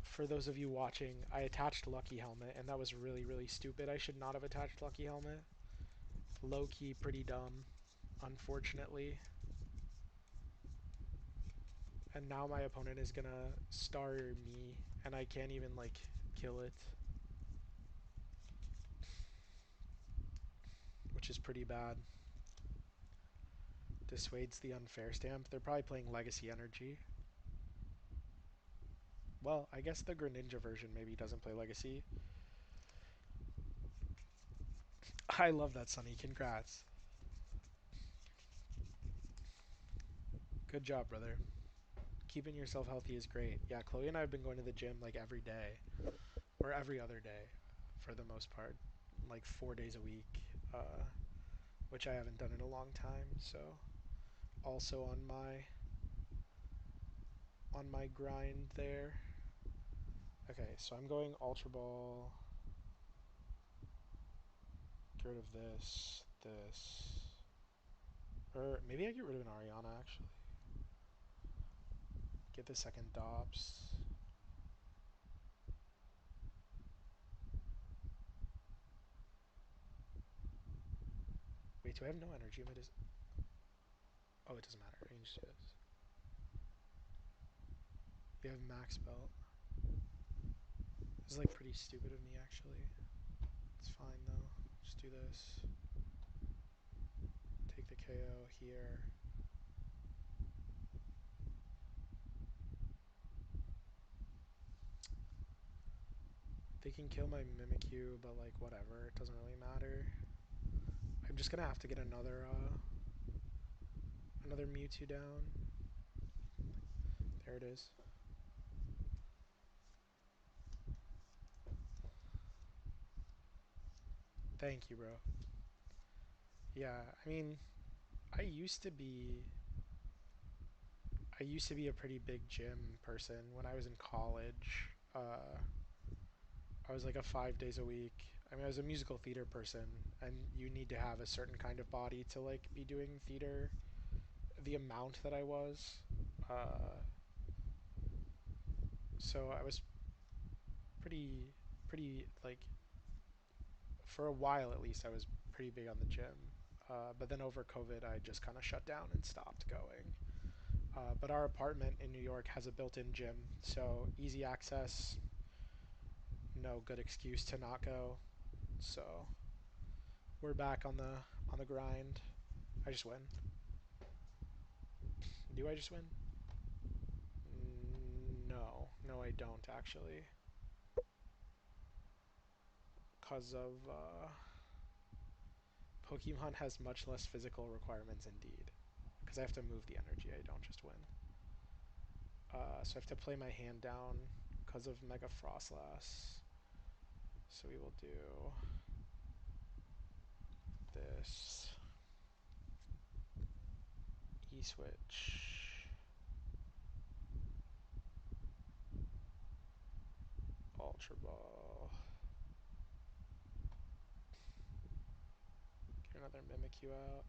For those of you watching, I attached Lucky Helmet, and that was really, really stupid. I should not have attached Lucky Helmet. Low-key pretty dumb, unfortunately. And now my opponent is gonna star me, and I can't even, like, kill it. Which is pretty bad. Dissuades the unfair stamp. They're probably playing Legacy Energy. Well, I guess the Greninja version maybe doesn't play Legacy. I love that, Sunny. Congrats. Good job, brother. Keeping yourself healthy is great. Yeah, Chloe and I have been going to the gym like every day, or every other day, for the most part, like 4 days a week, which I haven't done in a long time. So, also on my grind there. Okay, so I'm going Ultra Ball. Get rid of this. Or maybe I get rid of an Ariana actually. Get the second Dops. Wait, do I have no energy? Oh, it doesn't matter. I can just do this. We have max belt. This is like pretty stupid of me actually. It's fine though. Just do this. Take the KO here. They can kill my Mimikyu, but like whatever. It doesn't really matter. I'm just gonna have to get another Mewtwo down. There it is. Thank you, bro. Yeah, I mean, I used to be a pretty big gym person when I was in college. I was like a 5 days a week. I mean, I was a musical theater person, and you need to have a certain kind of body to like be doing theater. The amount that I was, uh, so I was pretty like for a while at least. I was pretty big on the gym, but then over COVID, I just kind of shut down and stopped going. But our apartment in New York has a built-in gym, so easy access. No good excuse to not go. So we're back on the grind. I just win. Do I just win? No, no, I don't actually, because of Pokemon has much less physical requirements indeed. Because I have to move the energy. I don't just win. So I have to play my hand down because of Mega Frostlass. So we will do E-switch. Ultra Ball. Get another Mimikyu out.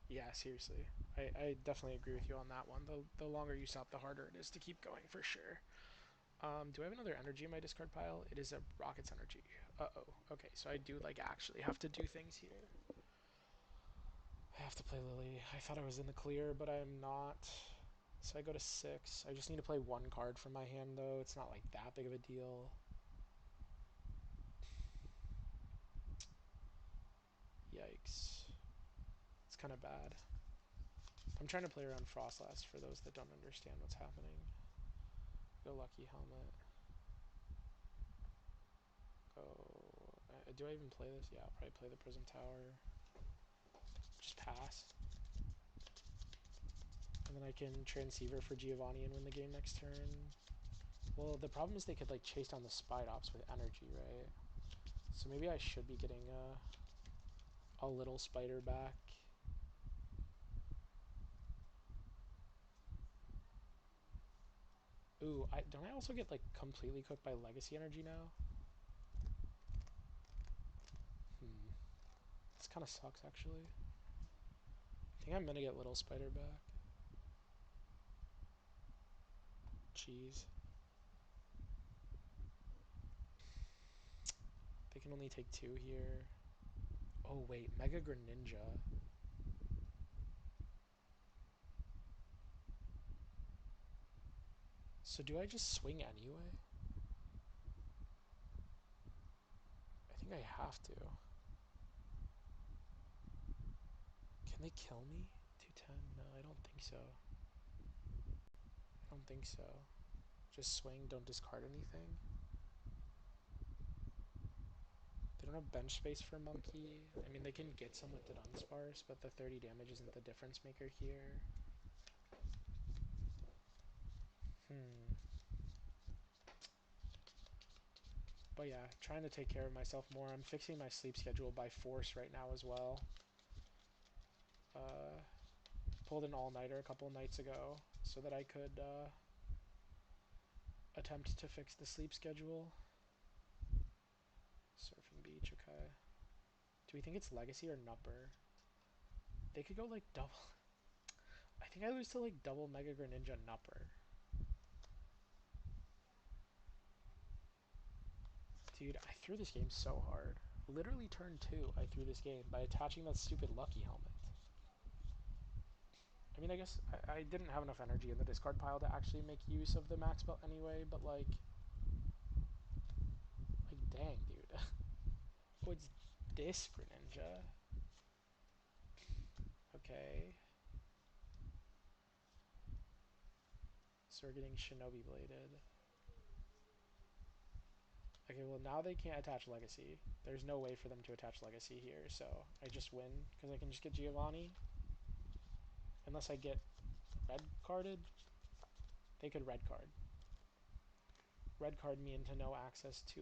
Yeah, seriously. I definitely agree with you on that one. The longer you stop, the harder it is to keep going for sure. Do I have another energy in my discard pile? It is a Rocket's energy. Uh-oh. Okay, so I do like actually have to do things here. I have to play Lily. I thought I was in the clear, but I'm not. So I go to 6. I just need to play one card from my hand though. It's not like that big of a deal. Yikes. It's kind of bad. I'm trying to play around Frostlast for those that don't understand what's happening. Go Lucky Helmet. Go. Do I even play this? Yeah, I'll probably play the Prism Tower. Just pass. And then I can Transceiver for Giovanni and win the game next turn. Well, the problem is they could like chase down the Spidops with energy, right? So maybe I should be getting a little spider back. Ooh, don't I also get like completely cooked by Legacy Energy now? This kind of sucks actually. I think I'm gonna get little spider back. Jeez. They can only take 2 here. Oh wait, Mega Greninja. So do I just swing anyway? I think I have to. Can they kill me? 210? No, I don't think so. I don't think so. Just swing, don't discard anything. They don't have bench space for Monkey. I mean, they can get some with the Dunsparce, but the 30 damage isn't the difference maker here. But yeah, trying to take care of myself more. I'm fixing my sleep schedule by force right now as well. Pulled an all-nighter a couple nights ago so that I could attempt to fix the sleep schedule. Surfing Beach, okay. Do we think it's Legacy or Nupper? They could go like double. I think I lose to like double Mega Greninja Nupper. Dude, I threw this game so hard. Literally turn 2, I threw this game by attaching that stupid Lucky Helmet. I mean, I guess I didn't have enough energy in the discard pile to actually make use of the max belt anyway, but like dang, dude. Oh, it's this Greninja. Okay. So we're getting Shinobi Bladed. Okay, well now they can't attach Legacy. There's no way for them to attach Legacy here, so I just win because I can just get Giovanni. Unless I get red carded. They could red card. Red card me into no access to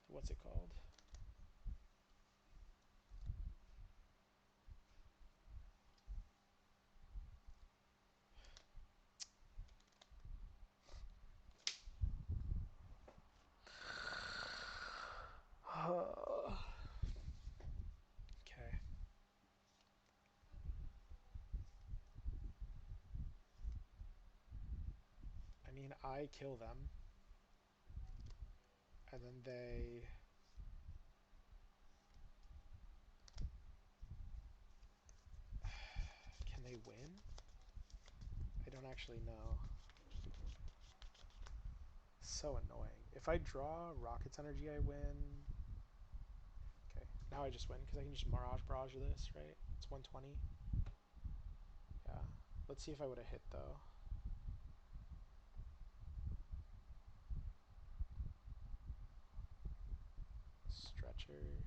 what's it called? Okay. I mean, I kill them. And then they... Can they win? I don't actually know. So annoying. If I draw Rocket's Energy, I win. Okay, now I just win because I can just Mirage Barrage this, right? It's 120. Yeah. Let's see if I would have hit though. Stretcher.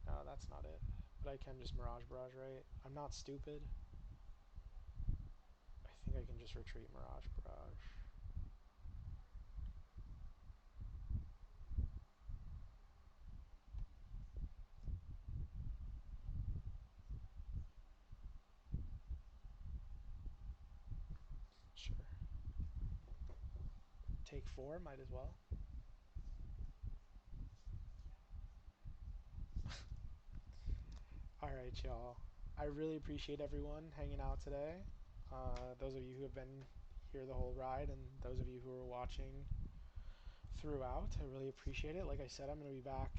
No, that's not it. But I can just Mirage Barrage, right? I'm not stupid. I think I can just retreat Mirage Barrage. Take four, might as well. All right, y'all. I really appreciate everyone hanging out today. Those of you who have been here the whole ride, and those of you who are watching throughout, I really appreciate it. Like I said, I'm going to be back.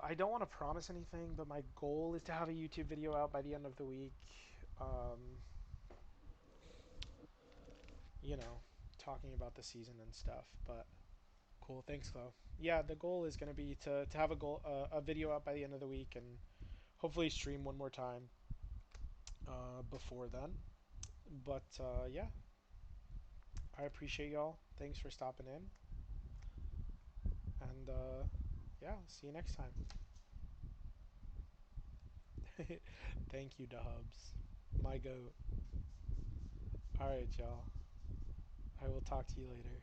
I don't want to promise anything, but my goal is to have a YouTube video out by the end of the week. Um, you know, talking about the season and stuff. But cool, thanks, Chloe. Yeah, the goal is going to be to have a video out by the end of the week and hopefully stream one more time before then. But yeah, I appreciate y'all. Thanks for stopping in, and yeah, see you next time. Thank you, Dubs. My goat. All right, y'all. I will talk to you later.